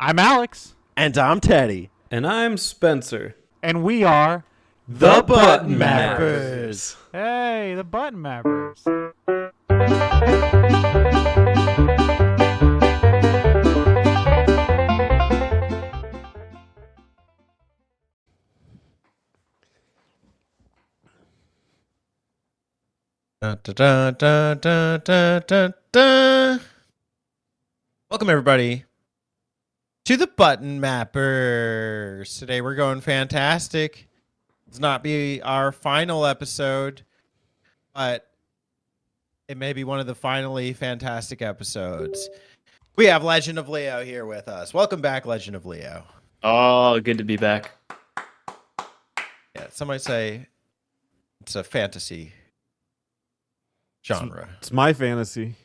I'm Alex. And I'm Teddy. And I'm Spencer. And we are The Button Mappers. Hey, the Button Mappers. Da, da, da, da, da, da, da. Welcome, everybody, to the Button Mappers. Today we're going fantastic. It's not be our final episode, but it may be one of the finally fantastic episodes. We have Legend of Leo here with us. Welcome back, Legend of Leo. Oh, good to be back. Yeah, some might say it's a fantasy genre. It's my fantasy.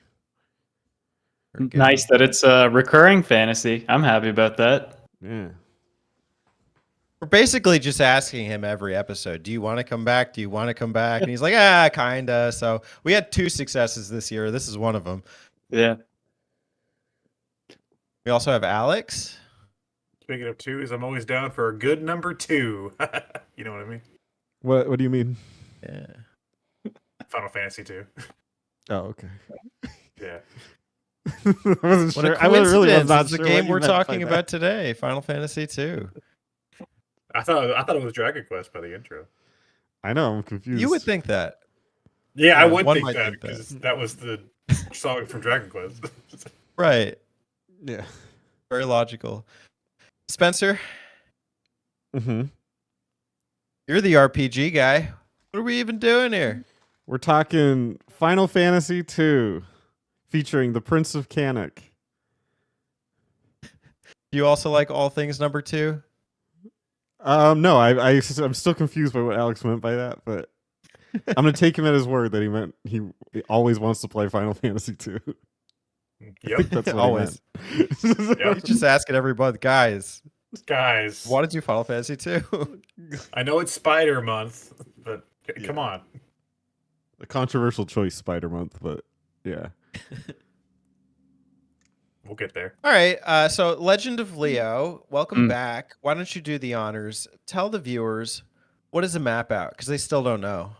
Nice that it's a recurring fantasy. I'm happy about that. Yeah. We're basically just asking him every episode, do you want to come back? Do you want to come back? And he's like, kinda. So we had 2 successes this year. This is one of them. Yeah. We also have Alex. Speaking of twos, I'm always down for a good number 2. You know what I mean? What do you mean? Yeah. Final Fantasy 2. Oh, okay. Yeah. I wasn't What a sure. I really was coincidence. not It's the sure game what you we're meant by talking that. about today, Final Fantasy 2. I thought it was Dragon Quest by the intro. I know, I'm confused. You would think that. Yeah, I would one think might that think that. because that was the song from Dragon Quest. Right. Yeah. Very logical. Spencer, Mm-hmm. you're the RPG guy. What are we even doing here? We're talking Final Fantasy 2, featuring the Prince of Canuck. Do you also like all things number 2? No, I'm still confused by what Alex meant by that, but I'm gonna take him at his word that he always wants to play Final Fantasy 2. I think Yep. that's what Always. he meant. Yep. He's just asking everybody, guys, Guys, want to do Final Fantasy 2? I know it's Spider Month, but Yeah. come on. A controversial choice, Spider-Month, but yeah. We'll get there. All right. So, Legend of Leo, welcome back. Why don't you do the honors? Tell the viewers, what is a map out? Because they still don't know.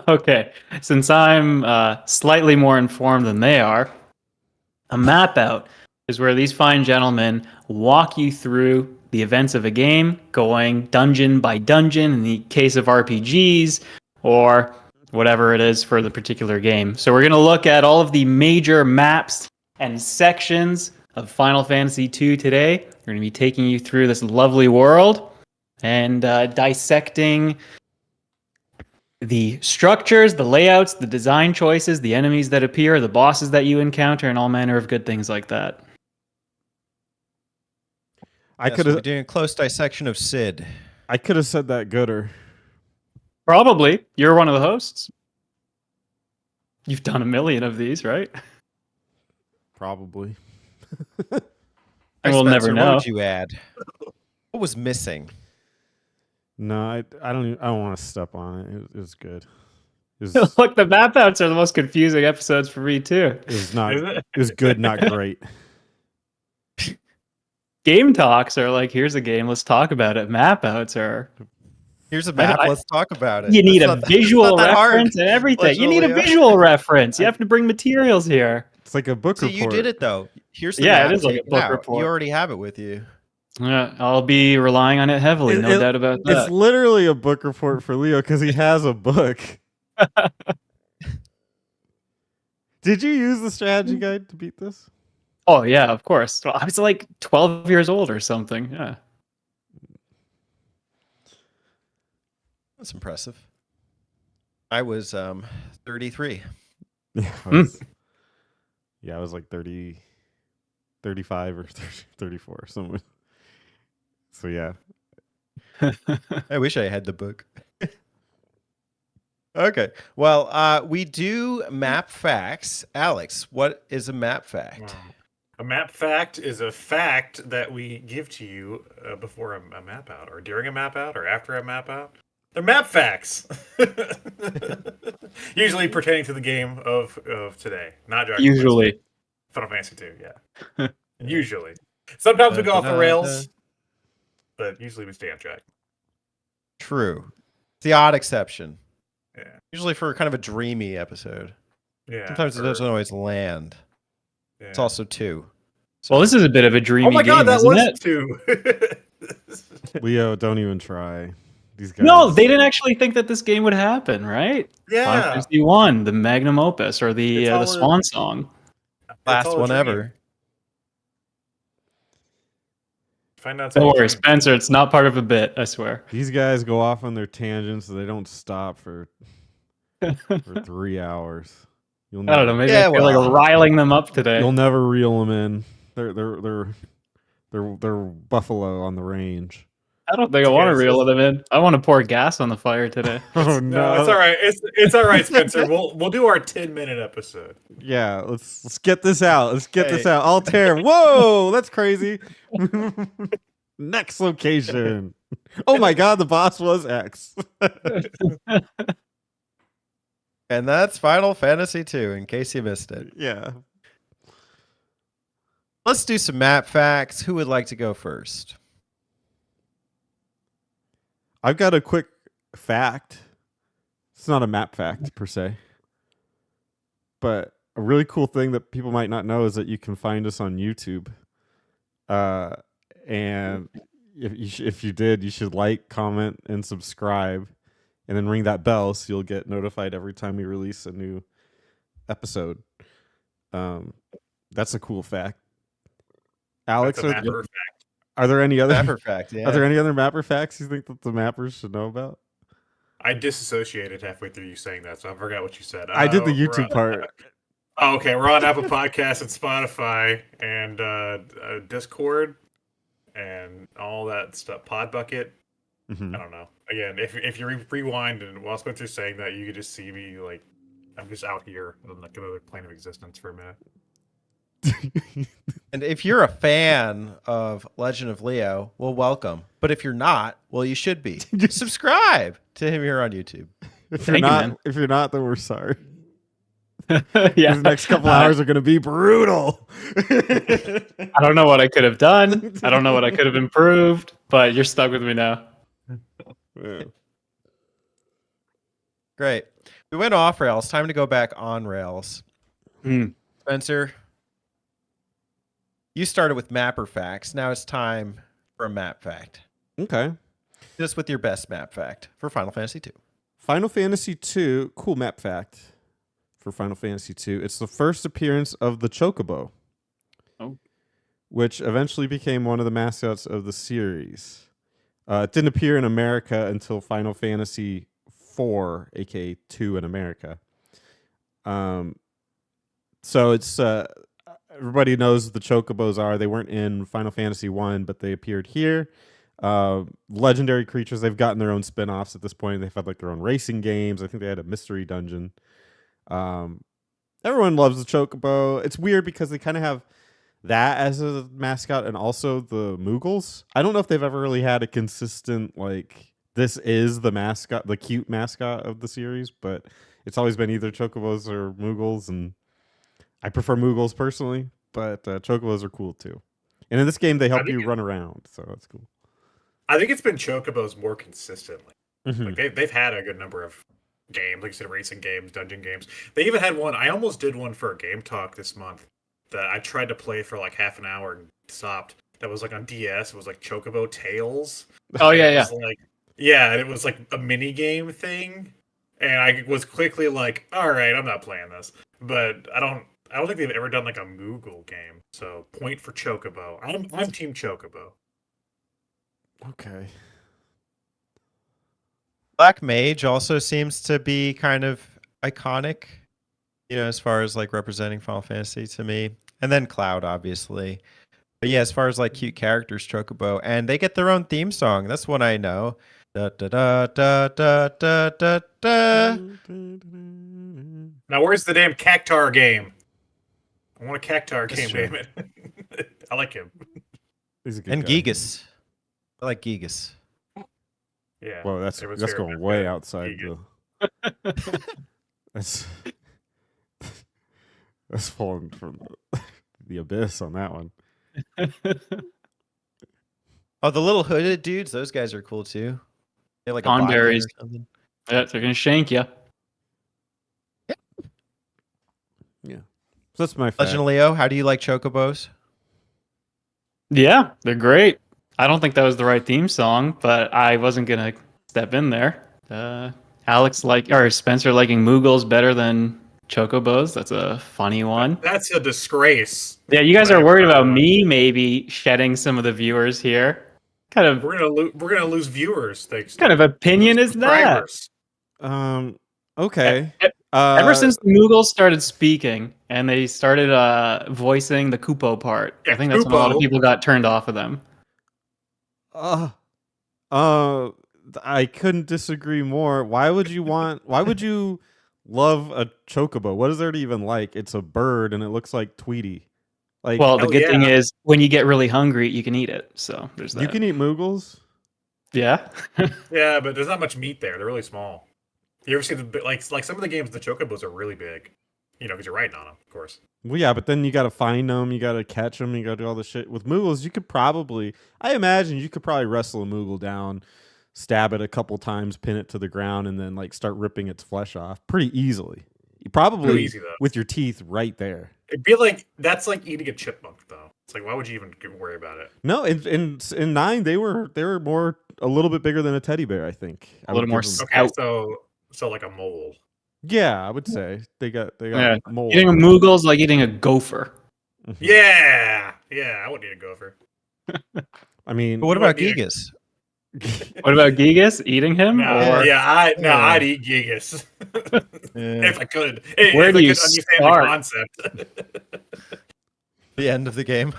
Okay. Since I'm slightly more informed than they are, a map out is where these fine gentlemen walk you through the events of a game, going dungeon by dungeon in the case of RPGs, or whatever it is for the particular game. So we're going to look at all of the major maps and sections of Final Fantasy II today. We're going to be taking you through this lovely world and dissecting the structures, the layouts, the design choices, the enemies that appear, the bosses that you encounter, and all manner of good things like that. I Yes, could we'll have be doing a close dissection of Sid. said that gooder. Probably. You're one of the hosts. You've done a million of these, right? Probably. All We'll Spencer, never What know. would you add? What was missing? No, I don't want to step on it. It was good. It was, Look, the map outs are the most confusing episodes for me, too. it was not. Is It it? was good, not great. Game talks are like, here's a game, let's talk about it. Map outs are, Here's a map. I- Let's talk about it. you need That's a not- visual not that hard. reference and everything. You need a Legend of Leo. visual reference. You have to bring materials here. It's like a book See, report. you did it though. Here's the Yeah, map it is like a taken book out. report. You already have it with you. Yeah, I'll be relying on it heavily, no doubt about It's that. literally a book report for Leo because he has a book. Did you use the strategy guide to beat this? Oh, yeah, of course. Well, I was like 12 years old or something. Yeah. That's impressive. I was 33. Yeah, I was like 30, 35 or 30, 34 or something. So yeah. I wish I had the book. Okay. Well, we do map facts. Alex, what is a map fact? A map fact is a fact that we give to you before a map out, or during a map out, or after a map out. They're map facts. Usually pertaining to the game of today, not Dragon Quest. Usually. Final Fantasy 2, yeah. Usually. Sometimes we go off the rails, but usually we stay on track. True. It's the odd exception. Yeah. Usually for kind of a dreamy episode. Yeah. Sometimes it doesn't always land. Yeah. It's also 2. Well, this is a bit of a dreamy Oh my god, game, that isn't was it? 2. Leo, don't even try. These guys. No, they didn't actually think that this game would happen, right? Final Yeah. Fantasy 1, the magnum opus, or the It's all swan song. Last all a one dream. ever. Find out. Don't worry, Spencer, it's not part of a bit, I swear. These guys go off on their tangents, so they don't stop for 3 hours. You'll I don't know, maybe I feel like riling them up today. You'll never reel them in. They're buffalo on the range. I don't think I want to reel them in. I want to pour gas on the fire today. Oh No, it's all right. It's all right, Spencer. We'll do our 10-minute episode. Yeah, let's get this out. Let's get this Hey. out. Altair. Whoa, that's crazy. Next location. Oh my god, the boss was X. And that's Final Fantasy 2, in case you missed it. Yeah. Let's do some map facts. Who would like to go first? I've got a quick fact. It's not a map fact per se. But a really cool thing that people might not know is that you can find us on YouTube. And if you did, you should like, comment, and subscribe. And then ring that bell so you'll get notified every time we release a new episode. That's a cool fact. Alex, That's a mapper fact. are there any other Mapper fact, yeah. are there any other mapper facts you think that the mappers should know about? I disassociated halfway through you saying that, so I forgot what you said. I did the we're YouTube on- part. Oh, okay, we're on Apple Podcasts and Spotify and Discord and all that stuff. Podbucket. Mhm. I don't know. Again, if you rewind and while Spencer's saying that, you could just see me like I'm just out here on like another plane of existence for a minute. And if you're a fan of Legend of Leo, well, welcome. But if you're not, well, you should be. Subscribe to him here on YouTube. If Thank you, man. if you're not, then we're sorry. Yeah. The next couple hours are going to be brutal. I don't know what I could have done. I don't know what I could have improved, but you're stuck with me now. Yeah. Great. We went off rails. Time to go back on rails. Spencer, you started with mapper facts. Now it's time for a map fact. Okay. Just with your best map fact for Final Fantasy 2. Final Fantasy II, cool map fact for Final Fantasy II. It's the first appearance of the Chocobo. Oh. Which eventually became one of the mascots of the series. It didn't appear in America until Final Fantasy IV, aka 2 in America. So it's everybody knows what the Chocobos are. They weren't in Final Fantasy 1, but they appeared here. Legendary creatures. They've gotten their own spin-offs at this point. They've had like their own racing games. I think they had a mystery dungeon. Everyone loves the Chocobo. It's weird because they kind of have that as a mascot and also the Moogles. I don't know if they've ever really had a consistent like this is the mascot, the cute mascot of the series, but it's always been either Chocobos or Moogles, and I prefer Moogles personally, but Chocobos are cool too. And in this game, they help you run around, so that's cool. I think it's been Chocobos more consistently. Mhm. Like they've had a good number of games, like you said, racing games, dungeon games. They even had one. I almost did one for a Game Talk this month that I tried to play for like half an hour and stopped. That was like on DS. It was like Chocobo Tales. Oh, yeah, It yeah. was like, yeah, and it was like a mini game thing. And I was quickly like, all right, I'm not playing this. But I don't think they've ever done like a Moogle game. So point for Chocobo. I'm Team Chocobo. Okay. Black Mage also seems to be kind of iconic, you know, as far as like representing Final Fantasy to me. And then Cloud, obviously. But yeah, as far as like cute characters, Chocobo, and they get their own theme song. That's one I know. Da da da da da da da da. Now where's the damn Cactar game? I want a Cactar That's game, true. damn it. I like him. He's a good And guy. Gigas. I like Gigas. Yeah. Whoa, that's Everyone's going favorite way guy, outside Gigas. that's that's falling from the abyss on that one. Oh, the little hooded dudes, those guys are cool too. They're like a Con bot lane or berries. something. Yeah, they're gonna shank you. Yeah. So that's my fact. Legend Leo, how do you like chocobos? Yeah, they're great. I don't think that was the right theme song, but I wasn't gonna step in there. Alex or Spencer liking Moogles better than Chocobos. That's a funny one. That's a disgrace. Yeah, you guys are Whatever, worried about uh, me maybe shedding some of the viewers here. Kind of We're gonna lose viewers. Thanks. kind of opinion is that? Subscribers. Okay. Ever since the Moogles started speaking and they started voicing the Kupo part, Yeah, I think that's when a lot of Kupo. people got turned off of them. I couldn't disagree more. Why would you love a chocobo? What is there to even like? It's a bird and it looks like Tweety. Like, Well, the hell good thing yeah. is when you get really hungry, you can eat it. So there's that. you can eat Moogles? Yeah. Yeah, but there's not much meat there. They're really small. You ever see like some of the games? The chocobos are really big. You know, because you're riding on them, of course. Well, yeah, but then you got to find them, you got to catch them, you got to do all the shit. With Moogles, I imagine you could probably wrestle a Moogle down, stab it a couple times, pin it to the ground, and then like start ripping its flesh off pretty easily. You probably Too easy, though. with your teeth right there. It'd be like that's like eating a chipmunk, though. It's like why would you even worry about it? No, in 9 they were more a little bit bigger than a teddy bear. I think A little more Okay, so like a mole. Yeah, I would say they got Yeah. mold. Eating a Moogle is like eating a gopher. Mhm. Yeah, I wouldn't eat a gopher. I mean, But what You about might be a- Gigas? What about Gigas? Eating him? No, Or I'd eat Gigas Yeah. if I could. Where If do I you could understand start? the concept. The end of the game.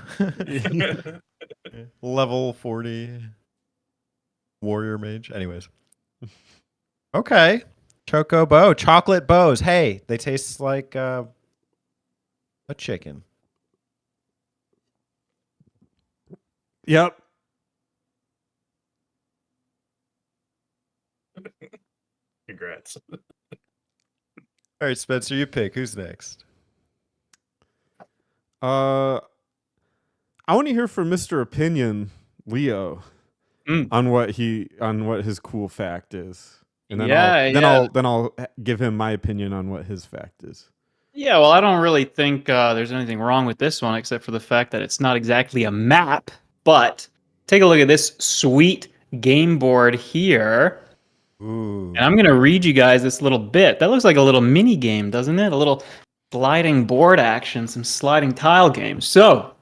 Level 40 warrior mage. Anyways. Okay. Chocobo. Chocolate bows. Hey, they taste like a chicken. Yep. Congrats. All right, Spencer, you pick. Who's next? I want to hear from Mr. Opinion Leo Mm. on what his cool fact is, and then Yeah, I'll give him my opinion on what his fact is. Yeah, well, I don't really think there's anything wrong with this one except for the fact that it's not exactly a map. But take a look at this sweet game board here. Ooh. And I'm going to read you guys this little bit. That looks like a little mini game, doesn't it? A little sliding board action, some sliding tile games. So,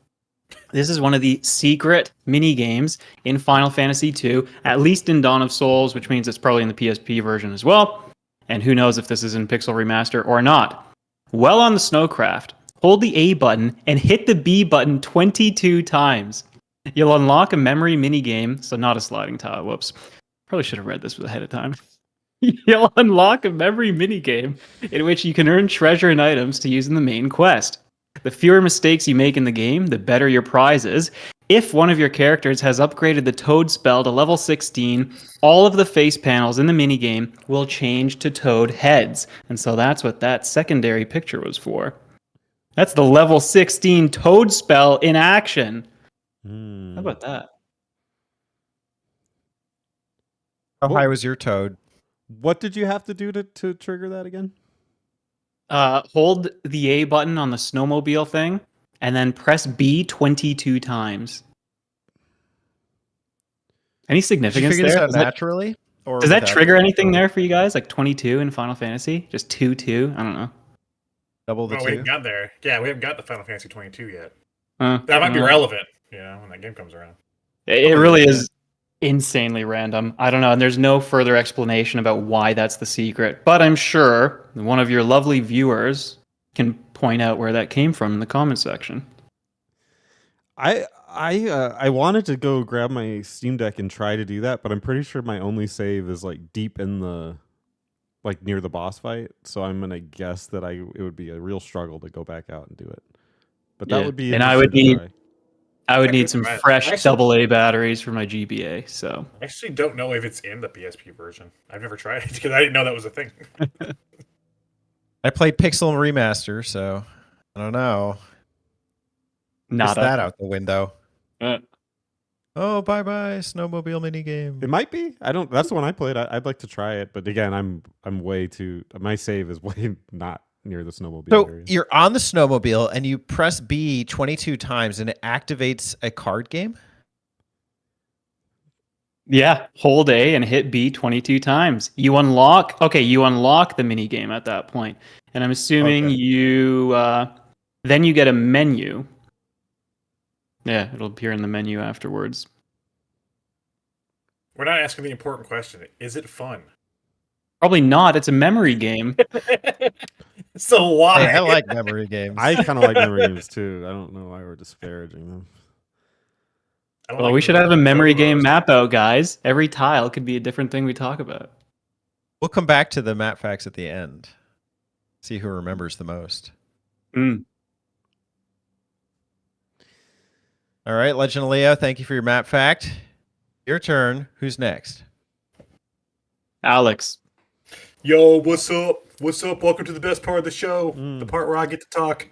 this is one of the secret mini games in Final Fantasy II, at least in Dawn of Souls, which means it's probably in the PSP version as well. And who knows if this is in Pixel Remaster or not. While on the Snowcraft, hold the A button and hit the B button 22 times. You'll unlock a memory minigame, so not a sliding tile. Whoops. Probably should have read this ahead of time. You'll unlock a memory minigame in which you can earn treasure and items to use in the main quest. The fewer mistakes you make in the game, the better your prize is. If one of your characters has upgraded the Toad spell to level 16, all of the face panels in the minigame will change to Toad heads. And so that's what that secondary picture was for. That's the level 16 Toad spell in action. How about that? How high was your toad? What did you have to do to trigger that again? Hold the A button on the snowmobile thing, and then press B 22 times. Any Did you significance figure this there? out naturally? Or Does that without trigger the anything toad? there for you guys? Like 22 in Final Fantasy? Just 2-2? I don't know. Double the Oh, we two? haven't got there. Yeah, we haven't got the Final Fantasy 22 yet. Uh, That might be uh, relevant, when that game comes around. It really is insanely random. I don't know. And there's no further explanation about why that's the secret. But I'm sure one of your lovely viewers can point out where that came from in the comment section. I wanted to go grab my Steam Deck and try to do that, but I'm pretty sure my only save is like deep in the near the boss fight. So I'm gonna guess that it would be a real struggle to go back out and do it. But that Yeah. would be And I would interesting to need- try. I would I need could some try it. fresh Actually- AA batteries for my GBA. So I actually don't know if it's in the PSP version. I've never tried it because I didn't know that was a thing. I played Pixel Remaster, so I don't know. Not that out the window. Uh, Oh, bye bye, snowmobile minigame. It might be. I don't. That's the one I played. I'd like to try it, but again, I'm way too. My save is way not near the snowmobile So area. you're on the snowmobile and you press B 22 times and it activates a card game? Yeah, hold A and hit B 22 times. You unlock the mini game at that point. And I'm assuming Okay. you then you get a menu. Yeah, it'll appear in the menu afterwards. We're not asking the important question. Is it fun? Probably not. It's a memory game. So why? Hey, I like memory games. I kind of like memory games too. I don't know why we're disparaging them. I don't Well, like we should the have a memory game photos. map out, guys. Every tile could be a different thing we talk about. We'll come back to the map facts at the end. See who remembers the most. Mm. All right, Legend of Leo, thank you for your map fact. Your turn. Who's next? Alex. Yo, what's up? What's up? Welcome to the best part of the show, Mm. the part where I get to talk.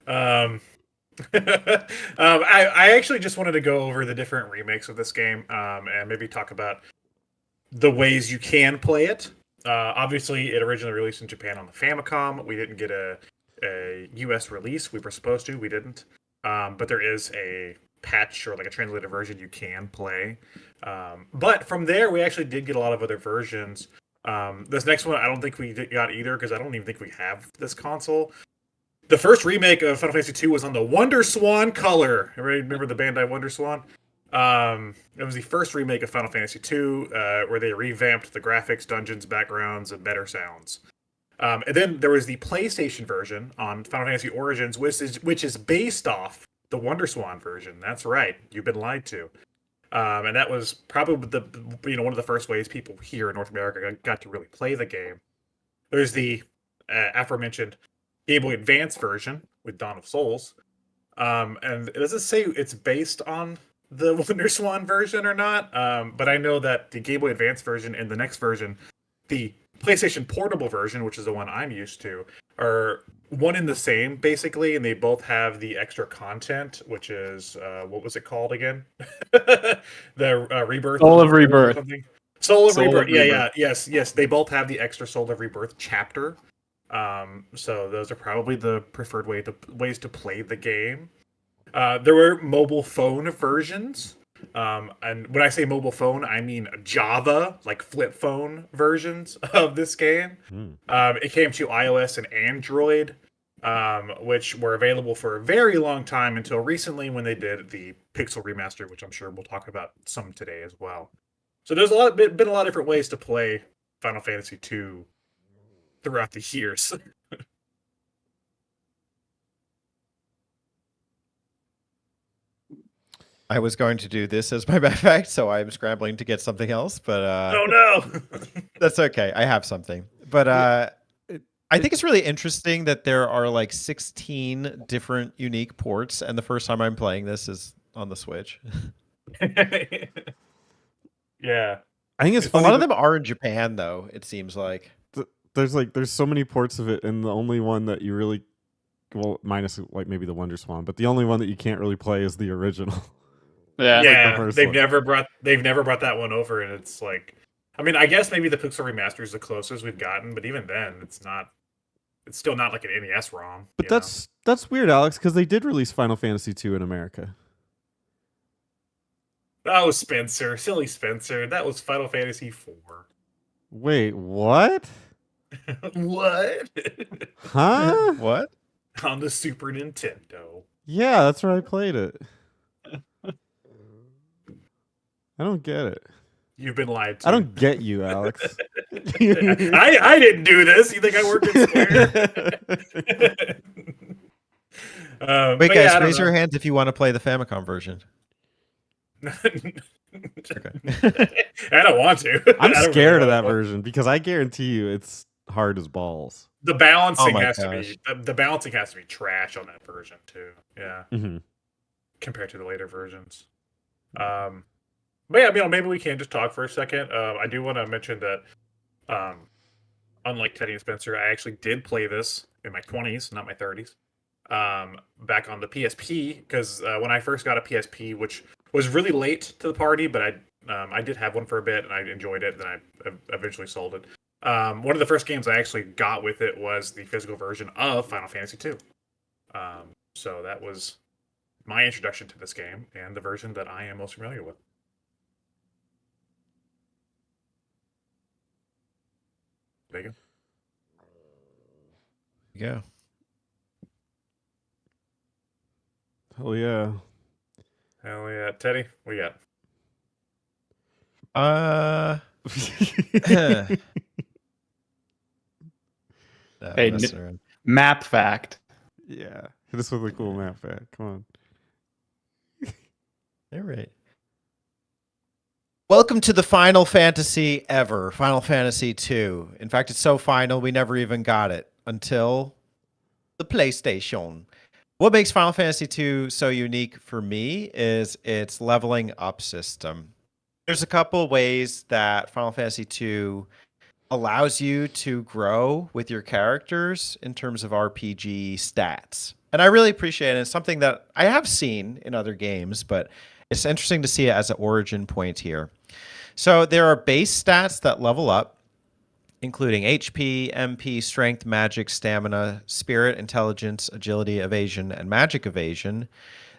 I actually just wanted to go over the different remakes of this game, and maybe talk about the ways you can play it. Obviously, it originally released in Japan on the Famicom. We didn't get a US release. We were supposed to. We didn't. But there is a patch or like a translated version you can play. But from there, we actually did get a lot of other versions. This next one, I don't think we got either because I don't even think we have this console. The first remake of Final Fantasy II was on the Wonder Swan color. Everybody remember the Bandai Wonder Swan? It was the first remake of Final Fantasy II, where they revamped the graphics, dungeons, backgrounds, and better sounds. And then there was the PlayStation version on Final Fantasy Origins, which is based off the Wonder Swan version. That's right, you've been lied to. And that was probably one of the first ways people here in North America got to really play the game. There's the aforementioned Game Boy Advance version with Dawn of Souls, and it doesn't say it's based on the Wonder Swan version or not. But I know that the Game Boy Advance version and the next version, the PlayStation Portable version, which is the one I'm used to, are one and the same basically, and they both have the extra content, which is what was it called again? The Rebirth. Soul of Rebirth. Something. Soul of Soul of Rebirth. Yeah, Rebirth. yes. They both have the extra Soul of Rebirth chapter. So those are probably the preferred ways to play the game. There were mobile phone versions. And when I say mobile phone, I mean Java, like flip phone versions of this game. It came to iOS and Android, which were available for a very long time until recently when they did the Pixel remaster, which I'm sure we'll talk about some today as well. So there's been a lot of different ways to play Final Fantasy II throughout the years. I was going to do this as my map fact, so I'm scrambling to get something else, but Oh no! that's okay. I have something. But I think it's really interesting that there are like 16 different unique ports, and the first time I'm playing this is on the Switch. Yeah. I think it's A funny. lot of them are in Japan, though, it seems like. There's so many ports of it, and the only one that you really, well, minus like maybe the Wonder Swan, but the only one that you can't really play is the original. Yeah. Yeah, first they've one. never brought that one over, and it's like, I mean, I guess maybe the Pixel remaster is the closest we've gotten, but even then, it's still not like an NES ROM. But that's weird, Alex, because they did release Final Fantasy II in America. Oh, Spencer, silly Spencer, that was Final Fantasy IV. Wait, what? What? Huh? What? On the Super Nintendo. Yeah, that's where I played it. I don't get it. You've been lied to. I don't get you, Alex. I didn't do this. You think I worked at Square? Wait, but guys, yeah, I don't raise your know. hands if you want to play the Famicom version. I don't want to. I'm I don't scared really of that want- version because I guarantee you it's hard as balls. The balancing my has gosh. to be the balancing has to be trash on that version too. Yeah, Mm-hmm. compared to the later versions. But yeah, maybe we can just talk for a second. I do want to mention that, unlike Teddy and Spencer, I actually did play this in my 20s, not my 30s. back on the PSP because when I first got a PSP, which was really late to the party, but I did have one for a bit and I enjoyed it. Then I eventually sold it. One of the first games I actually got with it was the physical version of Final Fantasy II. So that was my introduction to this game and the version that I am most familiar with. There you go. Yeah. Oh yeah. Hell yeah, Teddy, what you got? No, Hey, messing around. Map fact. Yeah. Hit us with a cool map fact. Come on. All right. Welcome to the Final Fantasy ever, Final Fantasy 2. In fact, it's so final we never even got it until the PlayStation. What makes Final Fantasy 2 so unique for me is its leveling up system. There's a couple ways that Final Fantasy 2 allows you to grow with your characters in terms of RPG stats. And I really appreciate it. It's something that I have seen in other games, but it's interesting to see it as an origin point here. So there are base stats that level up, including HP, MP, strength, magic, stamina, spirit, intelligence, agility, evasion, and magic evasion.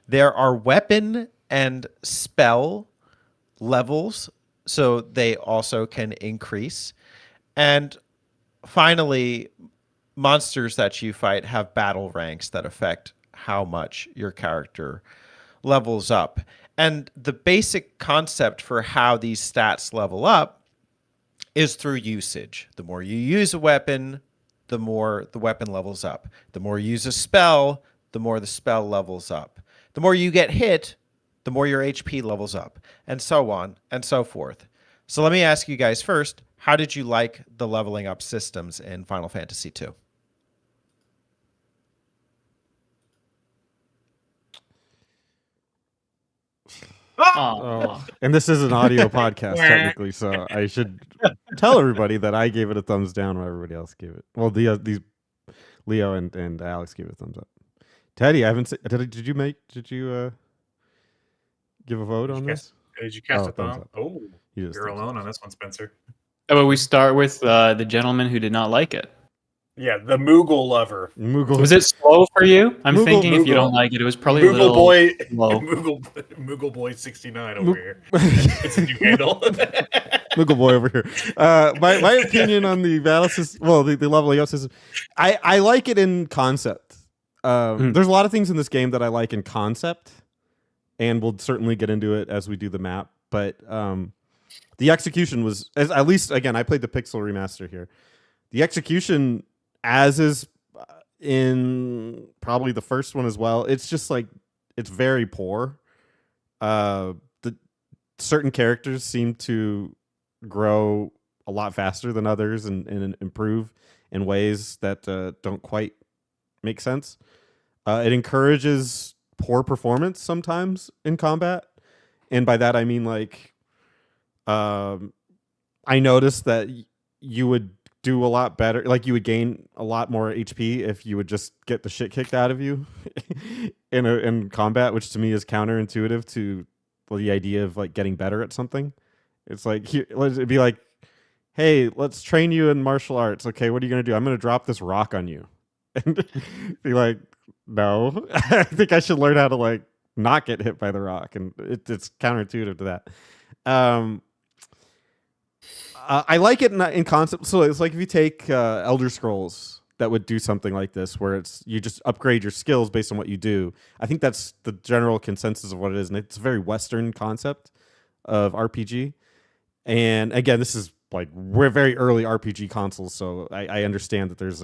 There are weapon and spell levels, so they also can increase. And finally, monsters that you fight have battle ranks that affect how much your character levels up. And the basic concept for how these stats level up is through usage. The more you use a weapon, the more the weapon levels up. The more you use a spell, the more the spell levels up. The more you get hit, the more your HP levels up, and so on and so forth. So let me ask you guys first, how did you like the leveling up systems in Final Fantasy II? Oh, And this is an audio podcast technically, so I should tell everybody that I gave it a thumbs down while everybody else gave it. Well, these Leo and Alex gave it a thumbs up. Teddy, I haven't. Did you give a vote on this? Did you cast Oh, a thumbs thumb? up. Oh, You just you're thumbs alone up. on this one, Spencer. how about we start with the gentleman who did not like it? Yeah, the Moogle lover. Moogle. Was it slow for you? I'm Moogle- thinking if you Moogle- don't like it, it was probably a Moogle little boy, slow. Moogle boy 69 over Mo- here. It's a new handle. Moogle boy over here. My opinion on the battle system, well, the leveling up system, I like it in concept. There's a lot of things in this game that I like in concept, and we'll certainly get into it as we do the map. But the execution was, at least again, I played the Pixel remaster here. The execution, as is in probably the first one as well, it's just like it's very poor. The certain characters seem to grow a lot faster than others and improve in ways that don't quite make sense. It encourages poor performance sometimes in combat, and by that I mean like I noticed that you would do a lot better, like you would gain a lot more HP if you would just get the shit kicked out of you in combat, which to me is counterintuitive to the idea of like getting better at something. It's like it'd be like, hey, let's train you in martial arts. Okay, what are you gonna do? I'm gonna drop this rock on you, and be like, no, I think I should learn how to like not get hit by the rock, and it's counterintuitive to that. I like it in concept. So it's like if you take Elder Scrolls that would do something like this, where it's you just upgrade your skills based on what you do. I think that's the general consensus of what it is, and it's a very Western concept of RPG. And again, this is like we're very early RPG consoles, so I understand that there's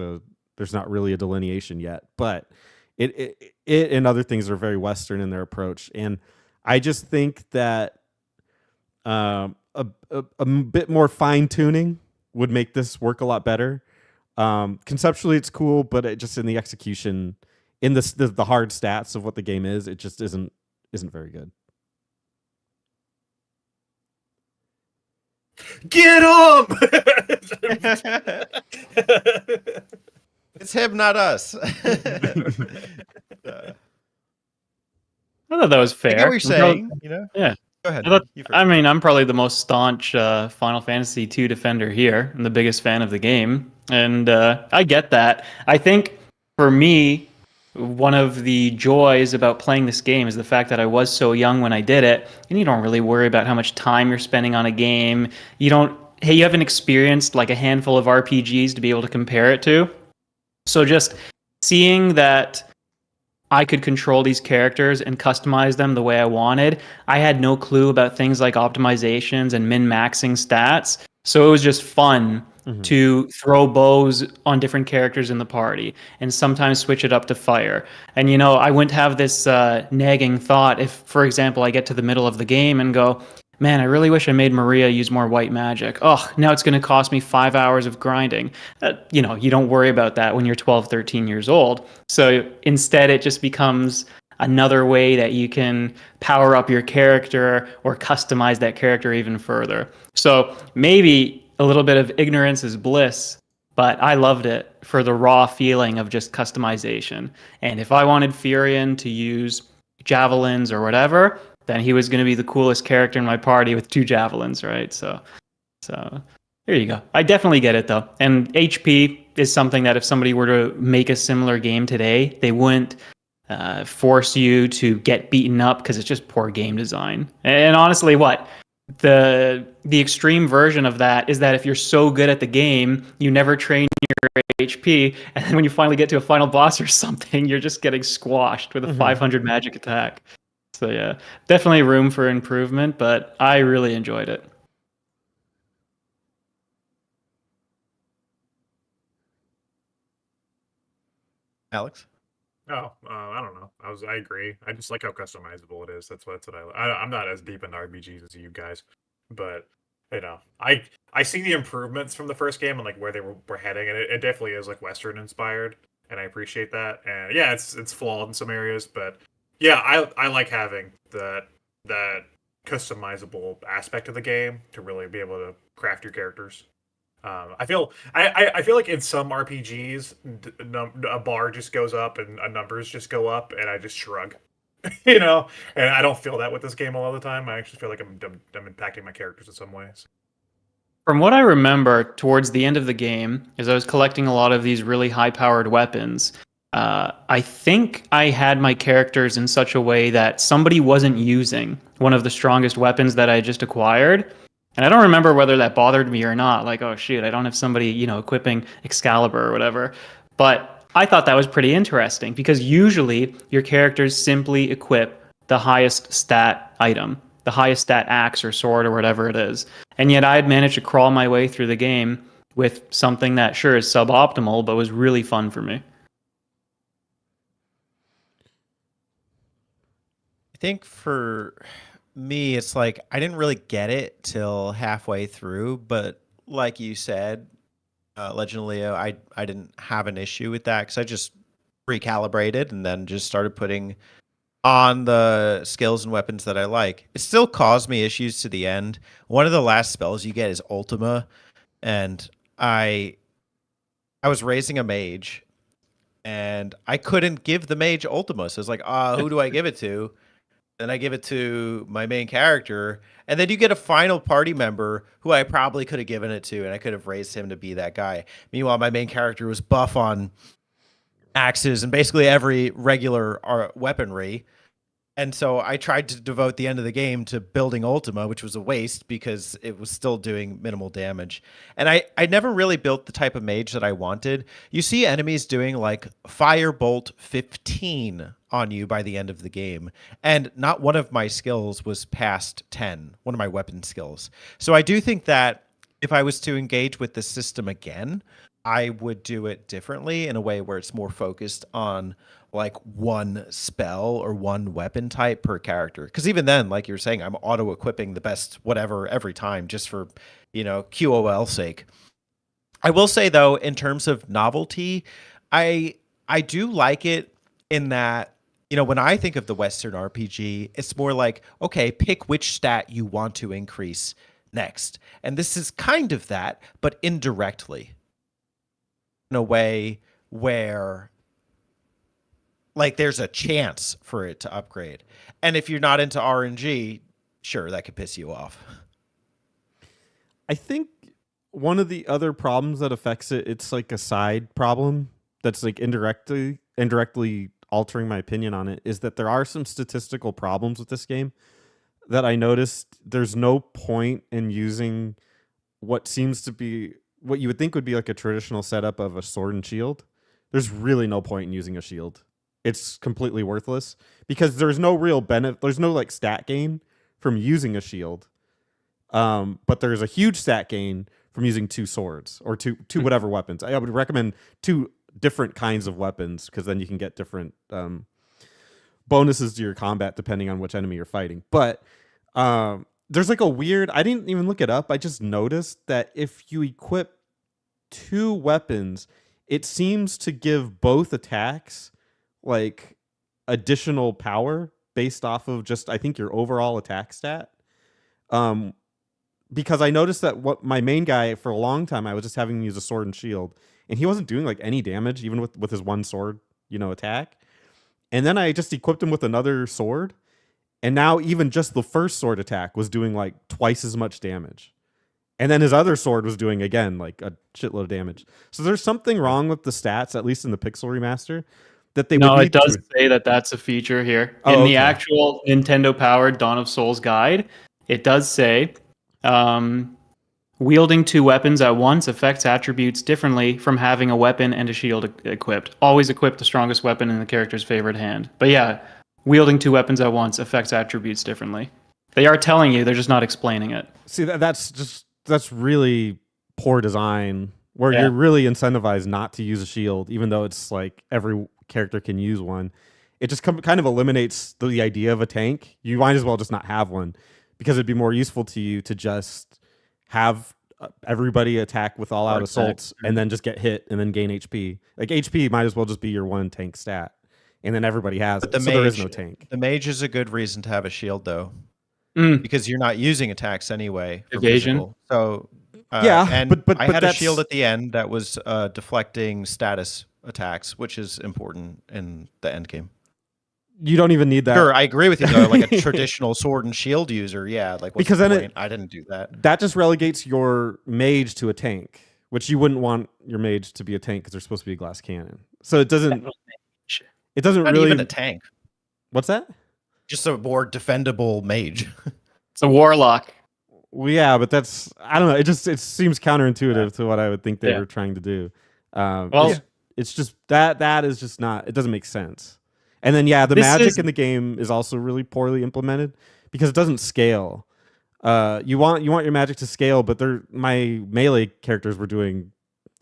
not really a delineation yet, but it and other things are very Western in their approach, and I just think that a bit more fine tuning would make this work a lot better. Conceptually, it's cool, but it just in the execution, in the hard stats of what the game is, it just isn't very good. Get him! It's him, not us. I thought that was fair. I get what you're saying. You know. Yeah. Go ahead. I thought- You first. I mean, I'm probably the most staunch Final Fantasy II defender here. I'm the biggest fan of the game. And I get that. I think for me, one of the joys about playing this game is the fact that I was so young when I did it, and you don't really worry about how much time you're spending on a game. You haven't experienced like a handful of RPGs to be able to compare it to. So just seeing that I could control these characters and customize them the way I wanted. I had no clue about things like optimizations and min-maxing stats. So it was just fun to throw bows on different characters in the party and sometimes switch it up to fire. And, I wouldn't have this nagging thought if, for example, I get to the middle of the game and go, man, I really wish I made Maria use more white magic. Oh, now it's going to cost me 5 hours of grinding. You don't worry about that when you're 12, 13 years old. So instead, it just becomes another way that you can power up your character or customize that character even further. So maybe a little bit of ignorance is bliss, but I loved it for the raw feeling of just customization. And if I wanted Furion to use javelins or whatever, then he was going to be the coolest character in my party with 2 javelins, right? So there you go. I definitely get it, though. And HP is something that if somebody were to make a similar game today, they wouldn't force you to get beaten up because it's just poor game design. And honestly, the extreme version of that is that if you're so good at the game, you never train your HP, and then when you finally get to a final boss or something, you're just getting squashed with a 500 magic attack. So yeah, definitely room for improvement, but I really enjoyed it. Alex. Oh, I don't know. I agree. I just like how customizable it is. That's what I'm not as deep into RPGs as you guys, but I see the improvements from the first game and like where they were heading, and it definitely is like Western inspired, and I appreciate that. And yeah, it's flawed in some areas, but yeah, I like having that customizable aspect of the game to really be able to craft your characters. I feel like in some RPGs, a bar just goes up and numbers just go up, and I just shrug, And I don't feel that with this game a lot of the time. I actually feel like I'm impacting my characters in some ways. From what I remember, towards the end of the game, as I was collecting a lot of these really high-powered weapons, I think I had my characters in such a way that somebody wasn't using one of the strongest weapons that I just acquired. And I don't remember whether that bothered me or not. Like, oh, shoot, I don't have somebody, equipping Excalibur or whatever. But I thought that was pretty interesting because usually your characters simply equip the highest stat item, the highest stat axe or sword or whatever it is. And yet I had managed to crawl my way through the game with something that sure is suboptimal, but was really fun for me. I think for me, it's like I didn't really get it till halfway through, but like you said, Legend of Leo, I didn't have an issue with that because I just recalibrated and then just started putting on the skills and weapons that I like. It still caused me issues to the end. One of the last spells you get is Ultima, and I was raising a mage, and I couldn't give the mage Ultima. So it's like, who do I give it to? Then I give it to my main character, and then you get a final party member who I probably could have given it to, and I could have raised him to be that guy. Meanwhile, my main character was buff on axes and basically every regular weaponry. And so I tried to devote the end of the game to building Ultima, which was a waste because it was still doing minimal damage. And I never really built the type of mage that I wanted. You see enemies doing like Firebolt 15 on you by the end of the game. And not one of my skills was past 10, one of my weapon skills. So I do think that if I was to engage with the system again, I would do it differently in a way where it's more focused on like one spell or one weapon type per character. Because even then, like you're saying, I'm auto-equipping the best whatever every time just for, QOL sake. I will say, though, in terms of novelty, I do like it in that, when I think of the Western RPG, it's more like, okay, pick which stat you want to increase next. And this is kind of that, but indirectly. In a way where like there's a chance for it to upgrade. And if you're not into RNG, sure, that could piss you off. I think one of the other problems that affects it, it's like a side problem that's like indirectly altering my opinion on it, is that there are some statistical problems with this game that I noticed. There's no point in using what seems to be what you would think would be like a traditional setup of a sword and shield. There's really no point in using a shield. It's completely worthless because there's no real benefit. There's no like stat gain from using a shield. But there's a huge stat gain from using two swords or two whatever weapons. I would recommend two different kinds of weapons because then you can get different bonuses to your combat depending on which enemy you're fighting. But there's like a weird, I didn't even look it up. I just noticed that if you equip two weapons, it seems to give both attacks like additional power based off of just, I think, your overall attack stat. Because I noticed that what my main guy for a long time, I was just having him use a sword and shield, and he wasn't doing like any damage, even with his one sword, attack. And then I just equipped him with another sword, and now even just the first sword attack was doing like twice as much damage. And then his other sword was doing again like a shitload of damage. So there's something wrong with the stats, at least in the Pixel remaster, that they No, would it need does to... say that that's a feature here. Oh, In okay. the actual Nintendo-powered Dawn of Souls guide, it does say wielding two weapons at once affects attributes differently from having a weapon and a shield equipped. Always equip the strongest weapon in the character's favored hand. But yeah, wielding two weapons at once affects attributes differently. They are telling you, they're just not explaining it. See, that's really poor design where Yeah. you're really incentivized not to use a shield, even though it's like every character can use one. It just kind of eliminates the idea of a tank. You might as well just not have one because it'd be more useful to you to just have everybody attack with all out Or assaults and then just get hit and then gain HP. Like HP might as well just be your one tank stat, and then everybody has But it. the So there is mage- no tank. The mage is a good reason to have a shield, though, Mm. because you're not using attacks anyway. For Evasion. physical. So Yeah, and but I had a that's- shield at the end that was deflecting status attacks, which is important in the end game. You don't even need that. Sure, I agree with you though. Like a traditional sword and shield user, yeah. Like what's Because the then point? I didn't do that. That just relegates your mage to a tank, which you wouldn't want your mage to be a tank because they're supposed to be a glass cannon. So it doesn't Not really. even a tank. What's that? Just a more defendable mage. It's a warlock. Well, yeah, but that's, I don't know. It seems counterintuitive to what I would think they Yeah. were trying to do. Well- it's just that is just not. It doesn't make sense. And then the This magic is- in the game is also really poorly implemented because it doesn't scale. You want your magic to scale, but my melee characters were doing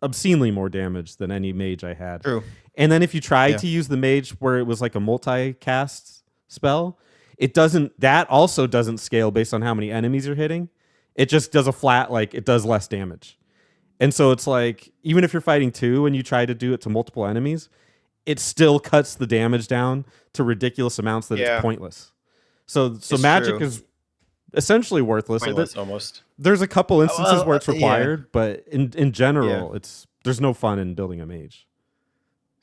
obscenely more damage than any mage I had. True. And then if you tried Yeah. to use the mage where it was like a multi-cast spell, that also doesn't scale based on how many enemies you're hitting. It just does a flat, like it does less damage. And so it's like, even if you're fighting two and you try to do it to multiple enemies, it still cuts the damage down to ridiculous amounts that Yeah. it's pointless. So It's magic true. is essentially worthless. Pointless almost. There's a couple instances well, where it's yeah. required, but in general, there's no fun in building a mage.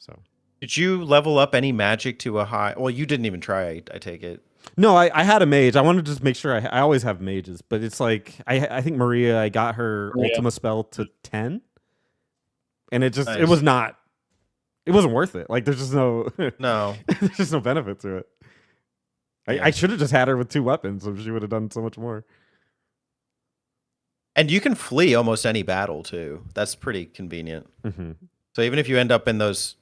So Did you level up any magic to a high? Well, you didn't even try. I take it. no, I had a mage. I wanted to just make sure I always have mages, but it's like I think Maria, I got her Maria. Ultima spell to 10, and it Nice. wasn't worth it. Like there's just no No. there's just no benefit to it. Yeah. I should have just had her with two weapons, so she would have done so much more. And you can flee almost any battle too. That's pretty convenient. Mm-hmm. So even if you end up in those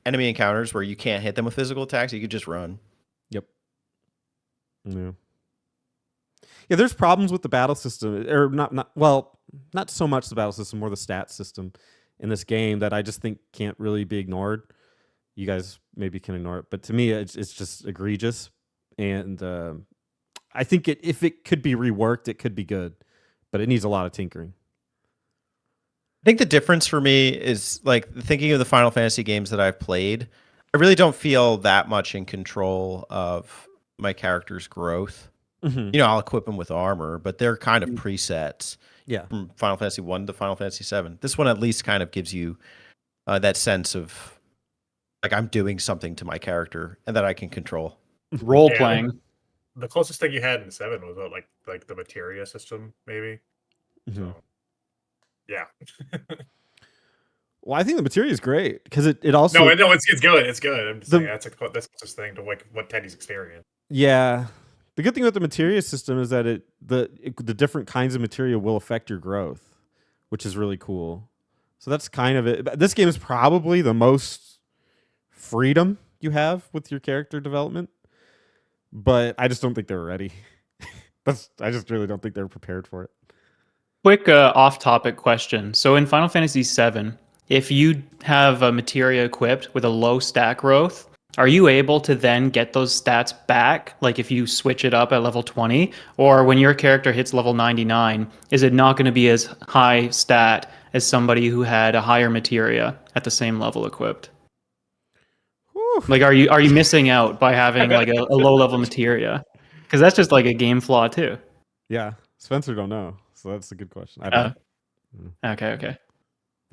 enemy encounters where you can't hit them with physical attacks, you could just run. Yep. Yeah. Yeah, there's problems with the battle system, or not so much the battle system, more the stat system in this game that I just think can't really be ignored. You guys maybe can ignore it, but to me, it's just egregious. And I think if it could be reworked, it could be good, but it needs a lot of tinkering. I think the difference for me is like thinking of the Final Fantasy games that I've played. I really don't feel that much in control of my character's growth. Mhm. I'll equip them with armor, but they're kind of presets Yeah. from Final Fantasy 1 to Final Fantasy 7. This one at least kind of gives you that sense of like I'm doing something to my character and that I can control. Role Yeah. playing. The closest thing you had in 7 was like the materia system, maybe. Mhm. So, yeah. Well, I think the materia is great because it also No, it's good. It's good. I'm just The- saying that's the closest thing to like what Teddy's experienced. yeah. The good thing with the materia system is that the different kinds of materia will affect your growth, which is really cool. So that's kind of it. But this game is probably the most freedom you have with your character development, but I just don't think they're ready. I just really don't think they're prepared for it. Quick off-topic question. So in Final Fantasy VII, if you have a materia equipped with a low stat growth, are you able to then get those stats back? Like if you switch it up at level 20, or when your character hits level 99, is it not going to be as high stat as somebody who had a higher materia at the same level equipped? Whew. Like, are you missing out by having like a low level materia? Because that's just like a game flaw too. Yeah, Spencer don't know, so that's a good question. I Uh, don't. Okay. That's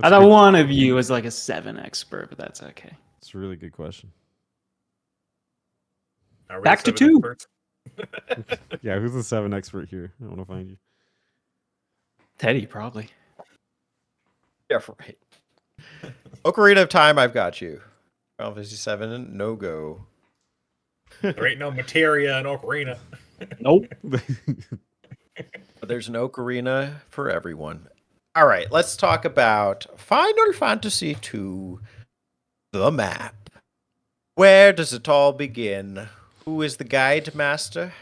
I a thought good- one of you was like a 7 expert, but that's okay. It's a really good question. Are we Back the to 7 2. experts? Yeah, who's the 7 expert here? I want to find you. Teddy, probably. Yeah, right. Ocarina of Time, I've got you. Final Fantasy 7, no go. There ain't no materia in Ocarina. Nope. But there's an Ocarina for everyone. All right, let's talk about Final Fantasy 2, the map. Where does it all begin? Who is the guide master?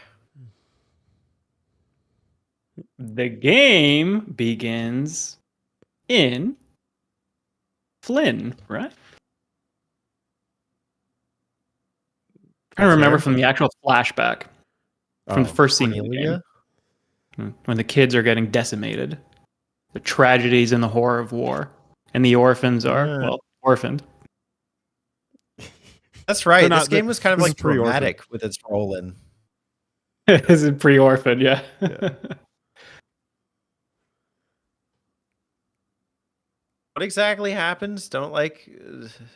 The game begins in Flynn, right? I remember Fair. from the actual flashback from the Oh, first scene of the Cornelia? game, when the kids are getting decimated, the tragedies and the horror of war, and the orphans are well orphaned. That's right. They're This not- game was kind of this like is pre-orphan. dramatic with its rolling. Is it pre-orphan? Yeah. Yeah. What exactly happens? Don't like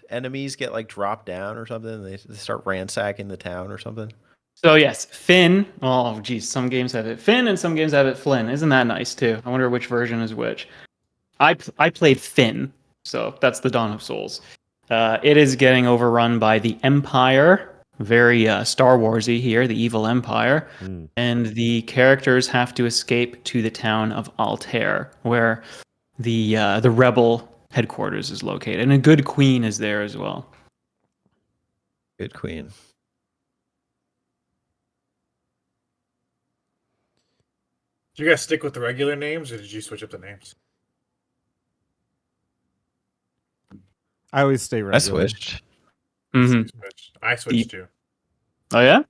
enemies get like dropped down or something? They start ransacking the town or something? So yes, Finn. Oh, geez, some games have it Finn and some games have it Flynn. Isn't that nice too? I wonder which version is which. I played Finn, so that's the Dawn of Souls. It is getting overrun by the Empire. Very Star Warsy here, the evil Empire, Mm. and the characters have to escape to the town of Altair, where the rebel headquarters is located, and a good queen is there as well. Good queen. Did you guys stick with the regular names, or did you switch up the names? I always stay regular. I switched. Hmm. I switched too. Oh yeah,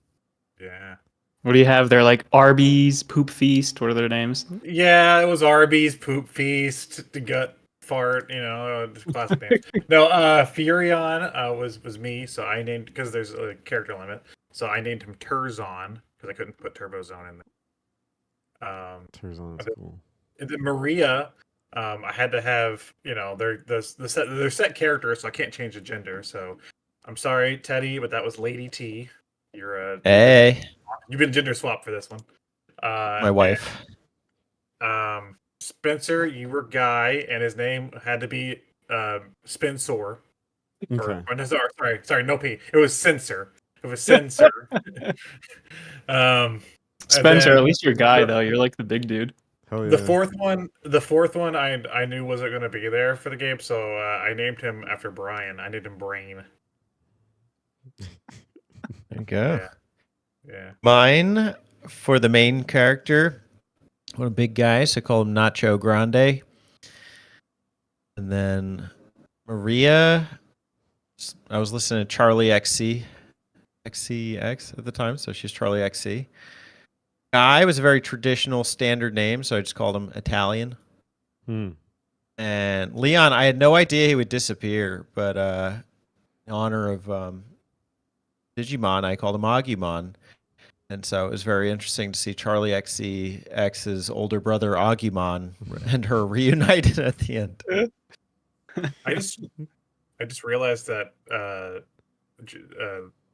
Yeah. what do you have there? Like Arby's, Poop Feast. What are their names? Yeah, it was Arby's, Poop Feast, the Gut Fart, classic names. No, Furion was me, so I named, because there's a character limit, so I named him Turzon, because I couldn't put Turbozone in there. Turzon's cool. And then Maria, I had to have, they're set characters, so I can't change the gender, so I'm sorry, Teddy, but that was Lady T. You're Hey, you've been gender swapped for this one. my wife. Spencer, you were Guy, and his name had to be Spencer. Okay. Or, no, sorry, no P. It was Censor. It was Censor. Spencer, then at least you're a guy though. You're like the big dude. Hell yeah. The fourth one, I knew wasn't going to be there for the game, so I named him after Brian. I named him Brain. There you go. Yeah. Mine for the main character, one of the big guys, I call him Nacho Grande. And then Maria, I was listening to Charlie XCX at the time, so she's Charlie XC. Guy was a very traditional standard name, so I just called him Italian. Hmm. And Leon, I had no idea he would disappear, but in honor of Digimon, I called him Agumon. And so it was very interesting to see Charlie XCX's older brother Agumon and her reunited at the end. I just realized that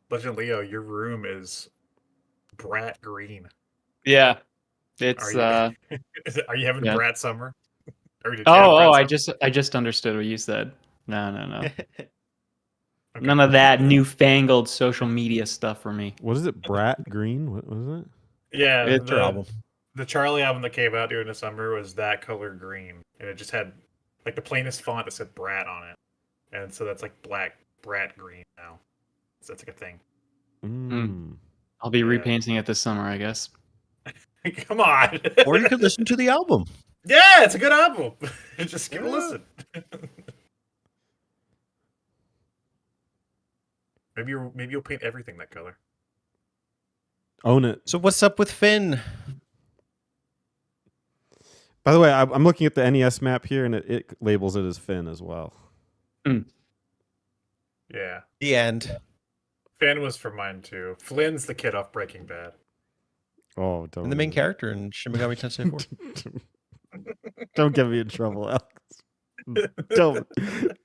Legend Leo, your room is brat green. Yeah, it's Are you having yeah. brat summer? Or did you have Oh, brat I summer? just understood what you said. No. Okay. None of that newfangled social media stuff for me. What is it? Brat Green? What was it? Yeah, It's her album. the Charlie album that came out during the summer was that color green, and it just had like the plainest font that said brat on it, and so that's like black brat green now. So that's like a thing. I'll be Yeah. repainting it this summer, I guess. Come on. Or you could listen to the album. Yeah, it's a good album. Just give it a listen. Maybe you'll paint everything that color. Own it. So what's up with Finn? By the way, I'm looking at the NES map here, and it labels it as Finn as well. Yeah. The end. Finn was for mine too. Flynn's the kid off Breaking Bad. Oh, don't. And the main character in Shin Megami Tensei 4. Don't get me in trouble, Alex.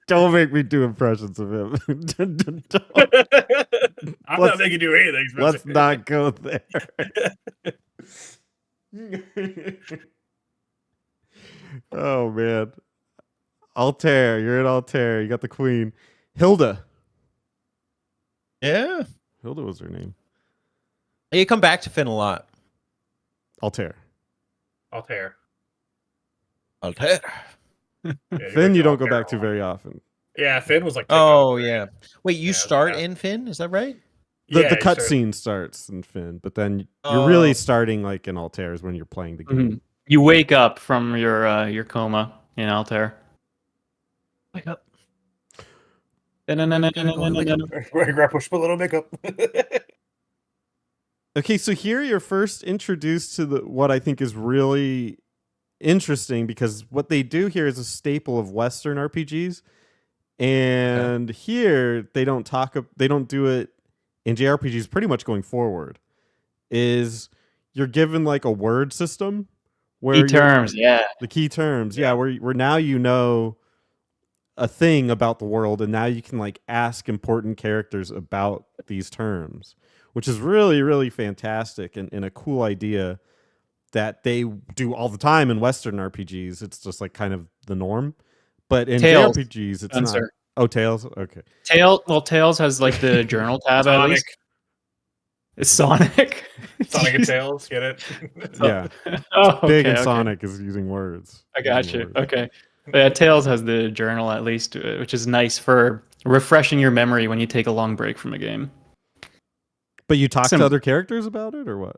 Don't make me do impressions of him. I'm Let's- not making you do anything. Spencer. Let's not go there. Oh man, Altair, you're in Altair. You got the queen, Hilda. Yeah. Hilda was her name. You come back to Finn a lot. Altair. Altair. Altair. Yeah, Finn, you don't go Altair back a to lot. very often. Yeah, Finn was like. Oh, yeah. Wait, you Yeah, start yeah. in Finn? Is that right? The Yeah, cutscene starts in Finn, but then you're really Oh. starting like in Altair is when you're playing the game. Mhm. You wake up from your coma in Altair. Wake up. Grab push put a little makeup. Okay, so here you're first introduced to what I think is really interesting, because what they do here is a staple of Western RPGs, and here they don't do it in JRPGs pretty much going forward. Is you're given like a word system where Key you're- terms, yeah. the key terms, yeah, where now you know a thing about the world, and now you can like ask important characters about these terms, which is really, really fantastic and a cool idea that they do all the time in Western RPGs. It's just like kind of the norm, but in Tales, JRPGs, it's Spencer. not. Oh, Tails. Okay. Tails has like the journal tab at Sonic. least. It's Sonic. Sonic and Tails, get it? Yeah. Oh, Big okay, and okay. Sonic is using words. I got Using you. words. Okay. But yeah, Tails has the journal at least, which is nice for refreshing your memory when you take a long break from a game. But you talk Sim- to other characters about it, or what?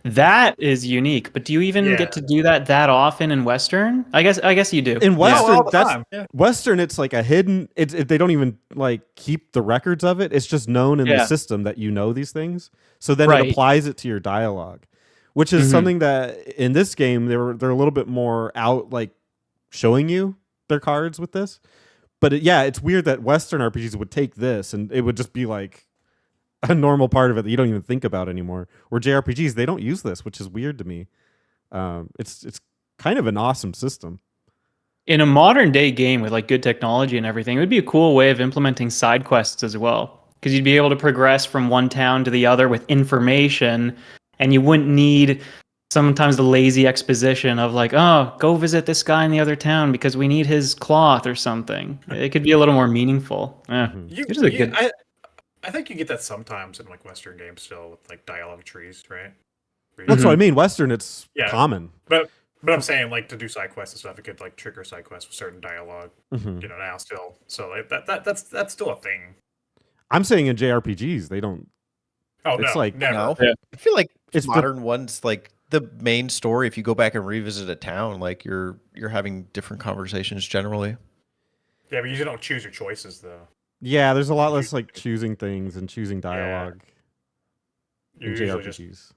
That is unique, but do you even Yeah. get to do that often in Western? I guess you do. In Western, all the that's time. Yeah. Western. It's like a hidden. They don't even like keep the records of it. It's just known in the Yeah. system that you know these things. So then Right. it applies it to your dialogue, which is Mhm. something that in this game they're a little bit more out, like showing you their cards with this. But it's weird that Western RPGs would take this and it would just be like a normal part of it that you don't even think about anymore. Where JRPGs, they don't use this, which is weird to me. It's kind of an awesome system. In a modern day game with like good technology and everything, it would be a cool way of implementing side quests as well. Because you'd be able to progress from one town to the other with information, and you wouldn't need sometimes the lazy exposition of like, oh, go visit this guy in the other town because we need his cloth or something. It could be a little more meaningful. Yeah. Mhm. It is a good. I think you get that sometimes in like Western games still with like dialogue trees, right? Where you- That's what I mean. Western, it's Yeah. common. But I'm saying like to do side quests and stuff, it could like trigger side quests with certain dialogue, Mhm. you know, now still. So like that's still a thing. I'm saying in JRPGs, they don't. Oh It's no, like- never. No. Yeah. I feel like It's the- modern ones, like the main story, if you go back and revisit a town, like you're having different conversations generally. Yeah, but you don't choose your choices though. Yeah, there's a lot less like choosing things and choosing dialogue You're in usually just JRPGs.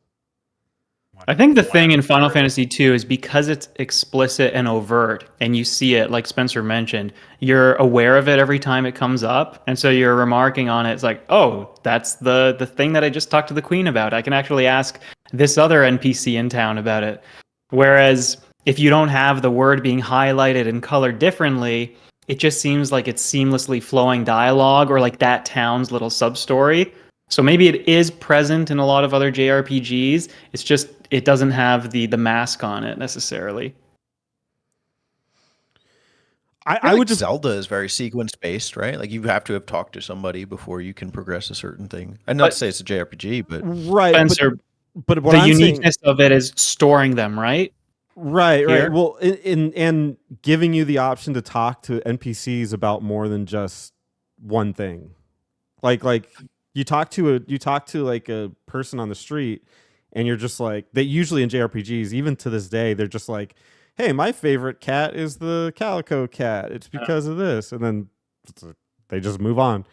I think the thing in Final Fantasy II is because it's explicit and overt, and you see it, like Spencer mentioned, you're aware of it every time it comes up, and so you're remarking on it. It's like, oh, that's the thing that I just talked to the queen about. I can actually ask this other NPC in town about it. Whereas if you don't have the word being highlighted and colored differently, it just seems like it's seamlessly flowing dialogue or like that town's little sub-story. So maybe it is present in a lot of other JRPGs. It's just it doesn't have the mask on it necessarily. I would just Zelda is very sequence based, right? Like you have to have talked to somebody before you can progress a certain thing. And not to say it's a JRPG, but right. Spencer, But what the I'm uniqueness of it is storing them, right? Right. Here. Well, and giving you the option to talk to NPCs about more than just one thing, like you talk to like a person on the street, and you're just like, they usually in JRPGs, even to this day, they're just like, hey, my favorite cat is the calico cat. It's because of this, and then they just move on.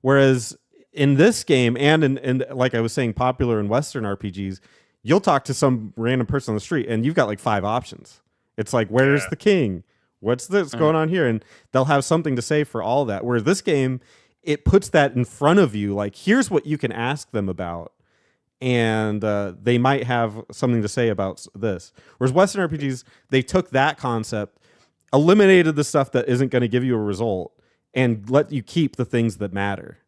Whereas in this game, and in like I was saying, popular in Western RPGs, you'll talk to some random person on the street and you've got like 5 options. It's like, where's the king? What's this going on here? And they'll have something to say for all that. Whereas this game, it puts that in front of you. Like, here's what you can ask them about. And they might have something to say about this. Whereas Western RPGs, they took that concept, eliminated the stuff that isn't going to give you a result, and let you keep the things that matter.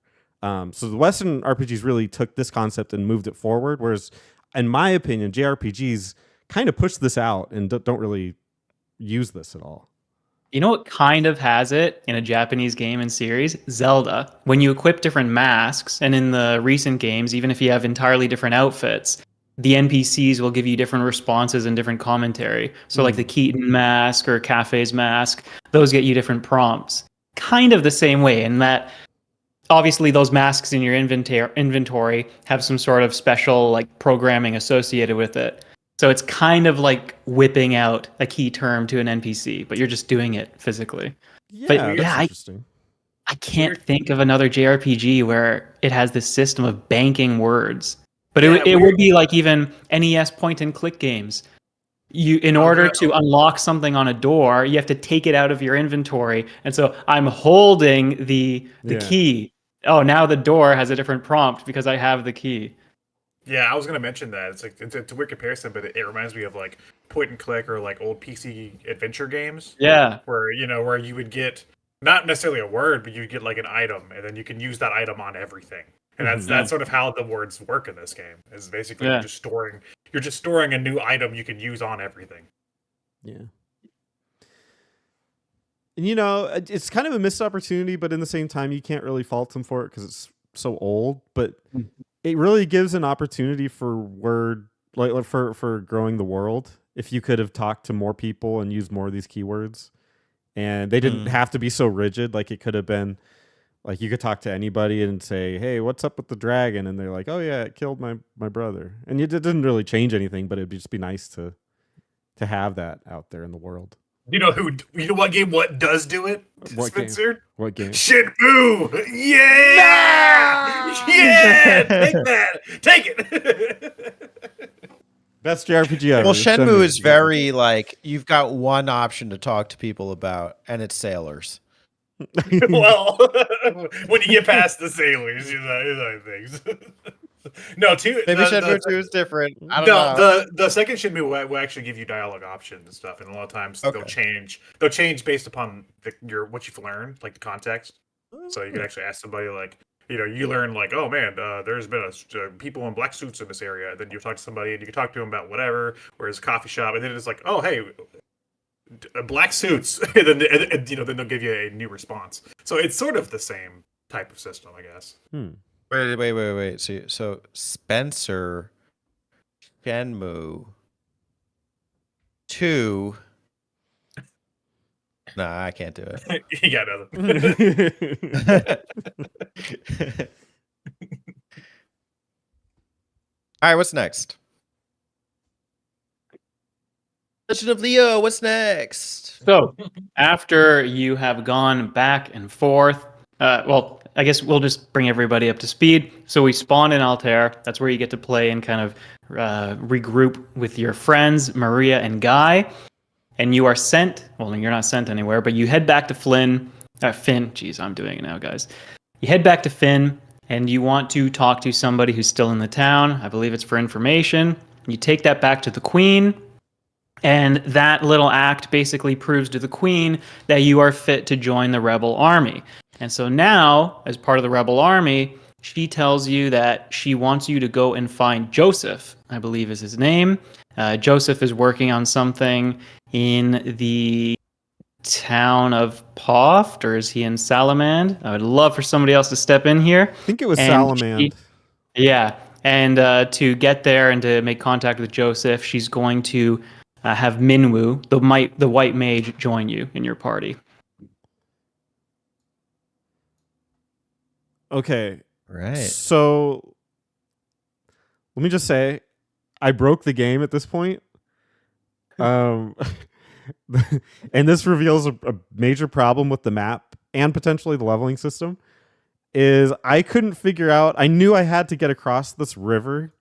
So the Western RPGs really took this concept and moved it forward. Whereas, in my opinion, JRPGs kind of push this out and don't really use this at all. You know what kind of has it in a Japanese game and series? Zelda. When you equip different masks, and in the recent games, even if you have entirely different outfits, the NPCs will give you different responses and different commentary. So like the Keaton mask or Cafe's mask, those get you different prompts. Kind of the same way in that obviously those masks in your inventory have some sort of special like programming associated with it. So it's kind of like whipping out a key term to an NPC, but you're just doing it physically. Yeah, But that's yeah, interesting. I can't think of another JRPG where it has this system of banking words. But it would be like even NES point and click games. In order to unlock something on a door, you have to take it out of your inventory. And so I'm holding the key. Oh, now the door has a different prompt because I have the key. Yeah, I was gonna mention that. It's like it's a weird comparison, but it reminds me of like point and click or like old PC adventure games. Yeah. Where you would get not necessarily a word, but you get like an item, and then you can use that item on everything. And that's sort of how the words work in this game. Is basically you're just storing a new item you can use on everything. Yeah. And it's kind of a missed opportunity, but in the same time, you can't really fault them for it because it's so old. But it really gives an opportunity for for growing the world. If you could have talked to more people and used more of these keywords, and they didn't have to be so rigid. Like it could have been, like you could talk to anybody and say, "Hey, what's up with the dragon?" And they're like, "Oh yeah, it killed my brother." And it didn't really change anything, but it'd just be nice to have that out there in the world. You know what game does do it? What Spencer? game? What game? Shenmue! Yeah! Yeah! Take that! Take it! Best JRPG ever. well, Shenmue is very like you've got one option to talk to people about, and it's sailors. Well, when you get past the sailors, things. No, Maybe Shenmue 2 is different. I don't know. The second Shenmue will actually give you dialogue options and stuff, and a lot of times they'll change. They'll change based upon what you've learned, like the context. So you can actually ask somebody like, you learn like, oh man, there's been people in black suits in this area. Then you talk to somebody and you can talk to them about whatever, or it's a coffee shop, and then it's like, oh hey, black suits, and then then they'll give you a new response. So it's sort of the same type of system, I guess. Wait. So Spencer, Shenmue 2. Nah, I can't do it. You got nothing. All right, what's next? Legend of Leo, what's next? So after you have gone back and forth, well, I guess we'll just bring everybody up to speed. So we spawn in Altair. That's where you get to play and kind of regroup with your friends, Maria and Guy, and you are sent. Well, you're not sent anywhere, but you head back to Finn. Jeez, I'm doing it now, guys. You head back to Finn, and you want to talk to somebody who's still in the town. I believe it's for information. You take that back to the Queen, and that little act basically proves to the Queen that you are fit to join the rebel army. And so now, as part of the rebel army, she tells you that she wants you to go and find Joseph, I believe is his name. Joseph is working on something in the town of Poft, or is he in Salamand? I would love for somebody else to step in here. I think it was And Salamand. Yeah, and to get there and to make contact with Joseph, she's going to have Minwu, the white mage, join you in your party. Okay. Right. So let me just say, I broke the game at this point. And this reveals a major problem with the map and potentially the leveling system. Is I couldn't figure out. I knew I had to get across this river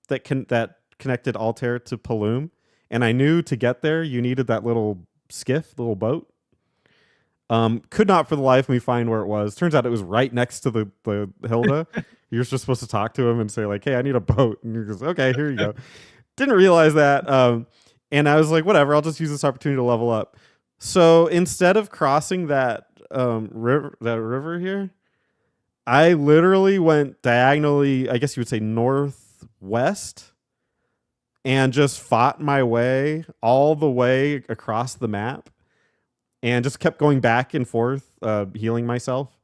that connected Altair to Paloom, and I knew to get there you needed that little little boat. Could not for the life of me find where it was. Turns out it was right next to the Hilda. You're just supposed to talk to him and say like, "Hey, I need a boat," and he goes, "Okay, here you go." Didn't realize that, and I was like, "Whatever, I'll just use this opportunity to level up." So instead of crossing that river here, I literally went diagonally. I guess you would say northwest, and just fought my way all the way across the map. And just kept going back and forth, healing myself,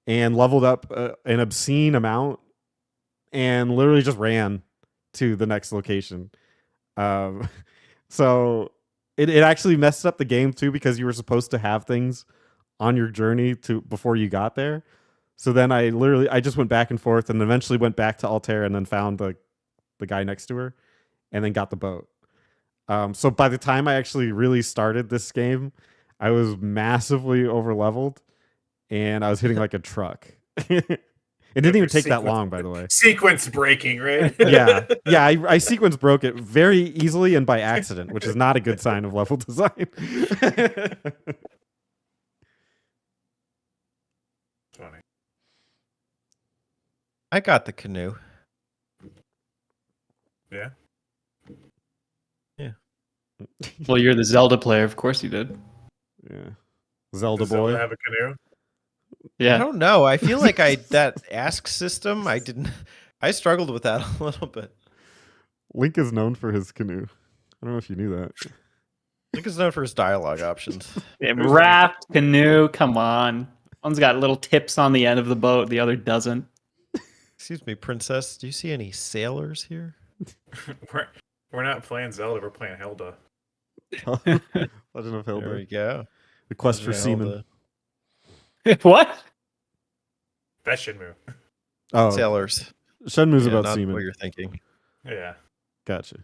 and leveled up an obscene amount, and literally just ran to the next location. So it actually messed up the game too, because you were supposed to have things on your journey before you got there. So then I just went back and forth, and eventually went back to Altair, and then found the guy next to her, and then got the boat. So by the time I actually really started this game, I was massively overleveled, and I was hitting like a truck. It didn't even take that long, by the way. Sequence breaking, right? Yeah. I sequence broke it very easily and by accident, which is not a good sign of level design. Funny. I got the canoe. Yeah. Well, you're the Zelda player, of course you did. Yeah. Zelda Does Zelda boy. have a canoe? I Yeah. don't know. I feel like that ask system, I struggled with that a little bit. Link is known for his canoe. I don't know if you knew that. Link is known for his dialogue options. Raft, canoe, come on. One's got little tips on the end of the boat, the other doesn't. Excuse me, princess. Do you see any sailors here? We're not playing Zelda. We're playing Hilda. Legend of Hilda. There we go. The quest for Legend of seamen. Hilda. What? That should move. Oh, Sailors. Shenmue's Yeah, about not seamen. what you're thinking. Yeah. Gotcha.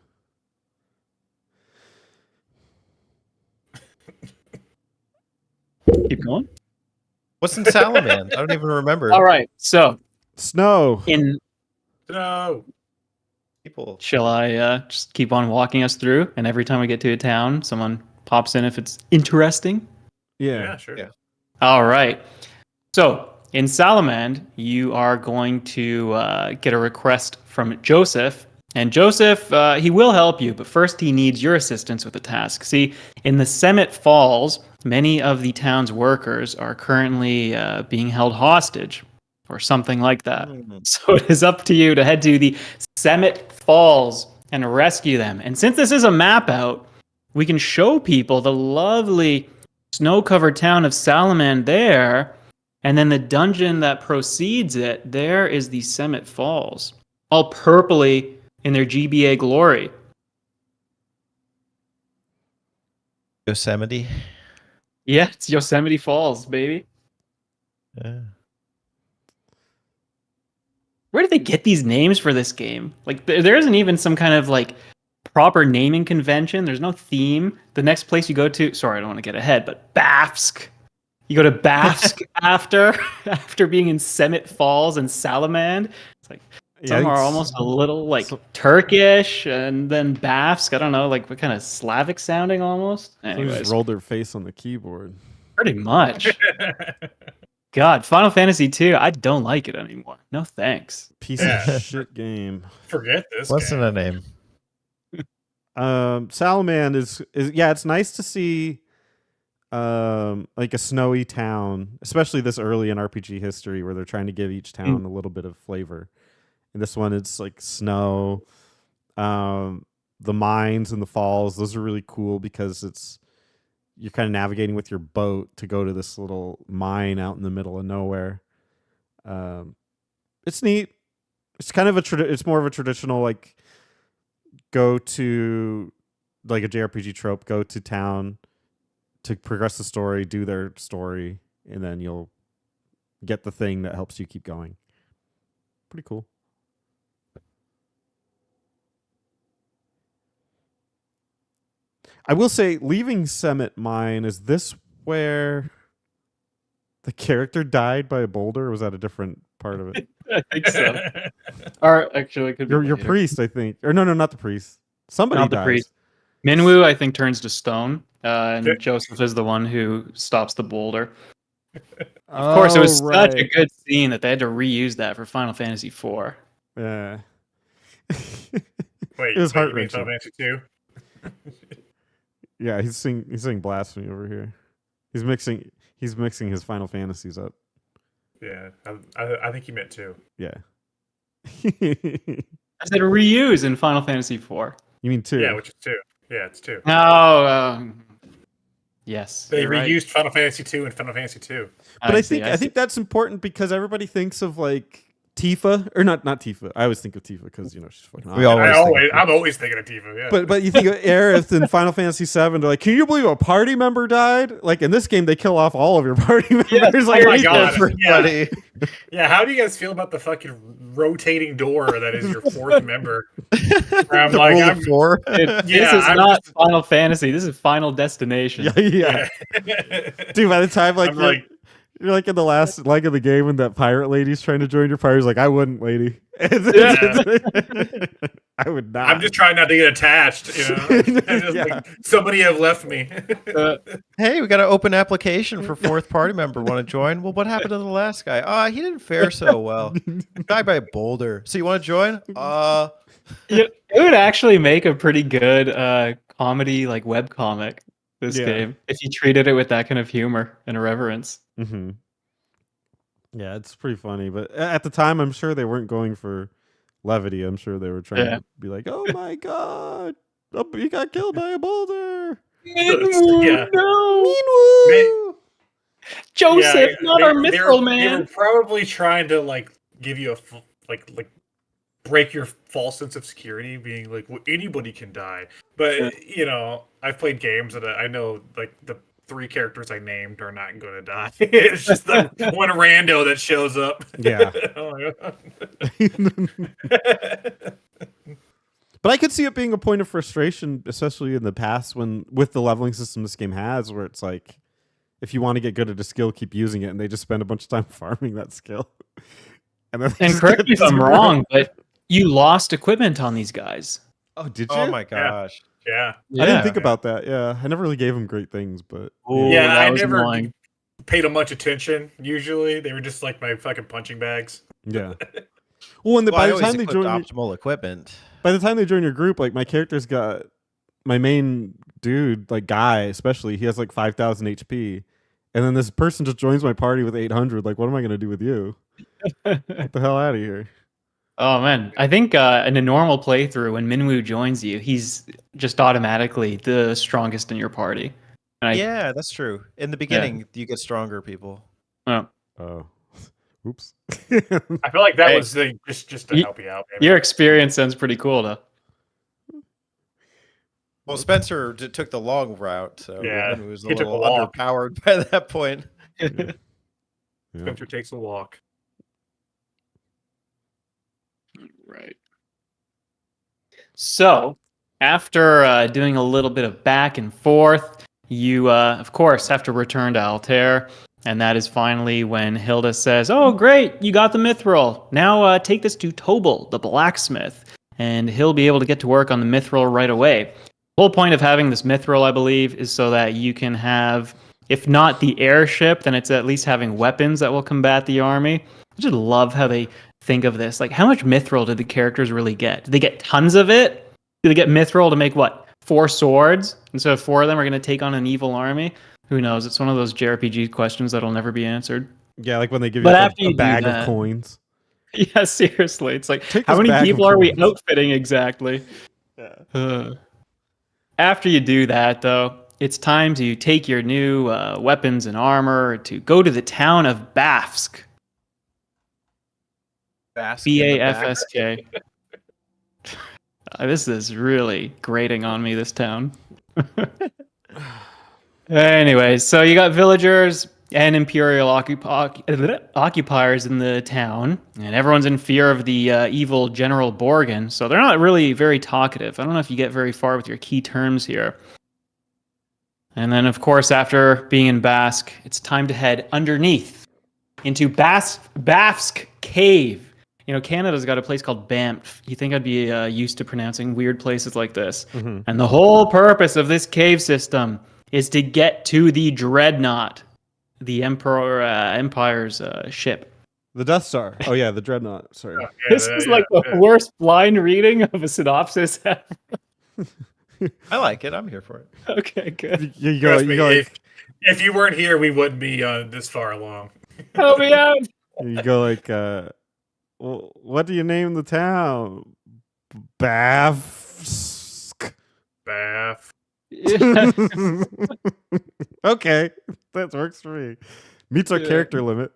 Keep going. What's in Salamand? I don't even remember. All right. So, Snow. No. People. shall I just keep on walking us through? And every time we get to a town, someone pops in if it's interesting. Yeah. Yeah, sure. Yeah. All right. So, in Salamand, you are going to get a request from Joseph. And Joseph, he will help you, but first he needs your assistance with a task. See, in the Semet Falls, many of the town's workers are currently being held hostage or something like that. So it is up to you to head to the Semet Falls and rescue them. And since this is a map out, we can show people the lovely snow-covered town of Salamand there, and then the dungeon that precedes it, there is the Semet Falls, all purpley in their GBA glory. Yosemite. Yeah, it's Yosemite Falls, baby. Yeah. Where did they get these names for this game? Like, there isn't even some kind of like proper naming convention. There's no theme. The next place you go to, sorry, I don't want to get ahead, but Bafsk. You go to Bafsk after being in Semet Falls and Salamand. It's like, Yeah, I Some think are s- almost a little like Turkish, and then Basque. I don't know, like what kind of Slavic sounding almost. They just Anyways, rolled their face on the keyboard. pretty much. God, Final Fantasy 2, I don't like it anymore. No thanks. Piece Yeah. of shit game. Forget this. What's in game. a name? Salaman is yeah, it's nice to see like a snowy town, especially this early in RPG history where they're trying to give each town a little bit of flavor. And this one it's like snow. The mines and the falls, those are really cool because you're kind of navigating with your boat to go to this little mine out in the middle of nowhere. It's neat. It's kind of it's more of a traditional like go to like a JRPG trope, go to town to progress the story, do their story, and then you'll get the thing that helps you keep going. Pretty cool. I will say, leaving Summit Mine, is this where the character died by a boulder, or was that a different part of it? I think so. Or actually, it could be Your later. priest, I think. Or no, not the priest. Somebody Not the dies. priest. Minwu, I think, turns to stone, and Yeah. Joseph is the one who stops the boulder. Of course, it was Oh, such a right. good scene that they had to reuse that for Final Fantasy IV. Yeah. Wait, It was so you mean heart-wrenching. Final Fantasy 2? Yeah, he's singing blasphemy over here. He's mixing his Final Fantasies up. Yeah, I think you meant 2. Yeah. I said reuse in Final Fantasy IV. You mean two? Yeah, which is 2. Yeah, it's 2. No. Yes. They you're right. reused Final Fantasy 2 and Final Fantasy 2. But I see, think see. that's important because everybody thinks of like Tifa or not Tifa. I always think of Tifa because she's fucking. We awesome. always I'm always thinking of Tifa. Yeah, But you think of Aerith in Final Fantasy VII, they're like, can you believe a party member died? Like in this game, they kill off all of your party members. Yes. Like, Oh my are you- God. Everybody. yeah. How do you guys feel about the fucking rotating door that is your 4th member? Where I'm The like, rule I'm, of 4. This Yeah, is I'm not just- Final Fantasy. This is Final Destination. yeah. Dude, by the time I'm like, you're like in the last leg of the game and that pirate lady's trying to join your party, he's like, I wouldn't, lady. I would not. I'm just trying not to get attached. You know, I'm just Yeah. like, somebody have left me. Hey, we got an open application for 4th party member. Want to join? Well, what happened to the last guy? He didn't fare so well. Died by a boulder. So you want to join? It would actually make a pretty good comedy, like web comic. This Yeah. game, if you treated it with that kind of humor and irreverence. Mm-hmm. Yeah, it's pretty funny. But at the time, I'm sure they weren't going for levity. I'm sure they were trying Yeah. to be like, oh my God, he got killed by a boulder. Yeah. No, Meanwhile. Joseph, not our They mithril were man. probably trying to like give you a like break your false sense of security, being like, well, anybody can die. But you know, I've played games that I know like the 3 characters I named are not going to die. It's just the one rando that shows up. Yeah. Oh my God. But I could see it being a point of frustration, especially in the past when with the leveling system this game has, where it's like, if you want to get good at a skill, keep using it, and they just spend a bunch of time farming that skill. And then they And just correct get me if I'm zero. wrong, but you lost equipment on these guys. Oh, did you? Oh my gosh. Yeah. I didn't think about that. Yeah, I never really gave them great things, but Ooh, Yeah, that I was never annoying. paid them much attention. Usually, they were just like my fucking punching bags. yeah. Well, when Well, by I the always time they equipped join, optimal equipment. by the time they join your group, like my character's got my main dude, like guy especially, he has like 5,000 HP, and then this person just joins my party with 800. Like, what am I gonna do with you? Get the hell out of here! Oh man, I think in a normal playthrough, when Minwu joins you, he's just automatically the strongest in your party. And Yeah, that's true. In the beginning, you get stronger people. oh, Oh, oops. I feel like that Hey. was just to Ye- help you out. Maybe. your experience sounds pretty cool, though. Well, Spencer took the long route, so Yeah, he was a he took a little walk. underpowered by that point. Yeah. Spencer takes a walk. Right. So, after doing a little bit of back and forth, you, of course, have to return to Altair. And that is finally when Hilda says, "Oh, great, you got the mithril. Now take this to Tobal, the blacksmith, and he'll be able to get to work on the mithril right away." The whole point of having this mithril, I believe, is so that you can have, if not the airship, then it's at least having weapons that will combat the army. I just love how they think of this. Like, how much mithril did the characters really get? Did they get tons of it? Did they get mithril to make, what, 4 swords? And so 4 of them are going to take on an evil army? Who knows? It's one of those JRPG questions that'll never be answered. Yeah, like when they give you But like, after a you do bag that- of coins. Yeah, seriously. It's like, Take how this many bag of people are we coins. outfitting exactly? Yeah. After you do that, though, it's time to take your new weapons and armor to go to the town of Bafsk. Bafsk. This is really grating on me, this town. Anyway, so you got villagers and imperial occupiers in the town, and everyone's in fear of the evil General Borgin, so they're not really very talkative. I don't know if you get very far with your key terms here. And then, of course, after being in Bask, it's time to head underneath into Bafsk Cave. You know, Canada's got a place called Banff. You think I'd be used to pronouncing weird places like this. Mhm. And the whole purpose of this cave system is to get to the Dreadnought, the Empire's ship. The Death Star. Oh yeah, the Dreadnought. Sorry. Yeah, This is like the worst blind reading of a synopsis ever. I like it. I'm here for it. Okay, good. You go. Trust You me, go. Like, if you weren't here, we wouldn't be this far along. Help me out. you go like. Well, what do you name the town? Bafsk. Bath. Okay, that works for me. Meets our Yeah. character limit.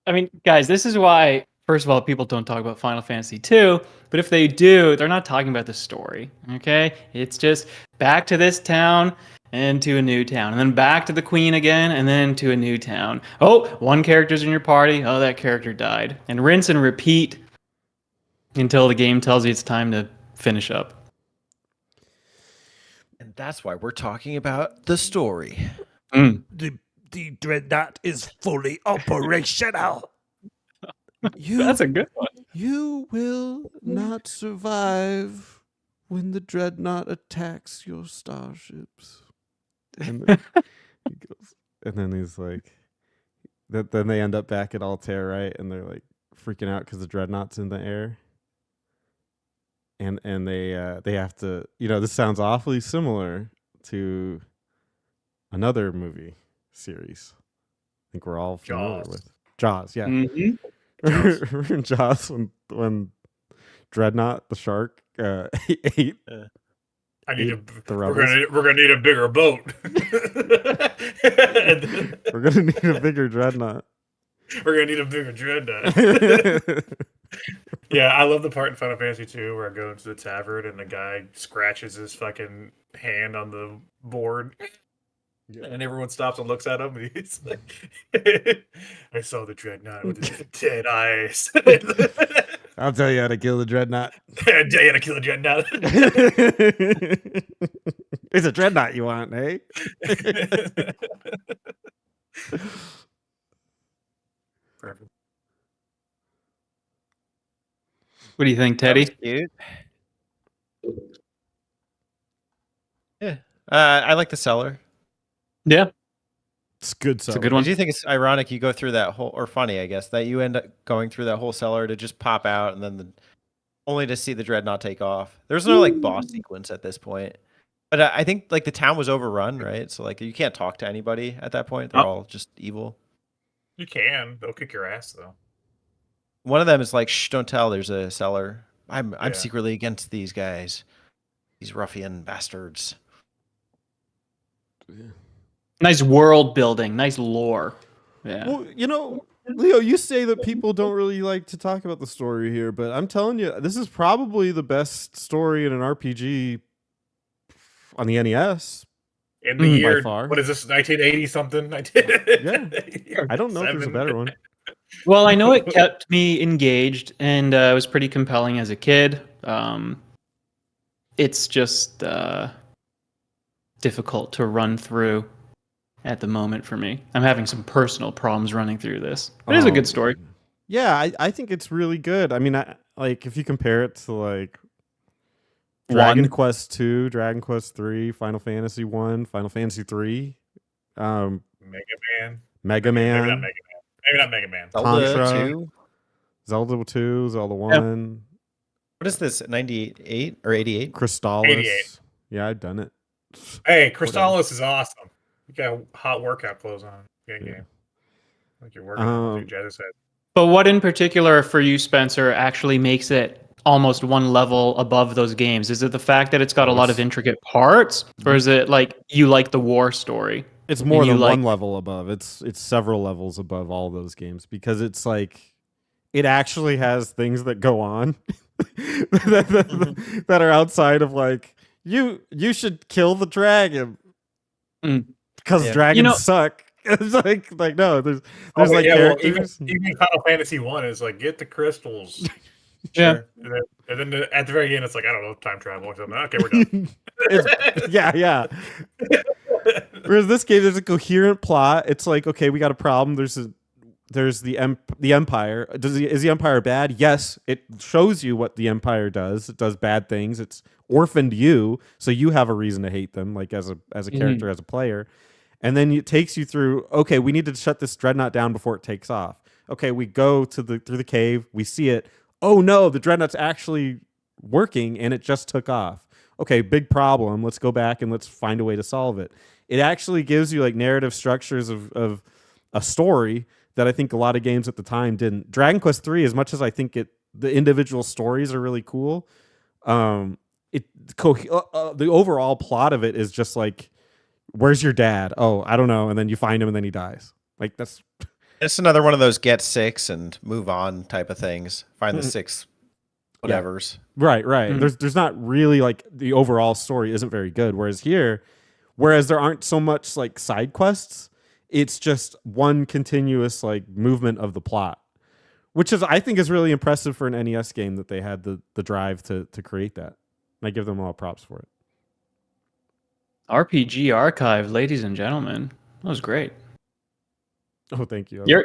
I mean, guys, this is why, first of all, people don't talk about Final Fantasy II, but if they do, they're not talking about the story, okay? It's just back to this town and to a new town, and then back to the queen again, and then to a new town. Oh, one character's in your party. Oh, that character died. And rinse and repeat until the game tells you it's time to finish up. And that's why we're talking about the story. The Dreadnought is fully operational. That's a good one. You will not survive when the Dreadnought attacks your starships. And then he goes, and then he's like, then they end up back at Altair, right? And they're like freaking out because the Dreadnought's in the air. And they have to, this sounds awfully similar to another movie series. I think we're all familiar Jaws. with Jaws. Yeah. Mhm. Remember in Jaws when Dreadnought the shark ate I need the we're rebels. gonna need a bigger boat. We're gonna need a bigger Dreadnought. We're gonna need a bigger dreadnought. Yeah, I love the part in Final Fantasy 2 where I go into the tavern and the guy scratches his fucking hand on the board. And everyone stops and looks at him. And he's like, I saw the dreadnought with his dead eyes. I'll tell you how to kill the Dreadnought. I dare you to kill a dreadnought. It's a Dreadnought you want, eh? Perfect. What do you think, Teddy? That was cute. Yeah. I like the cellar. Yeah, It's good. it's a good one. I do think it's ironic you go through that whole, or funny, I guess, that you end up going through that whole cellar to just pop out and then only to see the Dreadnought take off. There's no like boss sequence at this point. But I think like the town was overrun, right? So like you can't talk to anybody at that point. They're Oh. all just evil. You can. They'll kick your ass, though. One of them is like, "Shh, don't tell. There's a cellar. I'm Yeah. secretly against these guys, these ruffian bastards." Nice world building, nice lore. Yeah. Well, Leo, you say that people don't really like to talk about the story here, but I'm telling you, this is probably the best story in an RPG on the NES. In the By year, far. what is this, 1980 something? Yeah. I don't know if there's a better one. Well, I know it kept me engaged and it was pretty compelling as a kid. It's just difficult to run through. at the moment for me. I'm having some personal problems running through this. It is a good story. Yeah, I think it's really good. I mean, like if you compare it to like One. Dragon Quest 2, Dragon Quest 3, Final Fantasy 1, Final Fantasy 3, Mega Man. Mega Maybe not Man, Mega Man. Maybe not Mega Man. Zelda Contra. 2. Zelda 2, Zelda 1, What is this? 98 or 88? Crystallis. 88. Yeah, I've done it. Hey, Crystallis is awesome. You got hot workout clothes on. Good game. Like you're working on your jazz head. But what in particular for you, Spencer, actually makes it almost one level above those games? Is it the fact that it's got a lot of intricate parts, or is it like you like the war story? It's more And you than like- one level above. It's several levels above all those games because it's like it actually has things that go on that are outside of like you should kill the dragon because Yeah. dragons You know- suck. It's like no, there's like Well, characters. even Final Fantasy 1 is like get the crystals. Yeah. And then at the very end, it's like I don't know, time travel or something. Okay, we're done. yeah. Whereas this game, there's a coherent plot. It's like, okay, we got a problem. There's the Empire. Is the Empire bad? Yes, it shows you what the Empire does. It does bad things. It's orphaned you, so you have a reason to hate them, like as a character, as a player. And then it takes you through. Okay, we need to shut this dreadnought down before it takes off. Okay, we go through the cave. We see it. Oh no, the dreadnought's actually working, and it just took off. Okay, big problem. Let's go back and let's find a way to solve it. It actually gives you like narrative structures of a story that I think a lot of games at the time didn't. Dragon Quest 3, as much as I think the individual stories are really cool, the overall plot of it is just like, where's your dad? Oh, I don't know. And then you find him and then he dies. Like that's It's another one of those get 6 and move on type of things. Find the 6 whatevers. right. Mhm. There's not really like the overall story isn't very good. Whereas there aren't so much like side quests, it's just one continuous like movement of the plot, which is I think is really impressive for an NES game that they had the drive to create that. And I give them all props for it. RPG Archive, ladies and gentlemen. That was great. Oh, thank you. You're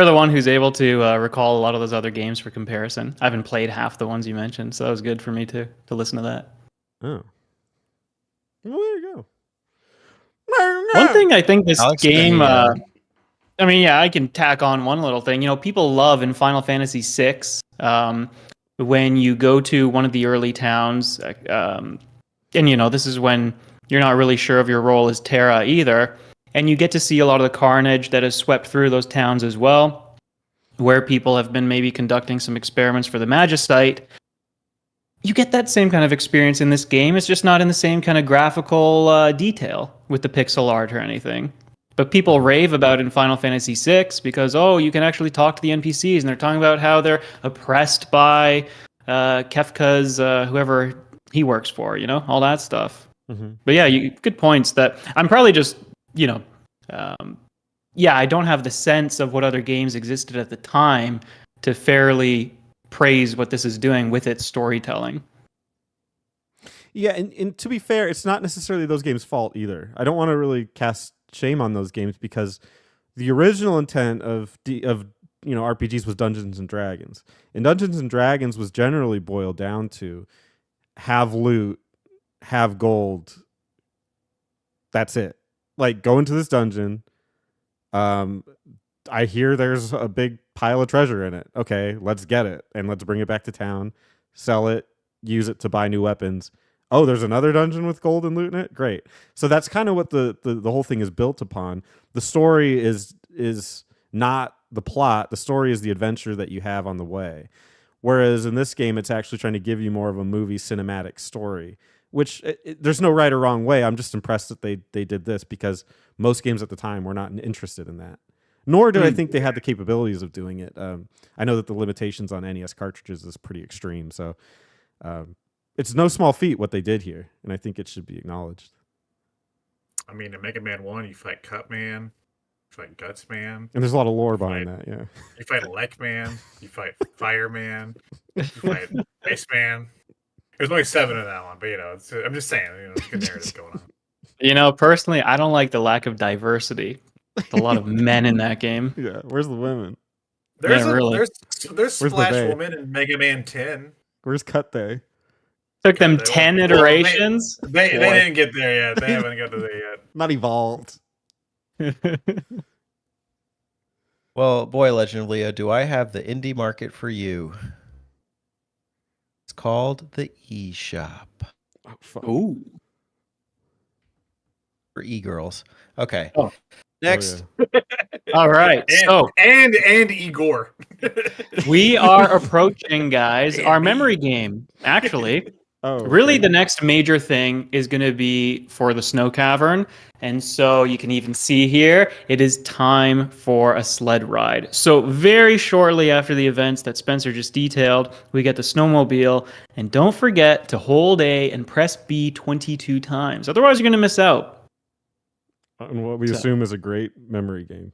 the one who's able to recall a lot of those other games for comparison. I haven't played half the ones you mentioned, so that was good for me to listen to that. Oh. Well, there you go. One thing I think this Alex, game, yeah. I can tack on one little thing. You know, people love in Final Fantasy VI when you go to one of the early towns, and you know, this is when you're not really sure of your role as Terra either, and you get to see a lot of the carnage that has swept through those towns as well, where people have been maybe conducting some experiments for the Magicite. You get that same kind of experience in this game. It's just not in the same kind of graphical detail with the pixel art or anything. But people rave about it in Final Fantasy VI because, you can actually talk to the NPCs, and they're talking about how they're oppressed by Kefka's, whoever he works for, you know, all that stuff. Mm-hmm. But yeah, good points that I'm probably just, I don't have the sense of what other games existed at the time to fairly praise what this is doing with its storytelling. Yeah, and to be fair, it's not necessarily those games' fault either. I don't want to really cast shame on those games because the original intent of RPGs was Dungeons and Dragons. And Dungeons and Dragons was generally boiled down to have loot, have gold. That's it. Like, go into this dungeon. I hear there's a big pile of treasure in it. Okay, let's get it and let's bring it back to town, sell it, use it to buy new weapons. Oh, there's another dungeon with gold and loot in it? Great. So that's kind of what the whole thing is built upon. The story is not the plot. The story is the adventure that you have on the way. Whereas in this game, it's actually trying to give you more of a movie cinematic story, which there's no right or wrong way. I'm just impressed that they did this because most games at the time were not interested in that. Nor do I think they had the capabilities of doing it. I know that the limitations on NES cartridges is pretty extreme. So it's no small feat what they did here, and I think it should be acknowledged. I mean, in Mega Man 1, you fight Cut Man, you fight Guts Man, And there's a lot of lore behind that, yeah. you fight Lek Man, you fight Fireman, you fight Iceman. There's only 7 in that one, but I'm just saying, there's good narrative going on. You know, personally, I don't like the lack of diversity. There's a lot of men in that game. Yeah, where's the women? There's Yeah, really. there's Where's the Splash they? Woman in Mega Man 10. Where's Cut Day? Took them Well, 10 well, iterations. They Boy. didn't get there yet. They haven't got to there yet. Not evolved. Well, boy, Legend of Leo, do I have the indie market for you? It's called the eShop Oh, fuck. Ooh. for e-girls. Okay. Oh. Next. All right. So And Igor. we are approaching, guys, our memory game. Actually, Oh, really, okay. the next major thing is going to be for the Snow Cavern. And so you can even see here, it is time for a sled ride. So very shortly after the events that Spencer just detailed, we get the snowmobile. And don't forget to hold A and press B 22 times. Otherwise, you're going to miss out. And what we So- assume is a great memory game.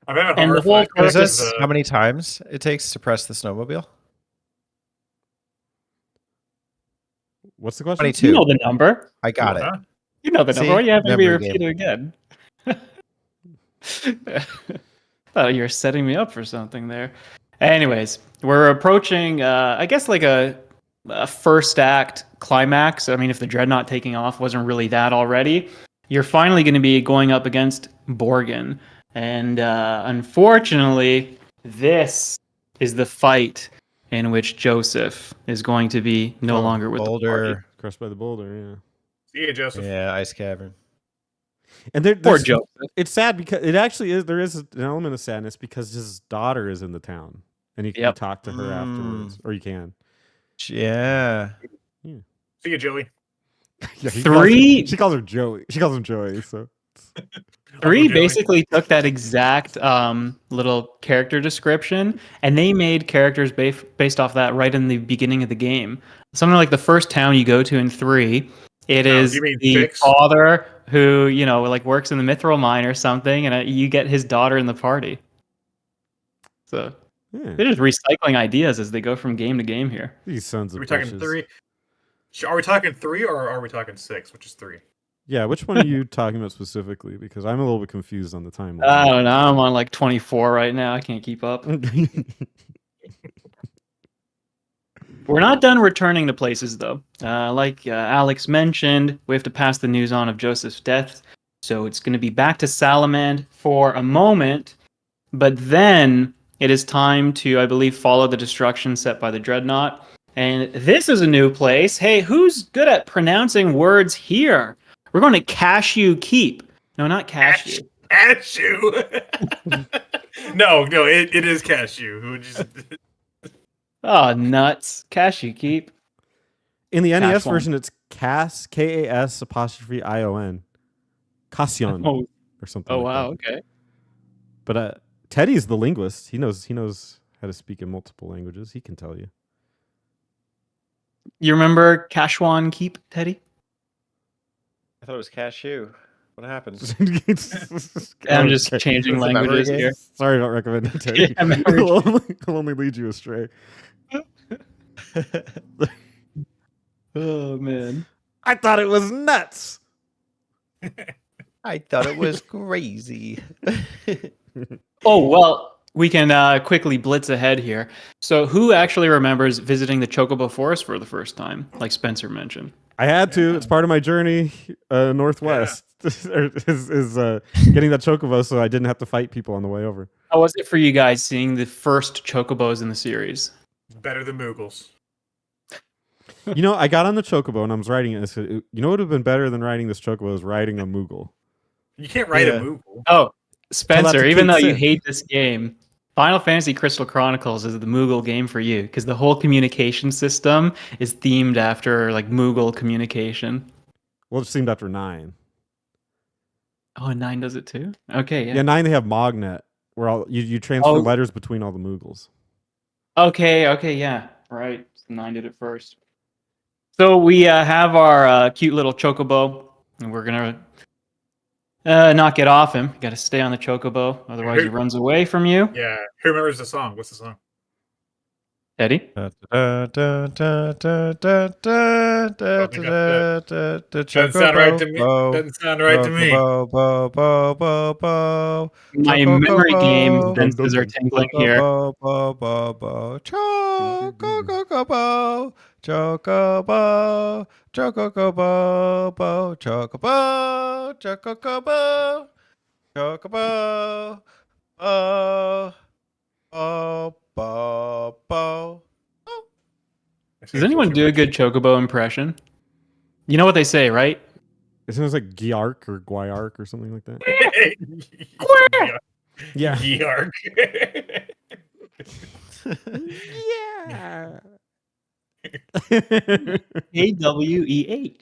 I'm having And the whole horrified Is purpose- this how many times it takes to press the snowmobile? What's the question? 22. You know the number. I got it. You know the See? number. Why do you have to be Memory repeated again? Thought you were setting me up for something there. Anyways, we're approaching, I guess, like a first act climax. I mean, if the Dreadnought taking off wasn't really that already, you're finally going to be going up against Borgin. And unfortunately, this is the fight in which Joseph is going to be no Oh, longer with the party. Boulder. Crushed by the boulder, yeah. See you, Joseph. Yeah, Ice Cavern. And there, Poor there's- Joseph. it's sad because it actually is. There is an element of sadness because his daughter is in the town, and you can Yep. talk to her afterwards, or you can. Yeah. See you, Joey. Yeah, he Three- She calls her Joey. She calls him Joey. So 3 Uncle Joey. basically took that exact little character description and they made characters based off that right in the beginning of the game. Something like the first town you go to in 3, it Oh, is you mean the 6? father who, you know, like works in the mithril mine or something, and you get his daughter in the party. So yeah, they're just recycling ideas as they go from game to game here. these sons Are of we talking bitches. 3? Are we talking 3 or are we talking 6, which is 3? Yeah, which one are you talking about specifically? Because I'm a little bit confused on the I timeline. don't know. I'm on like 24 right now. I can't keep up. We're not done returning to places, though. Like Alex mentioned, we have to pass the news on of Joseph's death. So it's going to be back to Salamand for a moment. But then it is time to, I believe, follow the destruction set by the Dreadnought. And this is a new place. Hey, who's good at pronouncing words here? We're going to Cashew Keep. No, not Cashew. Cashew. no, it is Cashew. Who just Oh, nuts. Cashew Keep. In the NES Cash one. version, it's Cas Kas apostrophe Ion, Cassion Oh, or something. oh like wow. that. Okay. But Teddy's the linguist. He knows how to speak in multiple languages. He can tell you. You remember Cashwan Keep, Teddy? I thought it was cashew. What happened? I'm just Okay. changing It's a memory languages game? here. Sorry about recommending Teddy. Yeah, memory He'll only lead you astray. Oh man. I thought it was nuts. I thought it was crazy. Oh well, we can quickly blitz ahead here. So, who actually remembers visiting the Chocobo Forest for the first time, like Spencer mentioned? I had to. It's part of my journey northwest. is getting that chocobo so I didn't have to fight people on the way over. How was it for you guys seeing the first Chocobos in the series? better than Moogles. You know, I got on the chocobo and I was riding it. And I said, you know what would have been better than riding this chocobo is riding a Moogle. You can't write Yeah. a Moogle. Oh, Spencer, to even though Kate you Sid. hate this game, Final Fantasy Crystal Chronicles is the Moogle game for you because the whole communication system is themed after like Moogle communication. Well, it seemed after 9. Oh, and 9 does it too? Okay, Yeah, yeah. 9 they have Mognet, where all you transfer Oh. letters between all the Moogles. Okay, yeah. Right. 9 did it first. So we have our cute little Chocobo, and we're going to not get off him. You got to stay on the Chocobo, otherwise he runs away from you. Yeah. Who remembers the song? What's the song? Eddie? Doesn't sound right to me. Doesn't sound right to me. My memory game senses are tingling here. Chocobo, chocobo, chocobo, chocobo, chocobo, chocobo, chocobo, bo. Does anyone do a good Chocobo impression? You know what they say, right? It sounds like Gyark or Guayark or something like that. Yeah. Yark. Yeah. AWEH.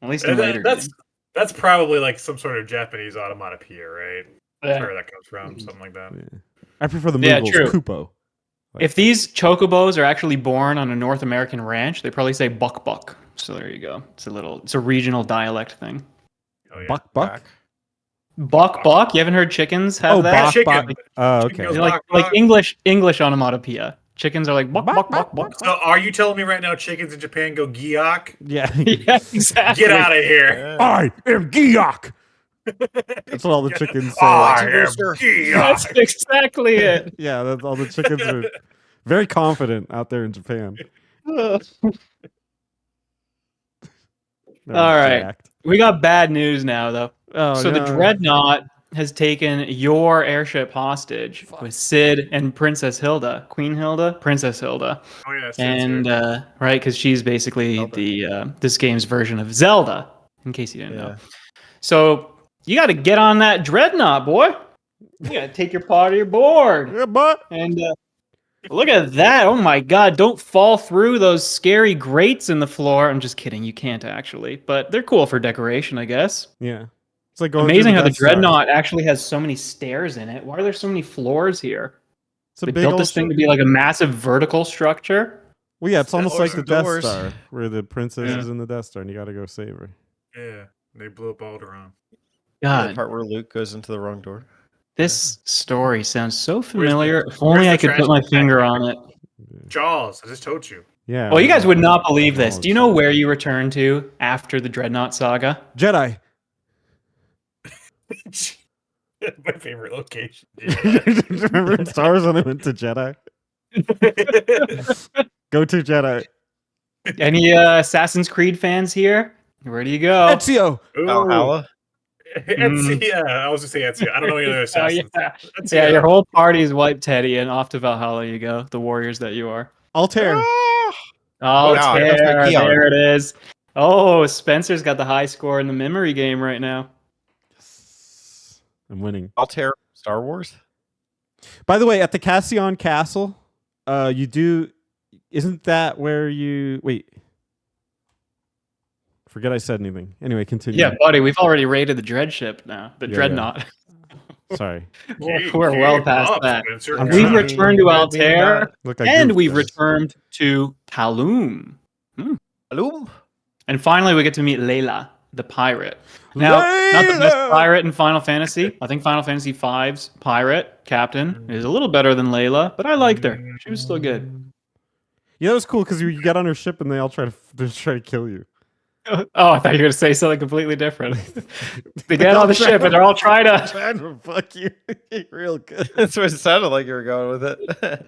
At least in later games. That's probably like some sort of Japanese onomatopoeia, right? That's Yeah. where that comes from, something like that. Yeah. I prefer the Yeah, Moogles. true. Kupo. If these chocobos are actually born on a North American ranch, they probably say buck buck. So there you go. It's a regional dialect thing. Oh, yeah. Buck. Buck buck. You haven't heard chickens have that? Bok, Chicken. bok. Oh, Chicken okay. goes Like buck, buck. English onomatopoeia. Chickens are like buck buck buck buck. So are you telling me right now chickens in Japan go gyok? Yeah. Yeah, exactly. Get out of here. I am Gyok. That's what all the chickens say. I am Rooster. gyok. That's exactly it. Yeah, that's all the chickens are very confident out there in Japan. They're All right. jacked. We got bad news now, though. Oh, So the no. Dreadnought has taken your airship hostage with Sid and Princess Hilda, Queen Hilda, Princess Hilda, Oh, yeah, it's and right, because she's basically Zelda. this game's version of Zelda. In case you didn't know. Yeah. So you got to get on that Dreadnought, boy. You got to take your part of your board. Yeah, but And look at that. Oh my God. Don't fall through those scary grates in the floor. I'm just kidding. You can't actually. But they're cool for decoration, I guess. yeah, it's like going Amazing through how the Death Star. Dreadnought actually has so many stairs in it. Why are there so many floors here? It's a They big built old this thing ship. to be like a massive vertical structure. Well, yeah, it's almost like the Death doors. Star, where the princess Yeah. is in the Death Star, and you got to go save her. Yeah, they blew up Alderaan. The God, part where Luke goes into the wrong door. this story sounds so the- familiar. If only where's I the could put trash my compactor? finger on it. Jaws, I just told you. Yeah. Oh, you guys would not believe this. Oh, Do you know where you return to after the Dreadnought saga? Jedi? My favorite location. Remember in Star Wars when I went to Jedi? Go to Jedi. Any Assassin's Creed fans here? Where do you go? Ezio. Valhalla. Ezio. I was gonna say Ezio. I don't know any other Oh, assassins. yeah. Ezio. Yeah, your whole party is wiped, Teddy, and off to Valhalla you go. The warriors that you are. Altair. Oh, Wow, that's there, like Georg. there it is. Oh, Spencer's got the high score in the memory game right now. Yes. I'm winning. Altair. Star Wars. By the way, at the Cassian Castle, you do. Isn't that where you wait? Forget I said anything. Anyway, continue. Yeah, buddy, we've already raided the dread ship now. The Yeah, Dreadnought. Sorry. We're well past that. Spencer. I'm We've trying. returned to Altair, Look, I and goofed we've this. returned to Kaloum. Hello. And finally, we get to meet Layla, the pirate. Now, not the best Layla! pirate in Final Fantasy. I think Final Fantasy V's pirate captain is a little better than Layla, but I liked her. She was still good. Yeah, that was cool because you get on her ship and they all try to kill you. Oh, I thought you were going to say something completely different. They get on the ship and they're all trying to. Trying to fuck you. Real good. That's what it sounded like you were going with it.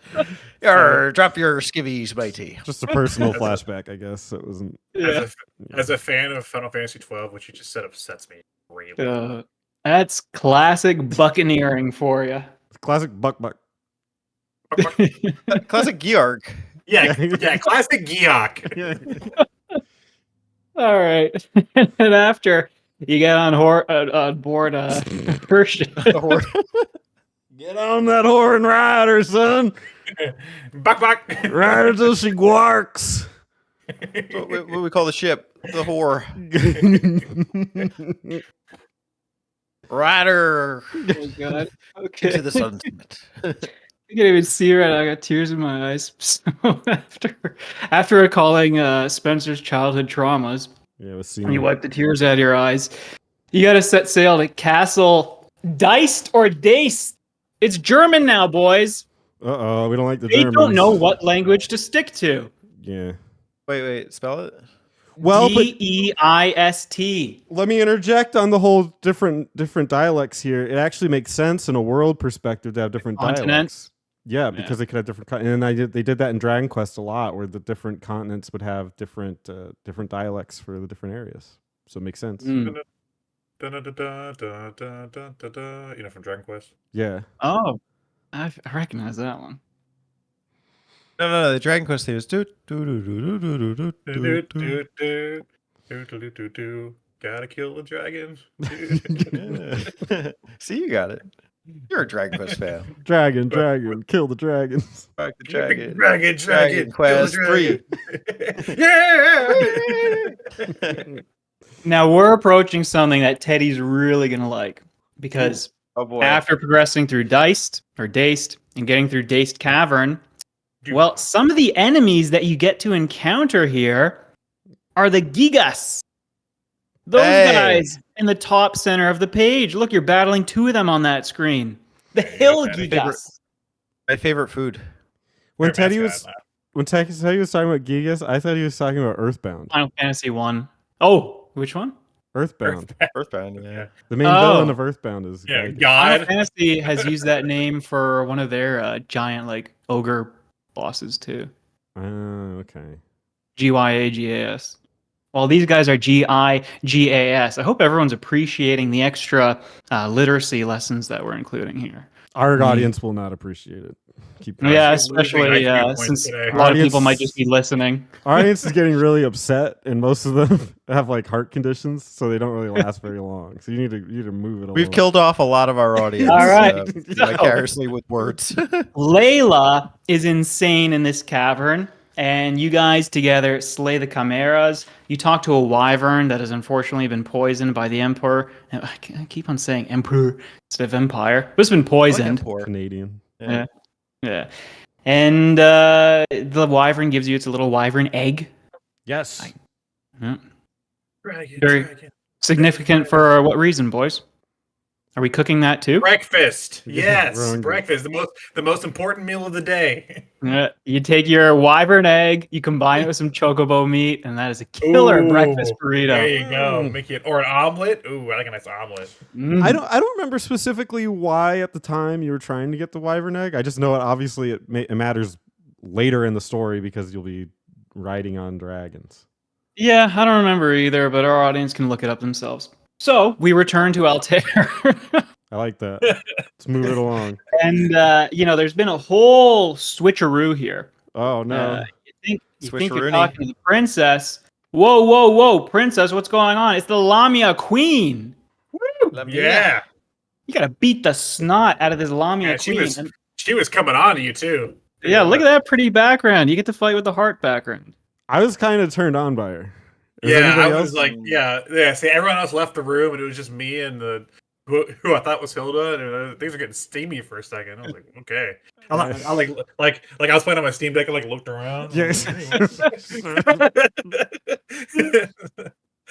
Yarr, drop your skivvies, matey. Just a personal flashback, I guess. It wasn't. Yeah. As a fan of Final Fantasy 12, which you just said upsets me greatly. That's classic buccaneering for you. Classic Buck. Classic Georg. yeah, classic Geok. All right. And after you get on board her ship, Get on that whore and ride her, son. Buck. Ride her till she gwarks. What we call the ship? The whore. Rider oh god. Okay. to the sunset. I can't even see right now. I got tears in my eyes. So after recalling Spencer's childhood traumas, Yeah, it was and you wipe the tears out of your eyes, you got to set sail to Castle Deist or Deist. It's German now, boys. We don't like the They Germans. don't know what language to stick to. Yeah. Wait, spell it. Well, but DEIST. let me interject on the whole different dialects here. It actually makes sense in a world perspective to have different Continent? dialects. Yeah, because they could have different. And they did that in Dragon Quest a lot, where the different continents would have different dialects for the different areas. So it makes sense. Mm. Da-da-da-da-da-da-da-da. You know, from Dragon Quest. Yeah. Oh, I recognize that one. No. The Dragon Quest theme is do do do do do do do do do. Do. Gotta kill the dragons. Yeah. See, you got it. You're a Dragon Quest fan. Dragon, kill the dragons. Fuck the dragon. Dragon Quest kill the 3. Yeah. Now we're approaching something that Teddy's really gonna like because Oh boy. after progressing through Diced and getting through Daced Cavern, well, some of the enemies that you get to encounter here are the Gigas. Those Hey. guys in the top center of the page. Look, you're battling two of them on that screen. The Hey, Hill Teddy. Gigas. My favorite food. When They're Teddy mascot. was Teddy was talking about Gigas, I thought he was talking about Earthbound. Final Fantasy 1. Oh, which one? Earthbound. Earthbound, yeah. The main Oh. villain of Earthbound is Yeah, Gigas. Final God. Fantasy has used that name for one of their giant like ogre bosses too. Okay. GYAGAS. Well, these guys are GIGAS. I hope everyone's appreciating the extra literacy lessons that we're including here. Our audience will not appreciate it. Keep going. Yeah, Losing especially IQ points since today. a lot of Audience- people might just be listening. Our audience is getting really upset, and most of them have like heart conditions, so they don't really last very long. So you need to move it along. We've killed off a lot of our audience. All right. Vicariously with words. Layla is insane in this cavern, and you guys together slay the chimeras. You talk to a wyvern that has unfortunately been poisoned by the Emperor. I keep on saying Emperor instead of Empire. It's been poisoned. Poor. Canadian. Yeah. Yeah. And the wyvern gives you its little wyvern egg. Yes. Yeah. Dragon, Very- dragon. Significant for what reason, boys? Are we cooking that too? Breakfast. Yeah, Yes, we're hungry. breakfast. The most important meal of the day. You take your wyvern egg, you combine it with some chocobo meat, and that is a killer Ooh, breakfast There burrito. you go. Make it or an omelet. Ooh, I like a nice omelet. Mm. I don't remember specifically why at the time you were trying to get the wyvern egg. I just know obviously it matters later in the story because you'll be riding on dragons. Yeah, I don't remember either, but our audience can look it up themselves. So we return to Altair. I like that. Let's move it along. And there's been a whole switcheroo here. Oh no. You think you're Switcheroony. talking to the princess. Whoa, princess, what's going on? It's the Lamia Queen. Yeah, You gotta beat the snot out of this Lamia Yeah, she Queen. was- And- she was coming on to you too. yeah, look at that pretty background. You get to fight with the heart background. I was kind of turned on by her. Is Yeah, anybody I was else? like, yeah. See, everyone else left the room, and it was just me and the who I thought was Hilda, and things were getting steamy for a second. I was like, okay. I was playing on my Steam Deck, and looked around. Yes.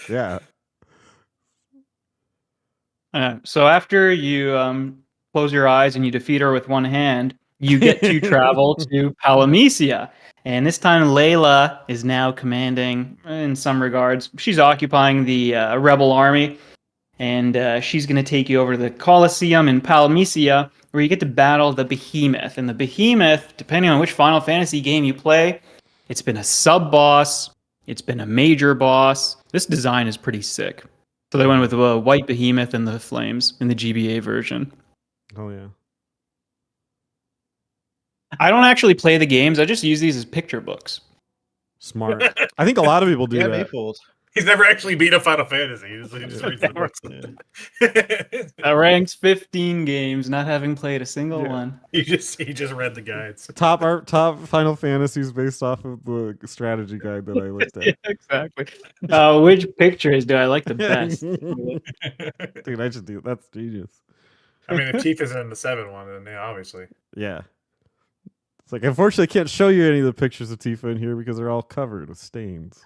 Yeah. So after you close your eyes and you defeat her with one hand, you get to travel to Palamecia. And this time Layla is now commanding, in some regards, she's occupying the rebel army. And she's going to take you over to the Colosseum in Palamecia, where you get to battle the Behemoth. And the Behemoth, depending on which Final Fantasy game you play, it's been a sub-boss, it's been a major boss. This design is pretty sick. So they went with the white Behemoth and the flames in the GBA version. Oh yeah. I don't actually play the games. I just use these as picture books. Smart. I think a lot of people do Yeah, that. Mayfold. He's never actually beat a Final Fantasy. He just reads the books. I ranked 15 games, not having played a single Yeah. one. he just read the guides. Top Final Fantasies based off of the strategy guide that I looked Yeah, at. exactly. Which pictures do I like the best? Dude, I should do that's genius. I mean, if Tifa's in the 7 one, then yeah, obviously. Yeah. It's like unfortunately I can't show you any of the pictures of Tifa in here because they're all covered with stains.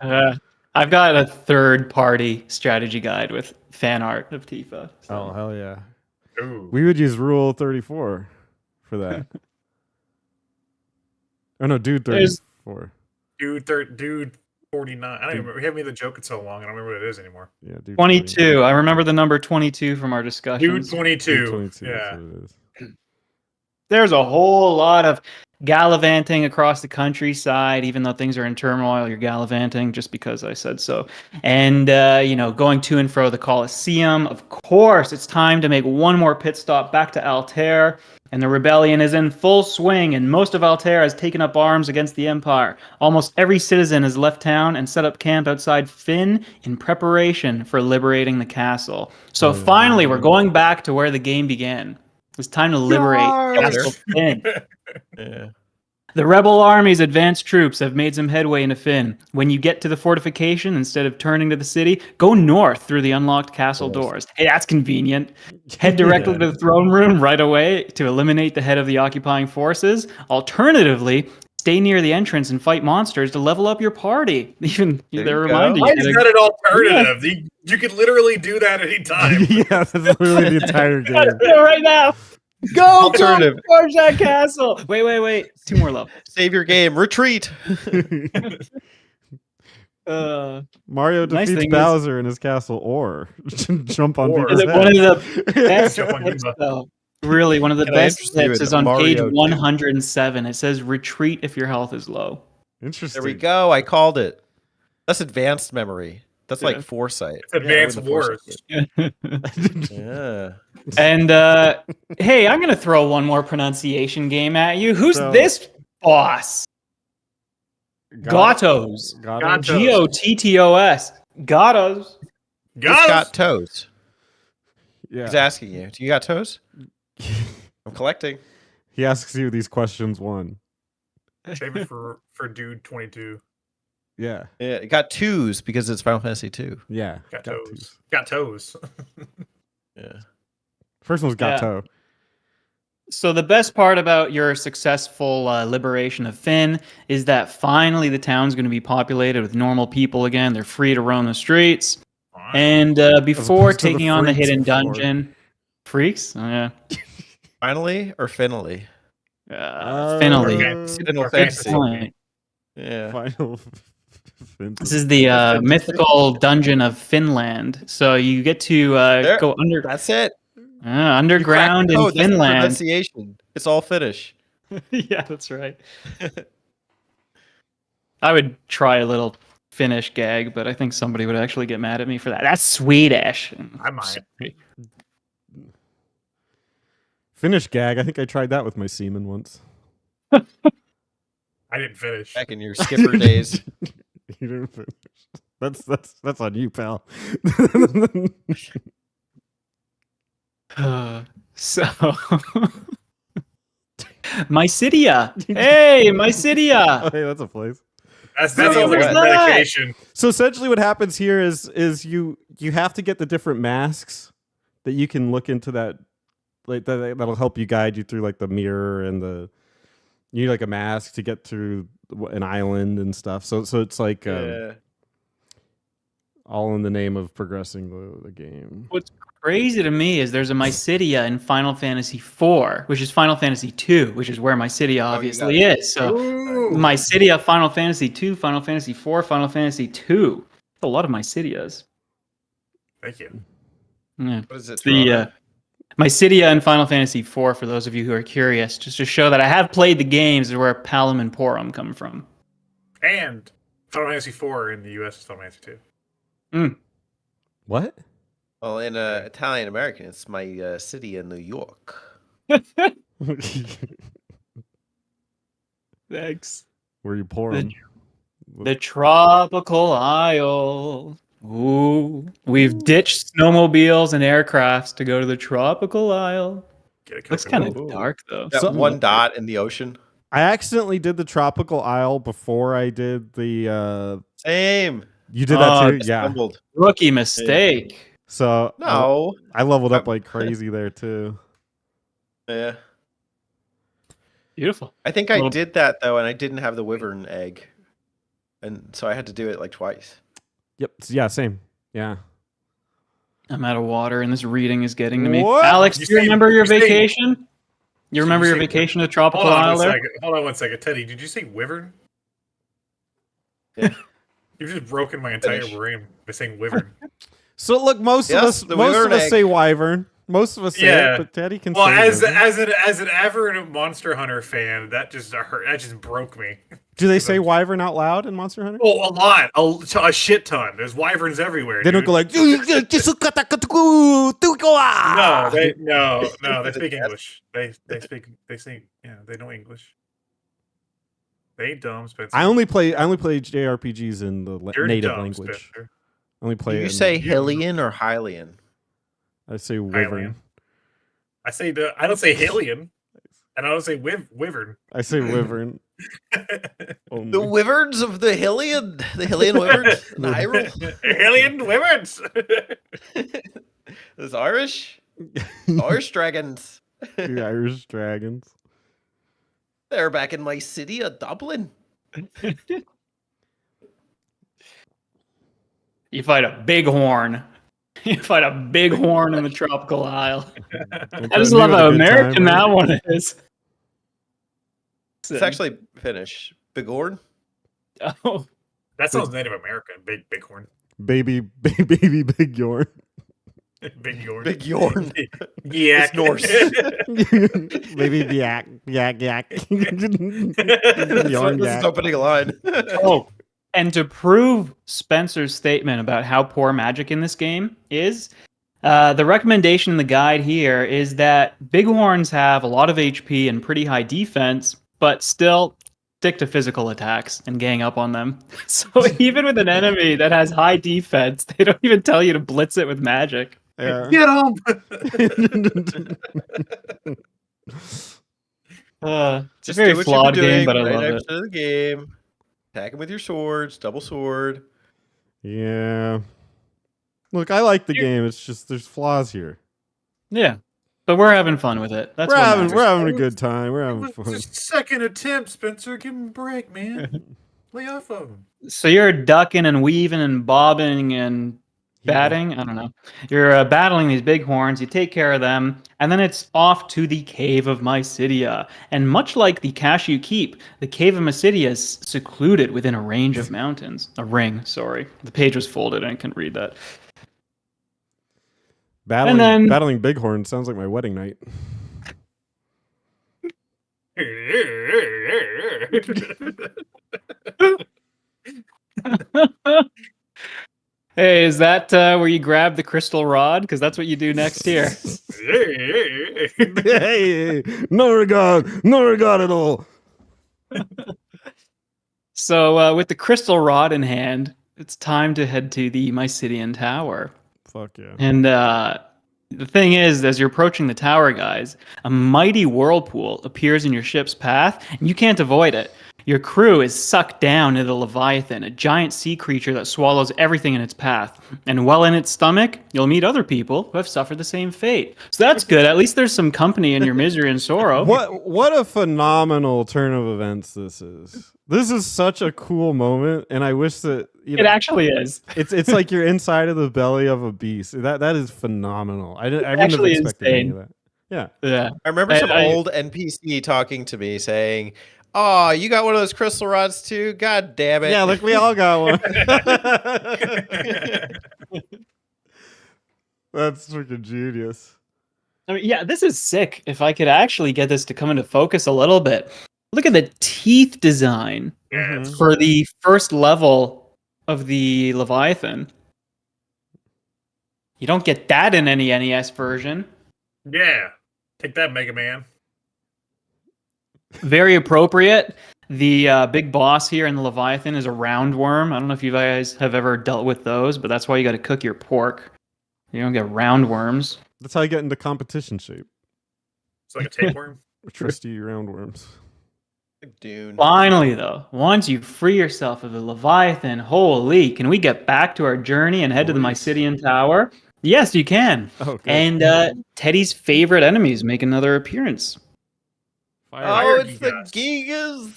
I've got a third-party strategy guide with fan art of Tifa. so- Oh hell yeah. Ooh. We would use Rule 34 for that. Oh no, dude, There's- 34. Dude 49. I don't even remember. We haven't made the joke in so long. I don't remember what it is anymore. Yeah, dude. 22. I remember the number 22 from our discussions. Dude 22. Dude 22. Yeah. That's what it is. There's a whole lot of gallivanting across the countryside, even though things are in turmoil. You're gallivanting just because I said so. And, going to and fro the Colosseum. Of course, it's time to make one more pit stop back to Altair. And the rebellion is in full swing, and most of Altair has taken up arms against the Empire. Almost every citizen has left town and set up camp outside Fynn in preparation for liberating the castle. So finally, we're going back to where the game began. It's time to liberate Castle Fynn. Yeah. The rebel army's advanced troops have made some headway into Fynn. When you get to the fortification, instead of turning to the city, go north through the unlocked castle doors. Hey, that's convenient. Head directly to the throne room right away to eliminate the head of the occupying forces. Alternatively, stay near the entrance and fight monsters to level up your party. Even There they're you go. reminding Why you. is to- that an alternative? You could literally do that anytime. Yeah, that's literally the entire game. right now. Go Alternative. Forge that castle. Wait. 2 more levels. Save your game. Retreat. Mario Nice defeats thing is- Bowser in his castle, or jump on Or- people's Is it one of heads. the best Jump on hits, Goomba. though? Really, one of the Can I best interest you hits in is on page Mario 2? 107. It says retreat if your health is low. Interesting. There we go. I called it. That's advanced memory. That's Yeah. like foresight. It's Advanced Yeah, with the Wars. foresight. Yeah. And hey, I'm gonna throw one more pronunciation game at you. Who's So- this boss? Gatos. Gatos. Gatos. Gottos. Gatos. Who's Got got toes? He's Yeah. asking you. Do you got toes? I'm collecting. He asks you these questions. One. Save it for Dude 22. Yeah. Yeah, it got twos because it's Final Fantasy 2. Yeah. Got Got toes. to. Got toes. Yeah. First one's Gato. So the best part about your successful liberation of Fynn is that finally the town's going to be populated with normal people again. They're free to roam the streets. And before opposed to the taking on the freaks hidden before. dungeon, freaks, oh, yeah, Finally or finally? finally. Final Or Good Fantasy. point. Yeah. Final. This is the mythical dungeon of Finland. So you get to go That's it. underground You cracked the in code. That's the Finland. pronunciation. It's all Finnish. Yeah, that's right. I would try a little Finnish gag, but I think somebody would actually get mad at me for that. That's Swedish. I might. Finnish gag. I think I tried that with my semen once. I didn't finish. Back in your skipper days. You didn't finish. That's on you, pal. So, Mysidia. Hey, Mysidia. Oh, hey, that's a place. That No, sounds like it's a not. medication. So essentially, what happens here is you have to get the different masks that you can look into that that'll help you guide you through like the mirror and you need like a mask to get through an island and stuff. So it's like Yeah. all in the name of progressing the game. What's crazy to me is there's a Mysidia in Final Fantasy IV, which is Final Fantasy II, which is where Mysidia obviously is. So Ooh. Mysidia, Final Fantasy II, Final Fantasy IV, Final Fantasy II. That's a lot of Mysidias. Thank you. Yeah. What is it? The Mysidia and Final Fantasy IV, for those of you who are curious, just to show that I have played the games, is where Palom and Porum come from. And Final Fantasy 4 in the US is Final Fantasy 2. What? Well, in Italian American, it's my city in New York. Thanks. Where you pour 'em. The tropical isle. Ooh, we've ditched snowmobiles and aircrafts to go to the tropical isle. Get a Looks coconut. kind of dark though. That Something one like dot in the ocean. I accidentally did the tropical isle before I did the. Same. You did that Oh, too, yeah. Stumbled. Rookie mistake. So No. I leveled up like crazy there too. Yeah. Beautiful. I think I Little- did that though, and I didn't have the wyvern egg, and so I had to do it like twice. Yep. Yeah. Same. Yeah. I'm out of water, and this reading is getting to me. What? Alex, You do you see- remember your you see- vacation? You remember you your say- vacation to the tropical Hold on isle one there? second. Hold on one second. Teddy, did you say wyvern? Yeah. You've just broken my entire Finish. brain by saying wyvern. So look, most Yes, of the us wyvern egg. say wyvern. Most of us say Yeah. it, but Teddy can Well, say as wyvern. as an avid Monster Hunter fan, that just hurt. That just broke me. Do they say wyvern out loud in Monster Hunter? Oh, a lot, a shit ton. There's wyverns everywhere. They don't dude. go like. No, No, They speak English. They say they know English. They ain't dumb, Spencer. I only play JRPGs in the You're native dumb, language. Spencer. I only play. Do you in- say Hylian or Hylian? I say wyvern. I say I don't say Hylian, and I don't say wyvern. I say wyvern. only. The wyverns of the Hylian? The Hylian wyverns? In Hyrule? Hylian wyverns. Those Irish? Irish dragons. The Irish dragons. They're back in my city of Dublin. You fight a bighorn. You fight a bighorn in the tropical isle. I just love how American that one is. It's actually Finnish. Bigorn? Oh, That sounds Native American. Bighorn. baby big Yorn. Big Yorn. Big Yorn. Yeah. It's Norse. Baby yak. That's Yarn his yak. opening line. oh, and to prove Spencer's statement about how poor magic in this game is, the recommendation in the guide here is that bighorns have a lot of HP and pretty high defense, but still stick to physical attacks and gang up on them. So even with an enemy that has high defense, they don't even tell you to blitz it with magic. Yeah. Get him. It's a Just very do what flawed you've been game, doing but I right love next it. to the game. Attack him with your swords, double sword. Yeah. Look, I like the game. It's just there's flaws here. Yeah, but we're having fun with it. That's We're what having matters. a good time. We're It having was fun. just second attempt, Spencer. Give him a break, man. Lay off of him. So you're ducking and weaving and bobbing and batting. I don't know. You're battling these bighorns. You take care of them, and then it's off to the Cave of Mysidia. And much like the Cashew Keep, the Cave of Mysidia is secluded within a range of mountains. A ring, sorry. The page was folded. I couldn't read that. Battling bighorn sounds like my wedding night. Hey, is that where you grab the crystal rod? Because that's what you do next here. Hey, no regard at all. So with the crystal rod in hand, it's time to head to the Mysidian Tower. Fuck yeah. And the thing is, as you're approaching the tower, guys, a mighty whirlpool appears in your ship's path, and you can't avoid it. Your crew is sucked down into the Leviathan, a giant sea creature that swallows everything in its path. And while in its stomach, you'll meet other people who have suffered the same fate. So that's good. At least there's some company in your misery and sorrow. What a phenomenal turn of events this is. This is such a cool moment, and I wish that It actually is. it's like you're inside of the belly of a beast. That is phenomenal. I wouldn't have actually expected any insane. of that. Yeah. Yeah. I remember some I- old NPC talking to me saying, "Oh, you got one of those crystal rods too? God damn it!" Yeah, look, we all got one. That's freaking genius. I mean, yeah, this is sick. If I could actually get this to come into focus a little bit. Look at the teeth design Yeah, it's for the first level of the Leviathan. You don't get that in any NES version. yeah. Take that, Mega Man. Very appropriate. The big boss here in the Leviathan is a roundworm. I don't know if you guys have ever dealt with those, but that's why you got to cook your pork. You don't get roundworms. That's how you get into competition shape. It's like a tapeworm. Trusty roundworms. Dune. Finally, though, once you free yourself of the Leviathan, holy, can we get back to our journey and head to the Please. Mysidian Tower? Yes, you can. Oh, good. And Teddy's favorite enemies make another appearance. Fire. Oh, Fire it's the Gigas. Gigas.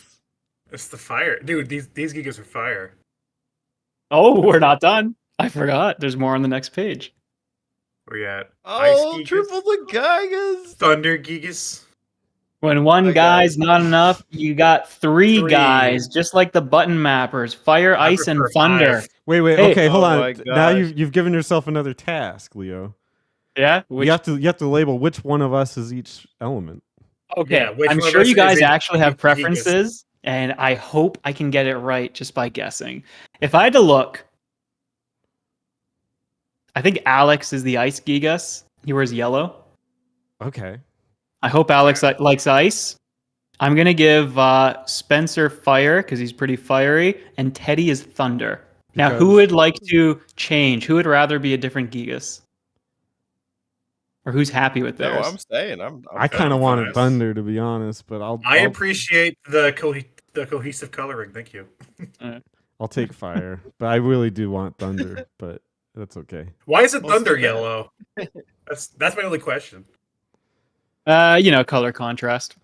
It's the fire, dude. These gigas are fire. Oh, we're not done. I forgot. There's more on the next page. Where you at? Oh, Gigas? triple the Gigas. Thunder gigas. When one Hi, guy's guys. not enough, you got three Three. guys, just like the button mappers: fire, I ice, and prefer thunder. 5. Wait, Hey. okay, hold Oh on. my Now gosh. you've given yourself another task, Leo. Yeah. You have to label which one of us is each element. Okay. Yeah, which I'm one of sure us you guys is a actually have Gigas? preferences, and I hope I can get it right just by guessing. If I had to look, I think Alex is the ice Gigas. He wears yellow. Okay. I hope Alex likes ice. I'm gonna give Spencer fire because he's pretty fiery, and Teddy is thunder. Now, who Because- would like to change? Who would rather be a different Gigas? Or who's happy with No, theirs? I'm staying. I'm I kind of I'm wanted fine. thunder, to be honest, but I'll appreciate the cohesive coloring. Thank you. I'll take fire. But I really do want thunder, but that's okay. Why isn't Well, it's thunder too bad. yellow? That's my only question. Color contrast.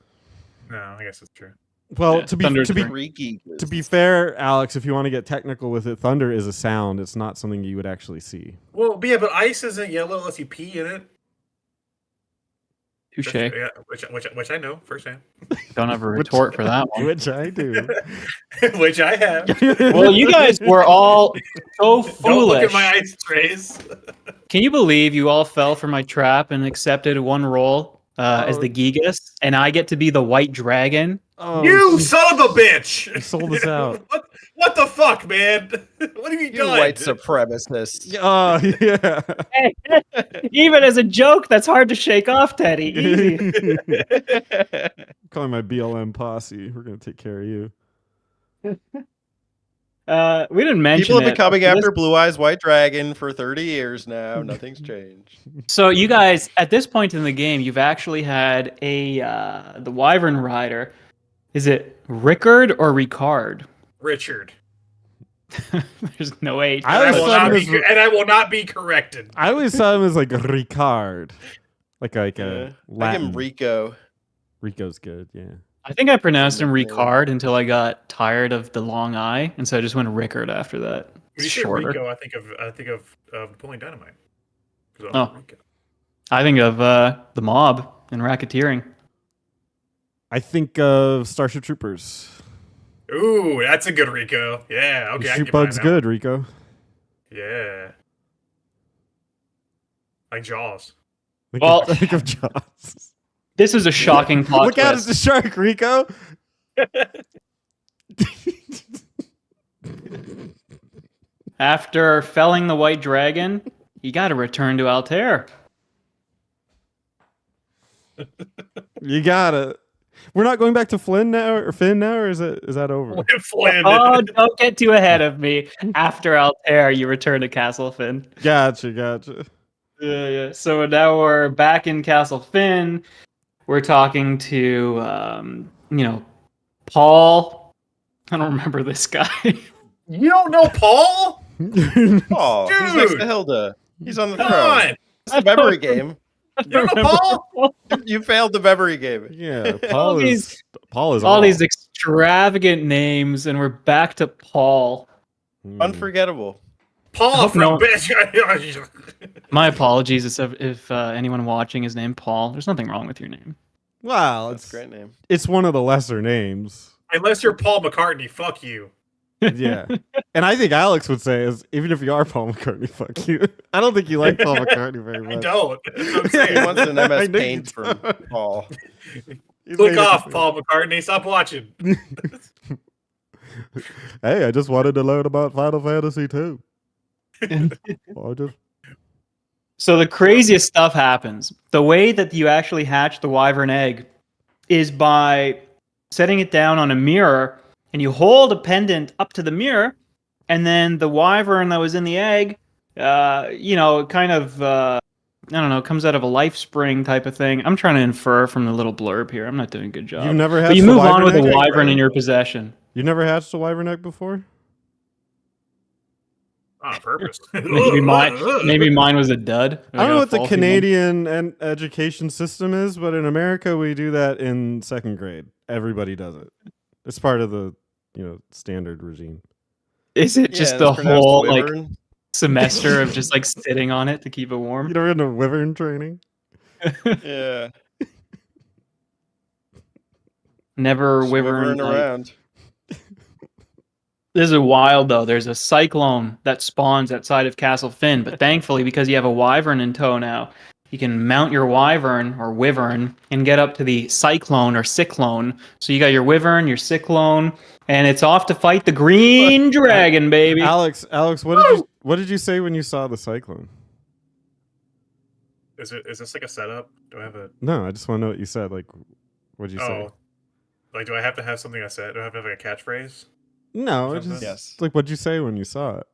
No, I guess it's true. Well, Yeah, to be Thunder's to be green. 3 Gigas. to be fair, Alex, if you want to get technical with it, thunder is a sound. It's not something you would actually see. Well, but yeah, but ice isn't yellow unless you pee in it. Touche. Yeah, which I know firsthand. Don't have a retort for that one. Which I do. Which I have. Well, you guys were all so Don't look foolish. at my ice trays. Can you believe you all fell for my trap and accepted one role as the Gigas, and I get to be the white dragon? Oh, You son of a bitch! You sold us out. What the fuck, man? What have you You done? white supremacist. Oh yeah. Even as a joke, that's hard to shake off, Teddy. Easy. Calling my BLM posse. We're gonna take care of you. We didn't mention People have been it. coming This- after Blue Eyes White Dragon for 30 years now. Nothing's changed. So you guys, at this point in the game, you've actually had the Wyvern Rider. Is it Rickard or Ricard? Richard. There's no H. I always thought it was- And I will not be corrected. I always saw him as like a Ricard. Like Yeah. a I give Latin. him Rico. Rico's good, yeah. I think I pronounced him Nickname. Ricard until I got tired of the long I, and so I just went Rickard after that. When It's you say shorter. Rico, I think of Napoleon Dynamite. 'Cause I'm Oh. Rico. I think of the mob and racketeering. I think of Starship Troopers. Ooh, that's a good Rico. Yeah, okay. I can Shoot get behind Bug's that good, Rico. one. Yeah. Like Jaws. Think of Jaws. This is a shocking plot Look out, twist. it's a shark, Rico. After felling the white dragon, you got to return to Altair. You got it. We're not going back to Finn now, or is that over? Flynn. Oh, don't get too ahead of me. After Altair, you return to Castle Finn. Gotcha. Yeah. So now we're back in Castle Finn. We're talking to, Paul. I don't remember this guy. You don't know Paul? Oh, he's next Dude! to Hilda. He's on the Come throne. on. It's the memory game. You don't know Paul? You failed the memory game. Yeah, All Paul is all all. these extravagant names, and we're back to Paul. Hmm. Unforgettable. Paul hope from no- Bitch. My apologies if anyone watching is named Paul. There's nothing wrong with your name. Well, That's a great name. it's one of the lesser names. Unless you're Paul McCartney, fuck you. Yeah, and I think Alex would say is even if you are Paul McCartney, fuck you. I don't think you like Paul McCartney very I much. don't. That's what I'm He saying. wants an I MS know you Paint from don't. Paul. He's Click made it- off, Paul McCartney. Stop watching. Hey, I just wanted to learn about Final Fantasy too. I just So the craziest stuff happens. The way that you actually hatch the wyvern egg is by setting it down on a mirror, and you hold a pendant up to the mirror, and then the wyvern that was in the egg, comes out of a life spring type of thing. I'm trying to infer from the little blurb here. I'm not doing a good job. You've never But you hatched a move on with wyvern a egg? wyvern in your possession. You never hatched a wyvern egg before? On purpose. Maybe mine was a dud. I don't know what the faulty one. Canadian education system is, but in America we do that in second grade. Everybody does it. It's part of the standard regime. Is it just Yeah, the it's pronounced whole wyvern. semester of just sitting on it to keep it warm? You never been to wyvern training? Yeah. Never Just wyvern. wivering around. This is wild though. There's a cyclone that spawns outside of Castle Finn, but thankfully, because you have a wyvern in tow now, you can mount your wyvern or wyvern and get up to the cyclone or cyclone. So you got your wyvern, your cyclone, and it's off to fight the green dragon, baby. Alex, what did you say when you saw the cyclone? Is this like a setup? Do I have a No, I just want to know what you said. Like, what did you say? like do I have to have something I said? Do I have to have like a catchphase? No, it Something? just Yes. like what'd you say when you saw it?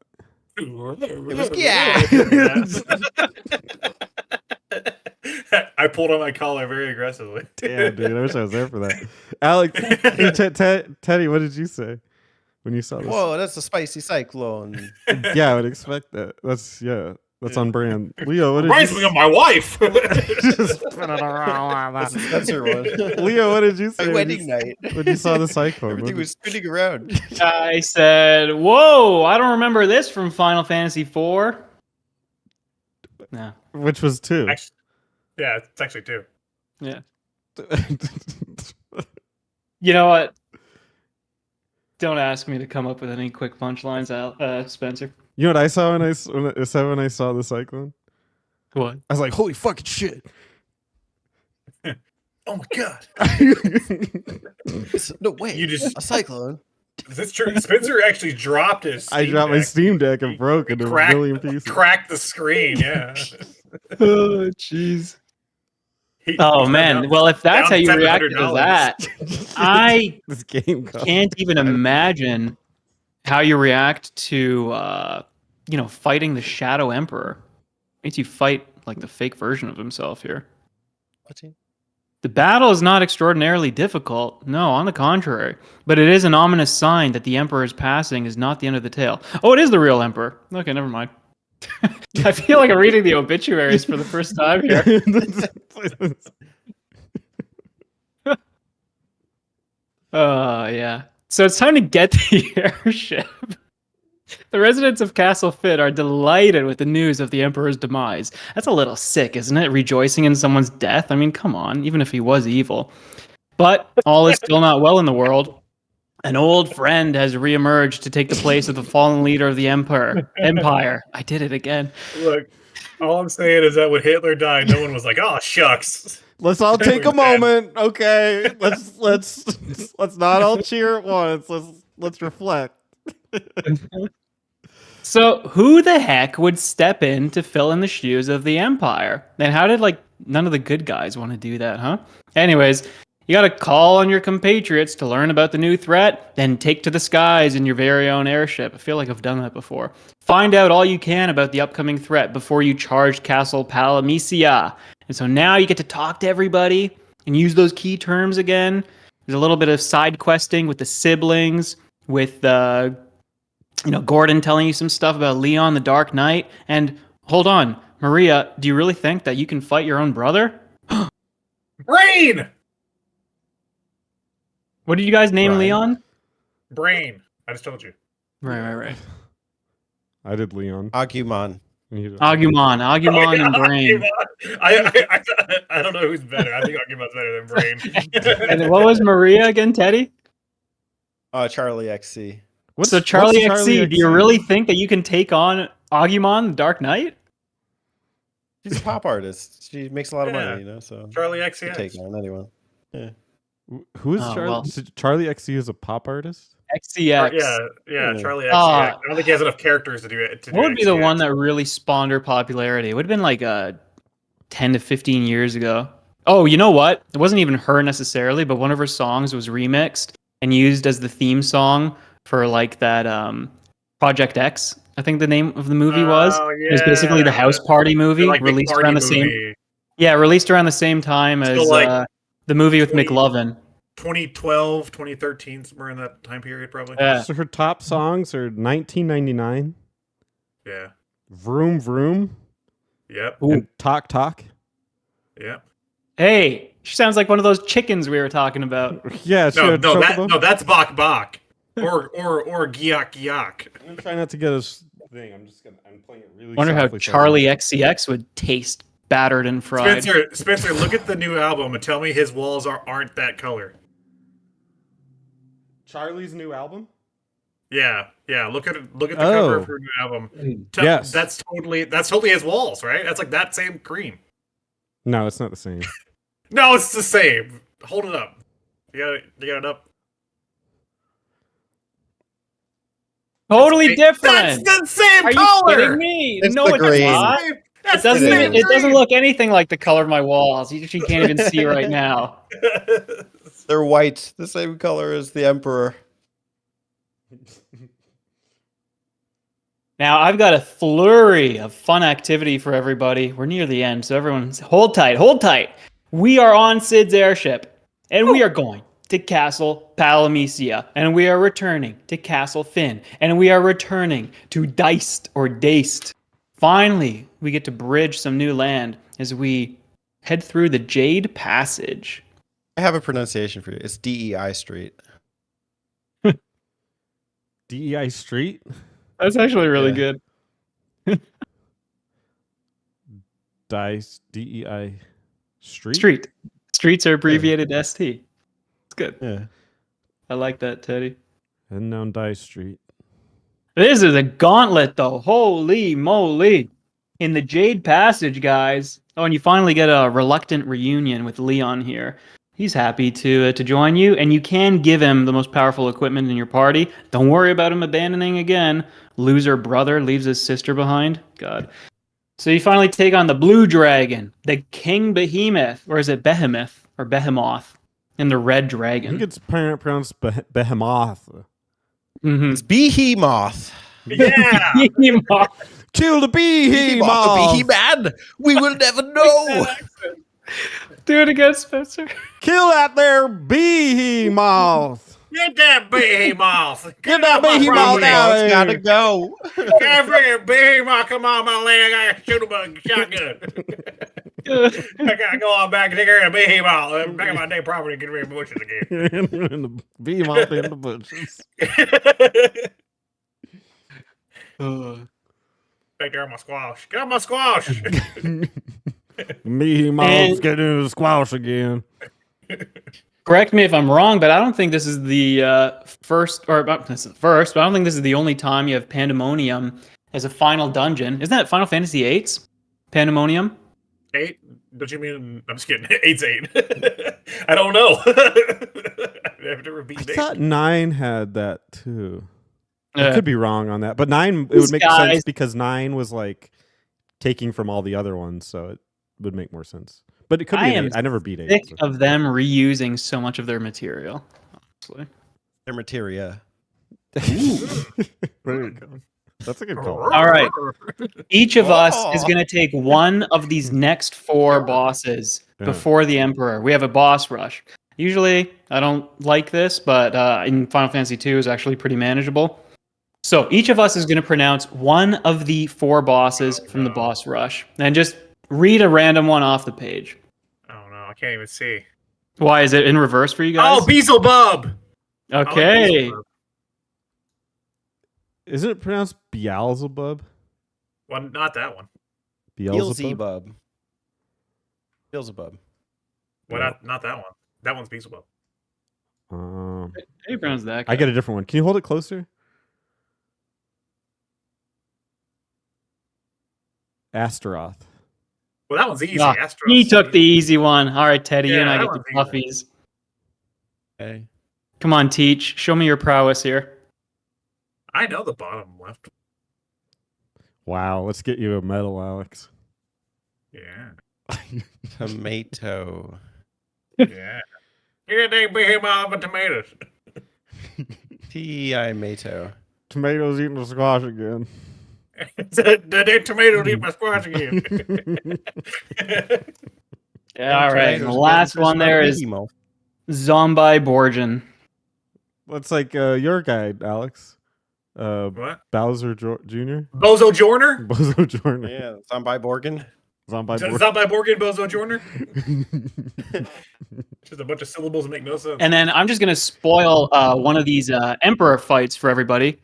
I pulled on my collar very aggressively. Damn, dude, I wish I was there for that. Alex, Teddy, what did you say when you saw this? Whoa, that's a spicy cyclone. Yeah, I would expect that. That's on brand. Leo, what did Reminds you me of my wife. Just That's a Spencer one. Leo, what did you say My when wedding night. when you saw the cyclone? Everything was spinning around. I said, "Whoa, I don't remember this from Final Fantasy IV." No. Which was 2. Actually, yeah, it's actually 2. Yeah. You know what? Don't ask me to come up with any quick punchlines, Spencer. You know what I saw when I saw the cyclone? What? I was like, "Holy fucking shit!" Oh my god! No, wait. You just a cyclone. is this true? Spencer actually dropped his. I Steam dropped my Deck. Steam Deck and broke into a million pieces. Cracked the screen. Yeah. Oh, jeez. He- Oh he's man. down- Well, if that's how down you reacted to $700. that, I This game cost. can't even imagine how you react to fighting the Shadow Emperor. Makes you fight like the fake version of himself here. The battle is not extraordinarily difficult. No, on the contrary. But it is an ominous sign that the Emperor's passing is not the end of the tale. Oh, it is the real Emperor. Okay, never mind. I feel like I'm reading the obituaries for the first time here. Yeah. So it's time to get the airship. The residents of Castle Fit are delighted with the news of the Emperor's demise. That's a little sick, isn't it? Rejoicing in someone's death? I mean, come on, even if he was evil. But all is still not well in the world. An old friend has reemerged to take the place of the fallen leader of the Empire. I did it again. Look, all I'm saying is that when Hitler died, no one was like, "Oh shucks." Let's all take a moment, okay? Let's not all cheer at once. Let's reflect. So who the heck would step in to fill in the shoes of the Empire? And how did none of the good guys want to do that, huh? Anyways, you got to call on your compatriots to learn about the new threat, then take to the skies in your very own airship. I feel like I've done that before. Find out all you can about the upcoming threat before you charge Castle Palamecia. And so now you get to talk to everybody and use those key terms again. There's a little bit of side questing with the siblings, with Gordon telling you some stuff about Leon the Dark Knight. And hold on, Maria, do you really think that you can fight your own brother? Brain. What did you guys name Right. Leon? Brain. I just told you. Right. I did Leon. Agumon. Agumon and Brain. I don't know who's better. I think Agumon's better than Brain. And what was Maria again, Teddy? Charlie XC. So Charlie XC, do you really think that you can take on Agumon the Dark Knight? She's a pop artist. She makes a lot of Yeah. money, so Charlie she XCX. can take on anyone. Who is Oh, Charlie? well. So Charlie XC is a pop artist? XCX. Yeah, Yeah. Charlie XCX. Ah. I don't think he has enough characters to do it. What would be the one that really spawned her popularity? It would have been 10 to 15 years ago. Oh, you know what? It wasn't even her necessarily, but one of her songs was remixed and used as the theme song for that Project X, I think the name of the movie was. Oh, It was basically the house party movie released around the same. Yeah, released around the same time as the movie with 20 McLovin. 2012, 2013, somewhere in that time period, probably. Yeah. So her top songs are 1999, Yeah. Vroom Vroom, Yep. Ooh. and Talk Talk. Yep. Hey, she sounds like one of those chickens we were talking about. Yeah, she had Chocobo. That's Bok Bok. Or Giak Giak. I'm trying not to get his thing. I'm playing it really. Wonder how softly for Charlie him. XCX would taste battered and fried. Spencer, look at the new album and tell me his walls aren't that color. Charlie's new album? Yeah. Look at the cover Oh. of her new album. Yes. That's totally his walls, right? That's like that same cream. No, it's not the same. No, it's the same. Hold it up. You got it up. Totally That's different. the same Are you color. kidding me? It's No, the it's green. not. That's It doesn't. the same Even, it doesn't green. look anything like the color of my walls. You can't even see right now. They're white, the same color as the Emperor. Now I've got a flurry of fun activity for everybody. We're near the end, so everyone's hold tight. We are on Sid's airship, and we are going to Castle Palamecia, and we are returning to Castle Finn, and we are returning to Deist. Finally, we get to bridge some new land as we head through the Jade Passage. I have a pronunciation for you. It's DEI Street. DEI Street? That's actually really Yeah. good. Dice DEI Street? Street. Streets are abbreviated ST. It's good. Yeah. I like that, Teddy. Heading down Dice Street. This is a gauntlet, though. Holy moly. In the Jade Passage, guys. Oh, and you finally get a reluctant reunion with Leon here. He's happy to join you, and you can give him the most powerful equipment in your party. Don't worry about him abandoning again. Loser brother leaves his sister behind. God. So you finally take on the Blue Dragon, the King Behemoth, or is it Behemoth or Behemoth, and the Red I Dragon. think it's pronounced Behemoth. Mhm. It's Behemoth. Yeah. Behemoth. Kill the Behemoth! Behemoth. We will never know. Do it again, Spencer. Kill that there Behemoth! Get that behemoth. Get that my behemoth property. out of It's here! gotta go. Can't freaking behemoth come on my land. I gotta shoot him with a shotgun. I gotta go on back and take care of the behemoth. Back on my day property, get rid of bushes again. And the Behemoth in the bushes. Back there on my squash. Get on my squash. Behemoth's And- getting into the squash again. Correct me if I'm wrong, but I don't think this is the first, or this is the first, but I don't think this is the only time you have Pandemonium as a final dungeon. Isn't that Final Fantasy VIII's Pandemonium? 8? Don't you mean? I'm just kidding. 8's 8. I don't know. I've never beat I 8. thought 9 had that too. I Uh, could be wrong on that, but 9 it These would make guys- sense because 9 was like taking from all the other ones, so it would make more sense. But it could be I an am 8. I never beat 8. sick so. of them reusing so much of their material. Honestly. Their materia. There you go. That's a good call. All right. Each of us is Aw. going to take one of these next 4 bosses Yeah. before the Emperor. We have a boss rush. Usually, I don't like this, but in Final Fantasy II is actually pretty manageable. So each of us is going to pronounce one of the 4 bosses from the boss rush, and just read a random one off the page. Oh no, I can't even see. Why is it in reverse for you guys? Oh, Beelzebub. I like Okay. Beelzebub. Isn't it pronounced Beelzebub? Well, not that one. Beelzebub. Beelzebub. Well, not that one. That one's Beelzebub. Um, How do you pronounce that? I get a different one. Can you hold it closer? Astaroth. Well, that one's easy. Ah, Astros. he took the easy one. All right, Teddy, you and Yeah, I that get the one's puffies. Okay. Come on, Teach. Show me your prowess here. I know the bottom left. Wow, let's get you a medal, Alex. Yeah. Tomato. Yeah. Here they behemoth of tomatoes. T-I-mato. Tomatoes eating the squash again. The tomatoes eat my squash again. Yeah, all right. And the last one there is Zombie Borgin. What's like your guy, Alex? What? Bowser Jr. Bozo Jorner? Bozo Jr. Yeah, Zombie Borgin. Zombie Is that by Borgin Bozo Jorner? Just a bunch of syllables that make no sense. And then I'm just going to spoil one of these Emperor fights for everybody.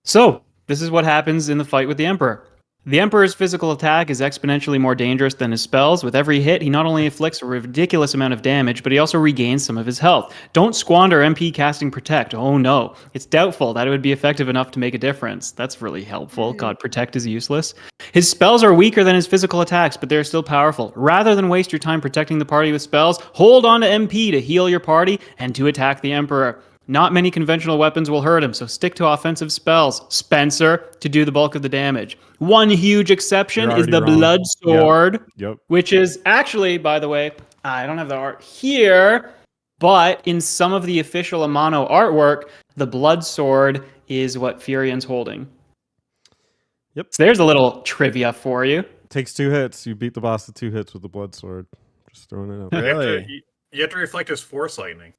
So, this is what happens in the fight with the Emperor. The Emperor's physical attack is exponentially more dangerous than his spells. With every hit, he not only inflicts a ridiculous amount of damage, but he also regains some of his health. Don't squander MP casting Protect. Oh no. It's doubtful that it would be effective enough to make a difference. That's really helpful. God, Protect is useless. His spells are weaker than his physical attacks, but they're still powerful. Rather than waste your time protecting the party with spells, hold on to MP to heal your party and to attack the Emperor. Not many conventional weapons will hurt him, so stick to offensive spells. Spencer, to do the bulk of the damage. One huge exception You're is the already wrong. Blood Sword, Yep. which is actually, by the way, I don't have the art here, but in some of the official Amano artwork, the Blood Sword is what Furion's holding. Yep. So there's a little trivia for you. Takes 2 hits. You beat the boss with 2 hits with the blood sword. Just throwing it out. Really? You have to reflect his Force Lightning.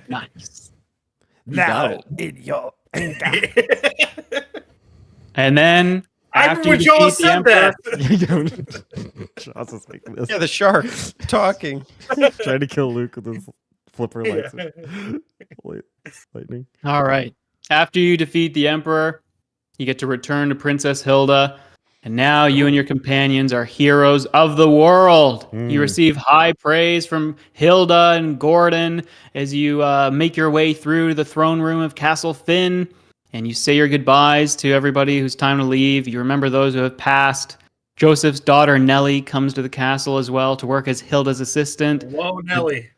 Nice. You got Now it. in your anger. And then I after remember you y'all defeat the said Emperor, that. Joss is like this. Yeah, the shark talking. Trying to kill Luke with his flipper lights. Lightning. all right. After you defeat the Emperor, you get to return to Princess Hilda. And now you and your companions are heroes of the world. You receive high praise from Hilda and Gordon as you make your way through the throne room of Castle Finn. And you say your goodbyes to everybody who's time to leave. You remember those who have passed. Joseph's daughter Nellie comes to the castle as well to work as Hilda's assistant. Whoa, Nelly.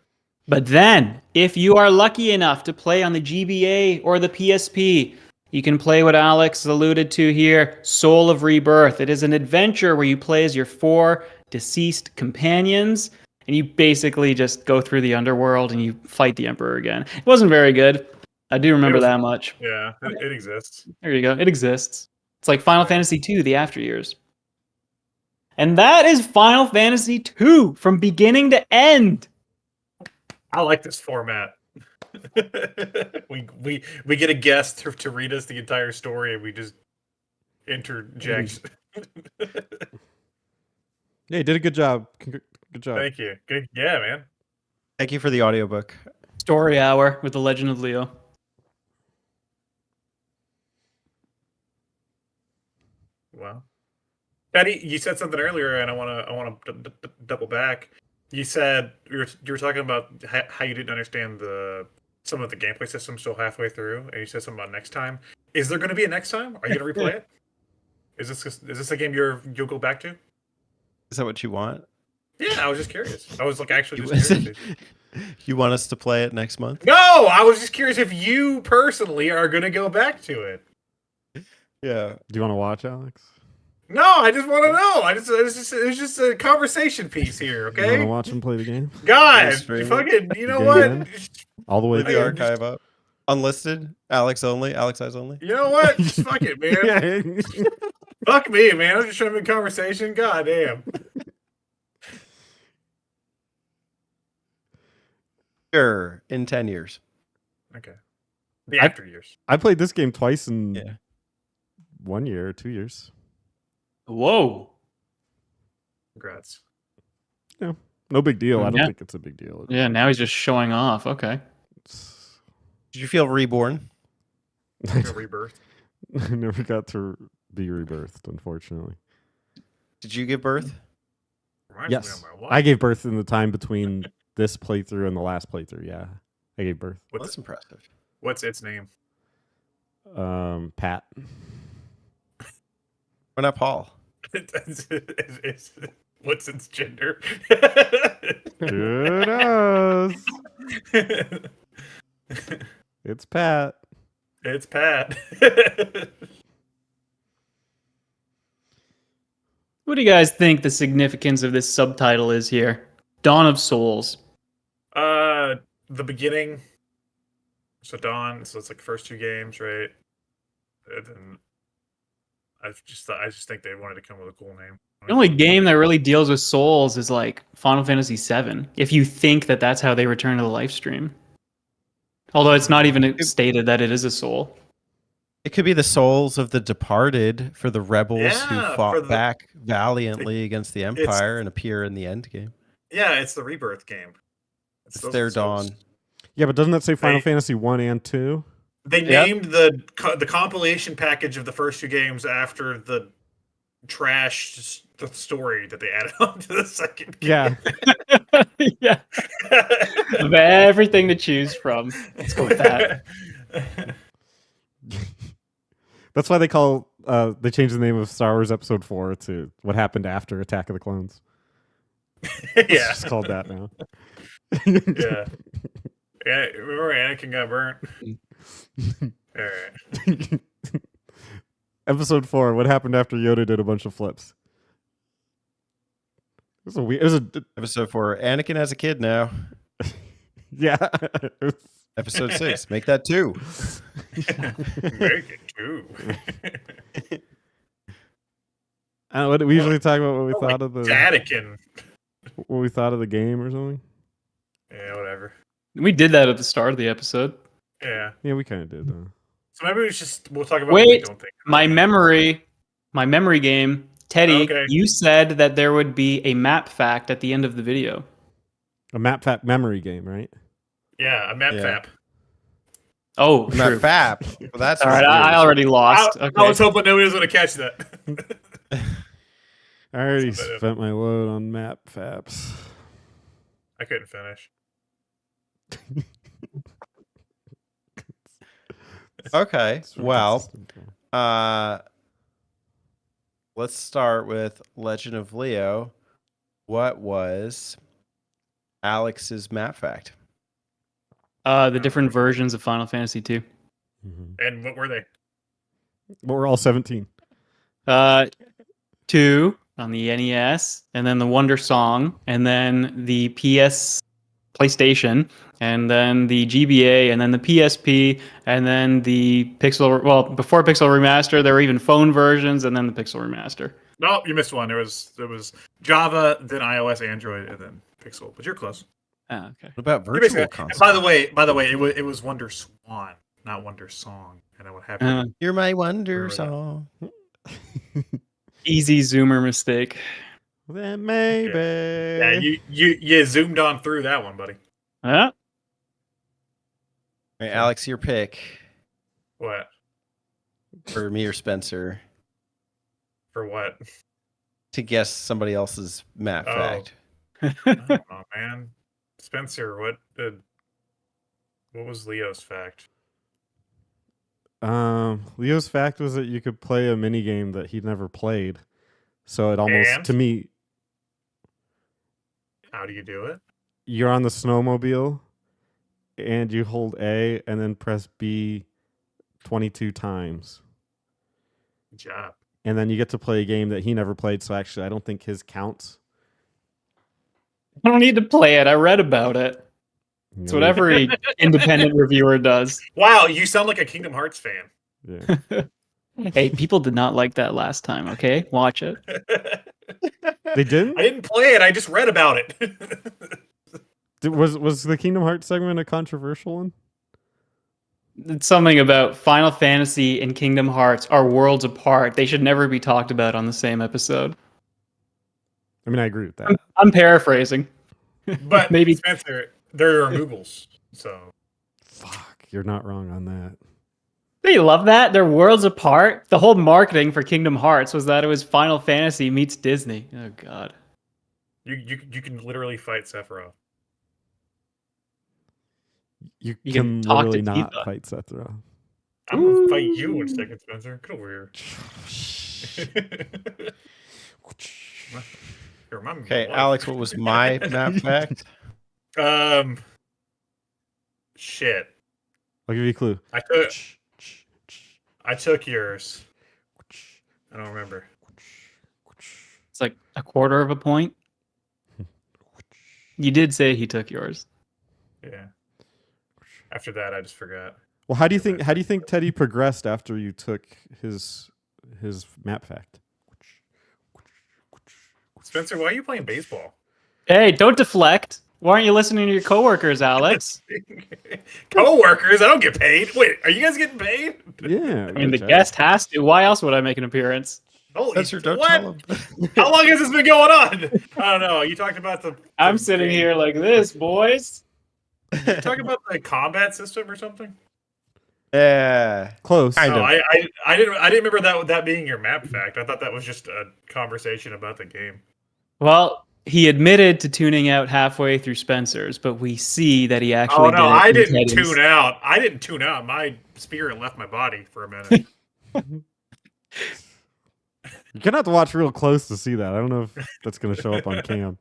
But then, if you are lucky enough to play on the GBA or the PSP, you can play what Alex alluded to here, Soul of Rebirth. It is an adventure where you play as your 4 deceased companions, and you basically just go through the underworld and you fight the Emperor again. It wasn't very good. I do remember was- that much. Yeah, it exists. There you go. It exists. It's like Final Fantasy II, the After Years. And that is Final Fantasy II from beginning to end. I like this format. we get a guest to read us the entire story, and we just interject. Yeah, you did a good job. Good job. Thank you. Good, yeah, man. Thank you for the audiobook. Story Hour with the Legend of Leo. Wow. Patty, you said something earlier, and I want to double back. You said you were talking about how you didn't understand some of the gameplay system still halfway through, and you said something about next time. Is there going to be a next time? Are you going to replay it? Is this a game you'll go back to? Is that what you want? Yeah, I was just curious. I was like actually just curious. You want us to play it next month? No, I was just curious if you personally are going to go back to it. Yeah. Do you want to watch, Alex? No, I just want to know. It was just a conversation piece here, You want okay? to watch him play the game? God, Stream it. fucking, you know Game what? again? All the way Leave the through? archive up. Unlisted. Alex only. Alex eyes only. You know what? Just fuck it, man. Yeah. Fuck me, man. I'm just trying to have a conversation. God damn. Sure. In 10 years. Okay. The after years. I played this game twice in Yeah. 1 year or 2 years. Whoa. Congrats. No big deal. I don't Yeah. think it's a big deal. Yeah, now he's just showing off. Okay. It's- Did you feel reborn? No rebirth. I never got to be rebirthed, unfortunately. Did you give birth? Reminds Yes. me of my wife. I gave birth in the time between this playthrough and the last playthrough. Yeah, I gave birth. Well, that's impressive. What's its name? Pat. Why not Paul? What's its gender? Who knows? It's Pat. It's Pat. What do you guys think the significance of this subtitle is here? Dawn of Souls. The beginning. So Dawn. So it's like the first 2 games, right? And then I just think they wanted to come with a cool name. The only game that really deals with souls is like Final Fantasy VII. If you think that that's how they return to the live stream. Although it's not even stated that it is a soul. It could be the souls of the departed for the rebels Yeah, who for fought the- back valiantly against the Empire and appear in the end game. Yeah, it's the rebirth game. It's those- their those- dawn. Yeah, but doesn't that say Final They- Fantasy 1 and 2? They Yep. named the compilation package of the first two games after the trash the story that they added on to the second game. Yeah. Yeah. Of everything to choose from. Let's go with that. That's why they changed the name of Star Wars Episode 4 to What Happened After Attack of the Clones. It's Yeah. just called that now. Yeah. Yeah. Remember Anakin got burnt? All right. Episode 4, What Happened After Yoda Did a Bunch of Flips. It was a weird. It was a Episode 4. Anakin as a kid now. yeah. Episode 6. Make that 2. Make it too. We usually talk about what we Oh, thought of the Anakin. what we thought of the game or something. Yeah, whatever. We did that at the start of the episode. Yeah. Yeah, we kind of did though. So maybe we'll talk about what we Wait, don't think. my memory game. Teddy, Okay. you said that there would be a map fact at the end of the video. A map fact memory game, right? Yeah, a map Yeah. fap. Oh, Not true. FAP. Well, that's All right, weird. I already lost. I Okay. was hoping nobody was going to catch that. I already So that- spent my load on map faps. I couldn't finish. Okay. It's really Well, consistent, though. let's start with Legend of Leo. What was Alex's map fact? The different versions of Final Fantasy 2. Mhm. And what were they? But we're all 17. 2 on the NES, and then the Wonder Song, and then the PlayStation, and then the GBA, and then the PSP, and then the Pixel. Well, before Pixel Remaster, there were even phone versions, and then the Pixel Remaster. No, you missed one. There was Java, then iOS, Android, and then Pixel. But you're close. Oh, okay. What about You basically- Virtual and Console? by the way, it was Wonder Swan, not Wonder Song. And then what happened? You're my wonder Remember that. song. Easy Zoomer mistake. Then maybe. Yeah, you zoomed on through that one, buddy. Yeah. All right, Alex, your pick What? for me or Spencer For what? to guess somebody else's map Oh. fact. I don't know, man. Spencer, what was Leo's fact? Leo's fact was that you could play a mini game that he'd never played. So it almost, And? to me, How do you do it? you're on the snowmobile and you hold A and then press B 22 times. Good job. And then you get to play a game that he never played. So actually, I don't think his counts. I don't need to play it. I read about it. It's what every independent reviewer does. Wow, you sound like a Kingdom Hearts fan. Yeah. Hey, people did not like that last time, okay? Watch it. They didn't? I didn't play it. I just read about it. Was the Kingdom Hearts segment a controversial one? It's something about Final Fantasy and Kingdom Hearts are worlds apart. They should never be talked about on the same episode. I mean, I agree with that. I'm paraphrasing. But Maybe. Spencer, there are Moogles, so Fuck, you're not wrong on that. They love that. They're worlds apart. The whole marketing for Kingdom Hearts was that it was Final Fantasy meets Disney. Oh god. you can literally fight Sephiroth. You You can can talk to literally not Tifa. fight Sephiroth. I'm gonna fight you in a second, Spencer. Get over here. You remind me of Okay, my wife. Alex, what was my map fact? Shit. I'll give you a clue. I took yours. I don't remember. It's like a quarter of a point. You did say he took yours. Yeah. After that, I just forgot. Well, how do you think Teddy progressed after you took his map fact? Spencer, why are you playing baseball? Hey, don't deflect. Why aren't you listening to your coworkers, Alex? Co-workers, I don't get paid. Wait, are you guys getting paid? Yeah. I mean, the guest has to. Why else would I make an appearance? Holy, Spencer, don't what? tell him. How long has this been going on? I don't know. You talked about the. I'm sitting here like this, boys. You talking about the combat system or something? Yeah. Close. Kind No, of. I didn't remember that being your map fact. I thought that was just a conversation about the game. Well, he admitted to tuning out halfway through Spencer's, but we see that he actually Oh no, did it I in didn't Teddy's. tune out. I didn't tune out. My spirit left my body for a minute. You're gonna have to watch real close to see that. I don't know if that's gonna show up on cam.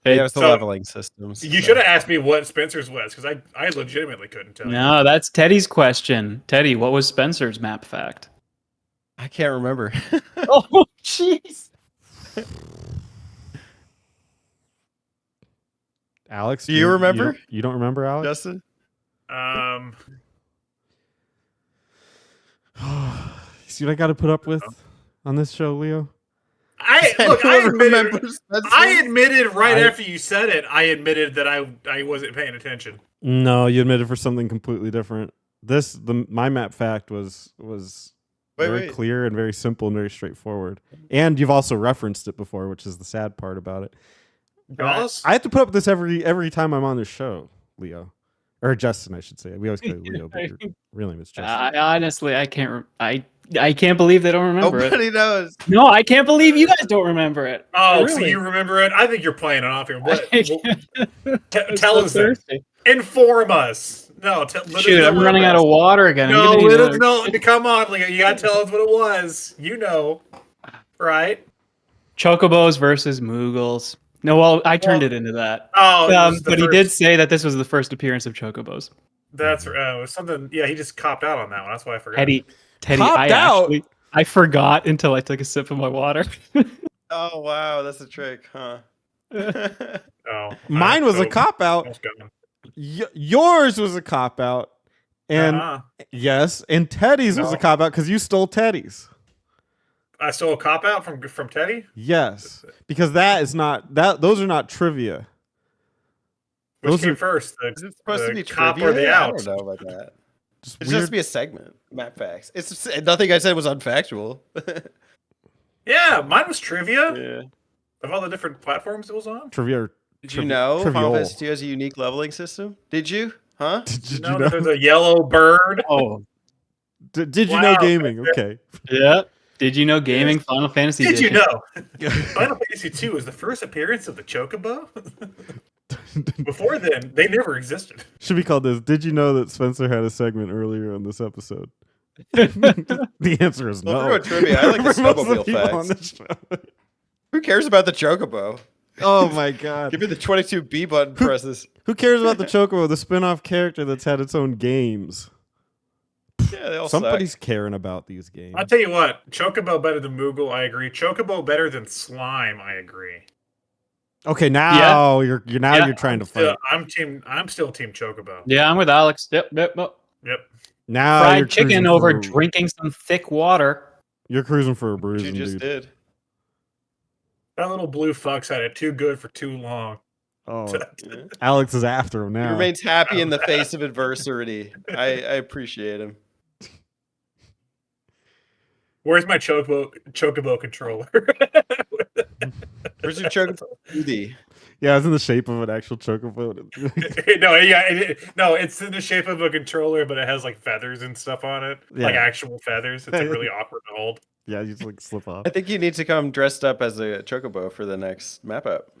Yeah, it was the So, leveling systems. You should have asked me what Spencer's was, because I legitimately couldn't tell you. No, that's Teddy's question. Teddy, what was Spencer's map fact? I can't remember. Oh, jeez. Alex, Do you remember? You don't remember, Alex? Justin? See what I got to put up with on this show, Leo? I Anyone admitted, remember Spencer? I admitted right I- after you said it. I admitted that I wasn't paying attention. No, you admitted for something completely different. My map fact was very clear and very simple and very straightforward. And you've also referenced it before, which is the sad part about it. Dallas? I have to put up with this every time I'm on this show, Leo. Or Justin, I should say. We always call you Leo, but your real name is Justin. I honestly, I can't. I can't believe they don't remember it. Nobody knows. No, I can't believe you guys don't remember it. Oh, so Really? you remember it? I think you're playing it off here. What? I'm Tell so us then. thirsty. Inform us. No, let us Shoot, know I'm what it running out of was. water again. I'm No, gonna need let us another- know. Come on, Leo. You gotta tell us what it was. You know, right? Chocobos versus Moogles. No, well, I turned it into that. Oh, it was the But he first- did say that this was the first appearance of Chocobos. That's it was something. Yeah, he just copped out on that one. That's why I forgot. Teddy, Copped out? I forgot until I took a sip of my water. Oh, wow. That's a trick, huh? Oh, Mine was a so- cop out. almost gone. Yours was a cop out. And Uh-huh. yes, and Teddy's was a No. cop out because you stole Teddy's. I stole a cop out from Teddy. Yes, because those are not trivia. Which Those came are first? Is it supposed to the be cop trivia? or the I out? don't know about that. Just It's weird. just be a segment. Map facts. It's nothing I said was unfactual. Yeah, mine was trivia Yeah. of all the different platforms it was on. trivia. Did you know trivial. Final Fantasy 2 has a unique leveling system? Did you? Huh? Did You you know, know? there's a yellow bird. Oh, Did you know Wow. gaming? Okay. yeah. Did you know gaming Final Fantasy? Did you Edition? know? Final Fantasy 2 was the first appearance of the Chocobo. Before then, they never existed. Should be called this. Did you know that Spencer had a segment earlier on this episode? The answer is Well, no. if we're doing trivia, I like the For most of snowmobile people on facts. this show. Who cares about the Chocobo? Oh my god. Give me the 22B button presses. Who cares about the Chocobo, the spin-off character that's had its own games? Yeah, they all Somebody's suck. caring about these games. I'll tell you what, Chocobo better than Moogle, I agree. Chocobo better than Slime, I agree. Okay, now you're Yeah, trying to fight. I'm still team Chocobo. Yeah, I'm with Alex. Yep. Yep. Now Fried you're chicken cruising over for- drinking some thick water. You're cruising for a What bruise, you just dude. did. That little blue fuck's had it too good for too long. Oh, Yeah. Alex is after him He now. remains happy in the face of adversity. I appreciate him. Where's my Chocobo controller? Where's your Chocobo? Rudy? Yeah, it's in the shape of an actual Chocobo. No, it's in the shape of a controller, but it has like feathers and stuff on it, like Yeah. actual feathers. It's like really awkward to hold. Yeah, you just like slip off. I think you need to come dressed up as a Chocobo for the next map up.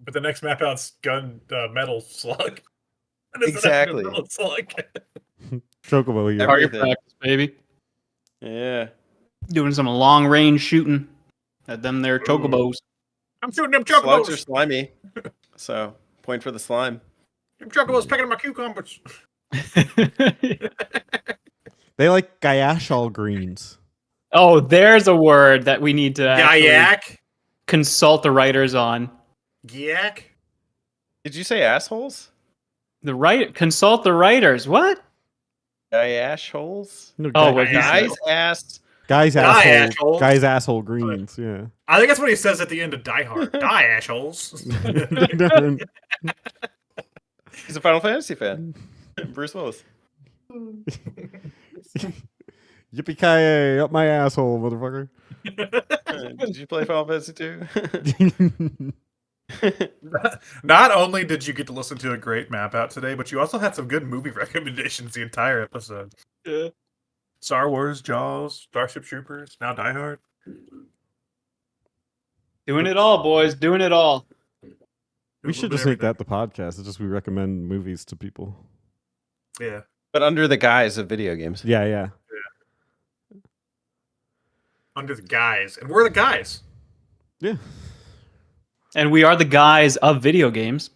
But the next map out's metal slug. It doesn't have to be Exactly. Metal slug. Chocobo here. Every- Target practice, baby. Yeah. Doing some long range shooting at them there chocobos. I'm shooting them Slugs are chocobos. slimy. So, point for the slime. Them chocobos picking up my cucumbers. They like Gaiashal greens. Oh, there's a word that we need to actually Gyak. consult the writers on. Gyak. Did you say assholes? Consult the writers. What? Ash holes? No, Oh, guy- what he Guys, said. ass. guys Die asshole. assholes. Guys asshole greens. Yeah. I think that's what he says at the end of Die Hard. Die, assholes. He's a Final Fantasy fan. Bruce Willis. Yippee ki up my asshole, motherfucker. Did you play Final Fantasy 2? Not only did you get to listen to a great map out today, but you also had some good movie recommendations the entire episode. Yeah. Star Wars, Jaws, Starship Troopers, now Die Hard. Doing it all, boys. Doing it all. We should just make that the podcast. It's just we recommend movies to people. Yeah. But under the guise of video games. Yeah, yeah. Under the guys. And we're the guys. Yeah. And we are the guys of video games.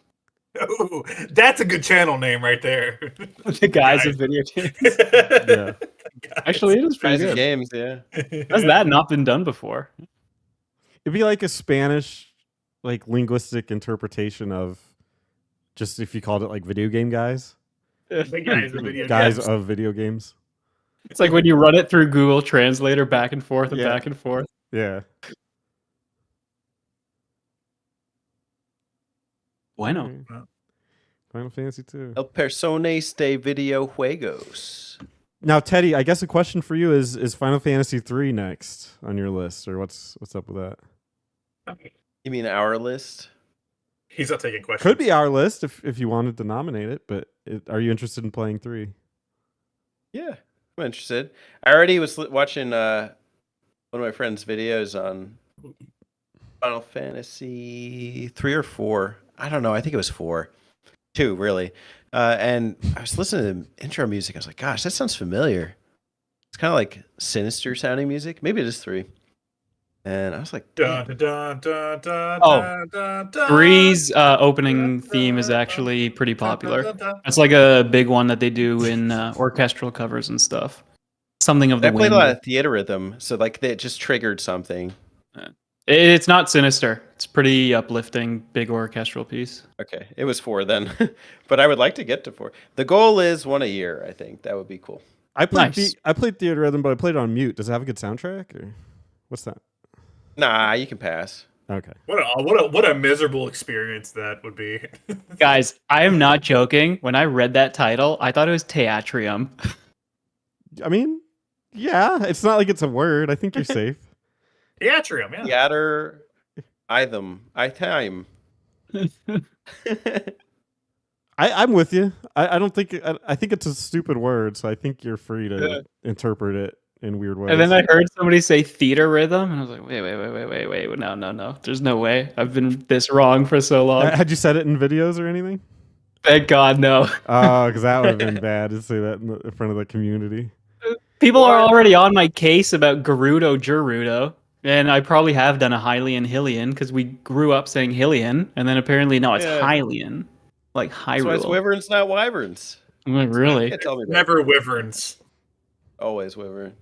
Ooh, that's a good channel name right there. The guys of video games. Yeah. Actually, it is pretty Guys of good. games, yeah. Has that not been done before? It'd be like a Spanish, like linguistic interpretation of just if you called it like video game guys. The guys of video Guys games. of video games. It's like when you run it through Google Translator back and forth and Yeah. back and forth. Yeah. Bueno. Final Fantasy 2. El Personas de Videojuegos. Now, Teddy, I guess a question for you is Final Fantasy 3 next on your list, or what's up with that? You mean our list? He's not taking questions. Could be our list if you wanted to nominate it, but are you interested in playing 3? Yeah, I'm interested. I already was watching one of my friend's videos on Final Fantasy 3 or 4. I don't know. I think it was 4. 2, really. And I was listening to intro music. I was like, gosh, that sounds familiar. It's kind of like sinister sounding music. Maybe it is 3. And I was like, Dun, dun, dun, dun, Oh, dun, dun, dun, 3's opening theme is actually pretty popular. dun, dun, dun. It's like a big one that they do in orchestral covers and stuff. Something of the I played wind. a lot of theater rhythm. So like it just triggered something. It's not sinister. It's pretty uplifting, big orchestral piece. Okay, it was 4 then. But I would like to get to 4. The goal is 1 a year, I think. That would be cool. I played Nice. I played Theater Rhythm, but I played it on mute. Does it have a good soundtrack, or what's that? Nah, you can pass. Okay. What a miserable experience that would be. Guys, I am not joking. When I read that title, I thought it was Theatrium. I mean, yeah, it's not like it's a word. I think you're safe. Theatrium, yeah. Theater, I time. I'm with you. I don't think I think it's a stupid word, so I think you're free to interpret it in weird ways. And then I heard somebody say theater rhythm, and I was like, wait, no. There's no way. I've been this wrong for so long. Had you said it in videos or anything? Thank God, no. Oh, because that would have been bad to say that in front of the community. People are already on my case about Gerudo Gerudo, and I probably have done a Hylian Hylian because we grew up saying Hylian, and then apparently no, it's Yeah. Hylian, like That's why it's Hyrule. wyverns, not wyverns. I'm like, really? Can't tell me that. Never wyverns. Always wyvern.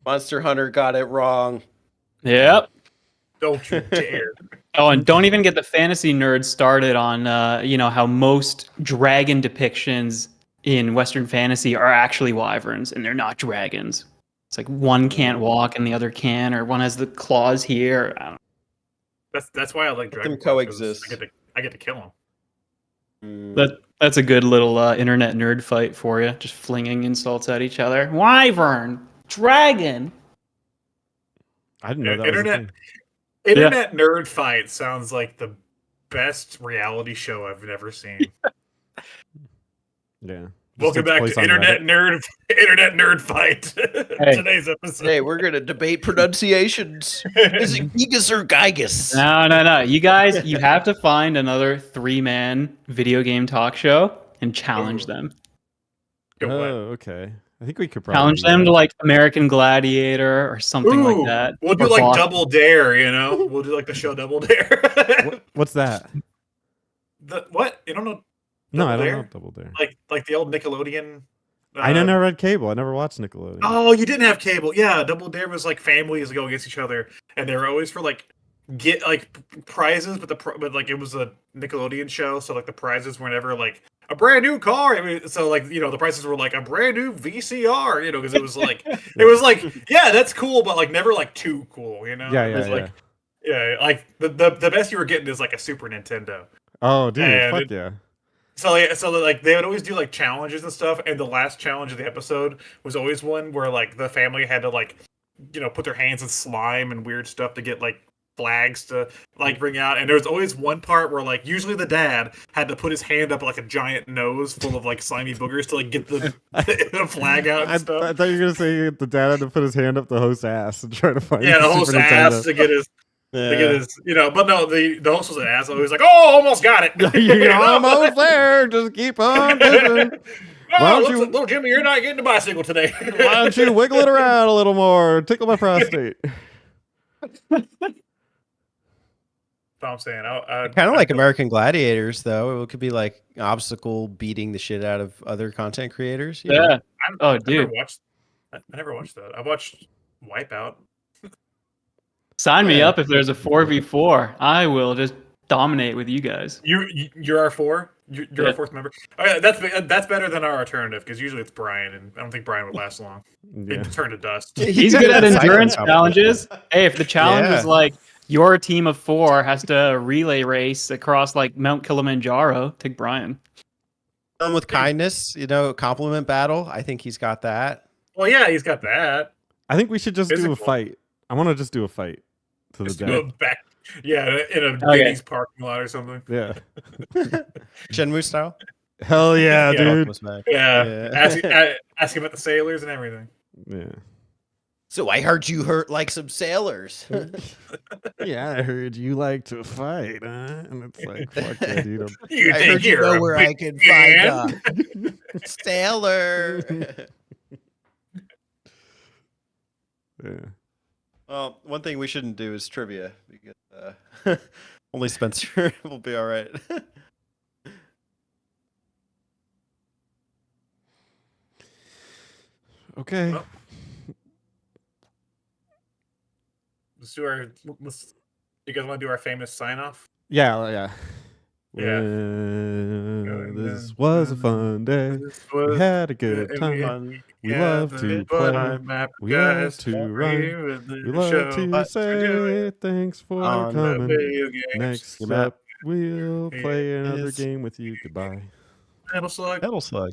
Monster Hunter got it wrong. Yep. Don't you dare. Oh, and don't even get the fantasy nerds started on, how most dragon depictions in Western fantasy are actually wyverns, and they're not dragons. It's like one can't walk and the other can, or one has the claws here. I don't know. That's why I like them Dragon Ball, 'cause coexist. I get to kill him. That's a good little internet nerd fight for you, just flinging insults at each other. Wyvern, dragon. I didn't know Yeah, that was a internet- thing. Internet nerd fight sounds like the best reality show I've ever seen. Yeah. Welcome takes back place to on Internet Nerd Fight. Today's episode. Hey, we're gonna debate pronunciations. Is it Gigas or Gigas? No. You guys, you have to find another 3-man video game talk show and challenge Ooh. them. Go what? Oh, okay. I think we could probably Challenge do them that. to like American Gladiator or something Ooh, like that. We'll do Or like Boston. Double Dare, you know? We'll do like the show Double Dare. What's that? What? You don't know? No, Double I don't Dare? know Double Dare. Like the old Nickelodeon? I never had cable. I never watched Nickelodeon. Oh, you didn't have cable. Yeah, Double Dare was like families go against each other, and they were always for like get like prizes, but like it was a Nickelodeon show, so like the prizes were never like a brand new car. I mean, so like the prizes were like a brand new VCR, because it was like yeah, that's cool, but like never like too cool, Yeah, It yeah, was yeah. like like the best you were getting is like a Super Nintendo. Oh, dude, And fuck yeah. So like they would always do like challenges and stuff, and the last challenge of the episode was always one where like the family had to like put their hands in slime and weird stuff to get like flags to like bring out, and there was always one part where like usually the dad had to put his hand up like a giant nose full of like slimy boogers to like get the, the flag out and I stuff. thought you were gonna say the dad had to put his hand up the host's ass and try to find. Yeah, the host Super ass Nintendo. to get his. Yeah. To get his, but no, the host was an asshole. He was like, "Oh, almost got it." You're almost there. Just keep on pushing. Why Oh, don't you- little Jimmy, you're not getting a bicycle today. Why don't you wiggle it around a little more? Tickle my prostate. That's what I'm saying. Kind of like American Gladiators, though. It could be like obstacle beating the shit out of other content creators. you know? Yeah. Oh, dude. I never watched that. I watched Wipeout. Sign me Yeah. up if there's a 4v4. I will just dominate with you guys. You're our four. You're Yeah. our fourth member. Oh, yeah, that's better than our alternative because usually it's Brian, and I don't think Brian would last long. Yeah. He'd turn to dust. He's good at endurance challenges. Hey, if the challenge Yeah. is like your team of 4 has to relay race across like Mount Kilimanjaro, take Brian. Done with kindness, compliment battle. I think he's got that. Well, yeah, he's got that. I think we should just do a Physical. fight. I want to just do a fight to the Just death. go back. Yeah, in a Okay. Denny's parking lot or something. Yeah. Shenmue style. Hell yeah, Yeah. dude. Optimus Max. Yeah, Yeah. ask him about the sailors and everything. Yeah. So I heard you hurt like some sailors. Yeah, I heard you like to fight, huh? And it's like, fuck yeah, dude. You I think heard you you're know a where I big can man? find a sailor. Yeah. Well, one thing we shouldn't do is trivia because only Spencer will be all right. Okay. Well, let's do our. You guys want to do our famous sign off? Yeah, yeah. Yeah. Well, this was a fun day. We had a good time. We love to play. We love to run. We love to say thanks for on the coming. Next Your map up, we'll play another is- game with you. Goodbye. Metal Slug. Metal Slug.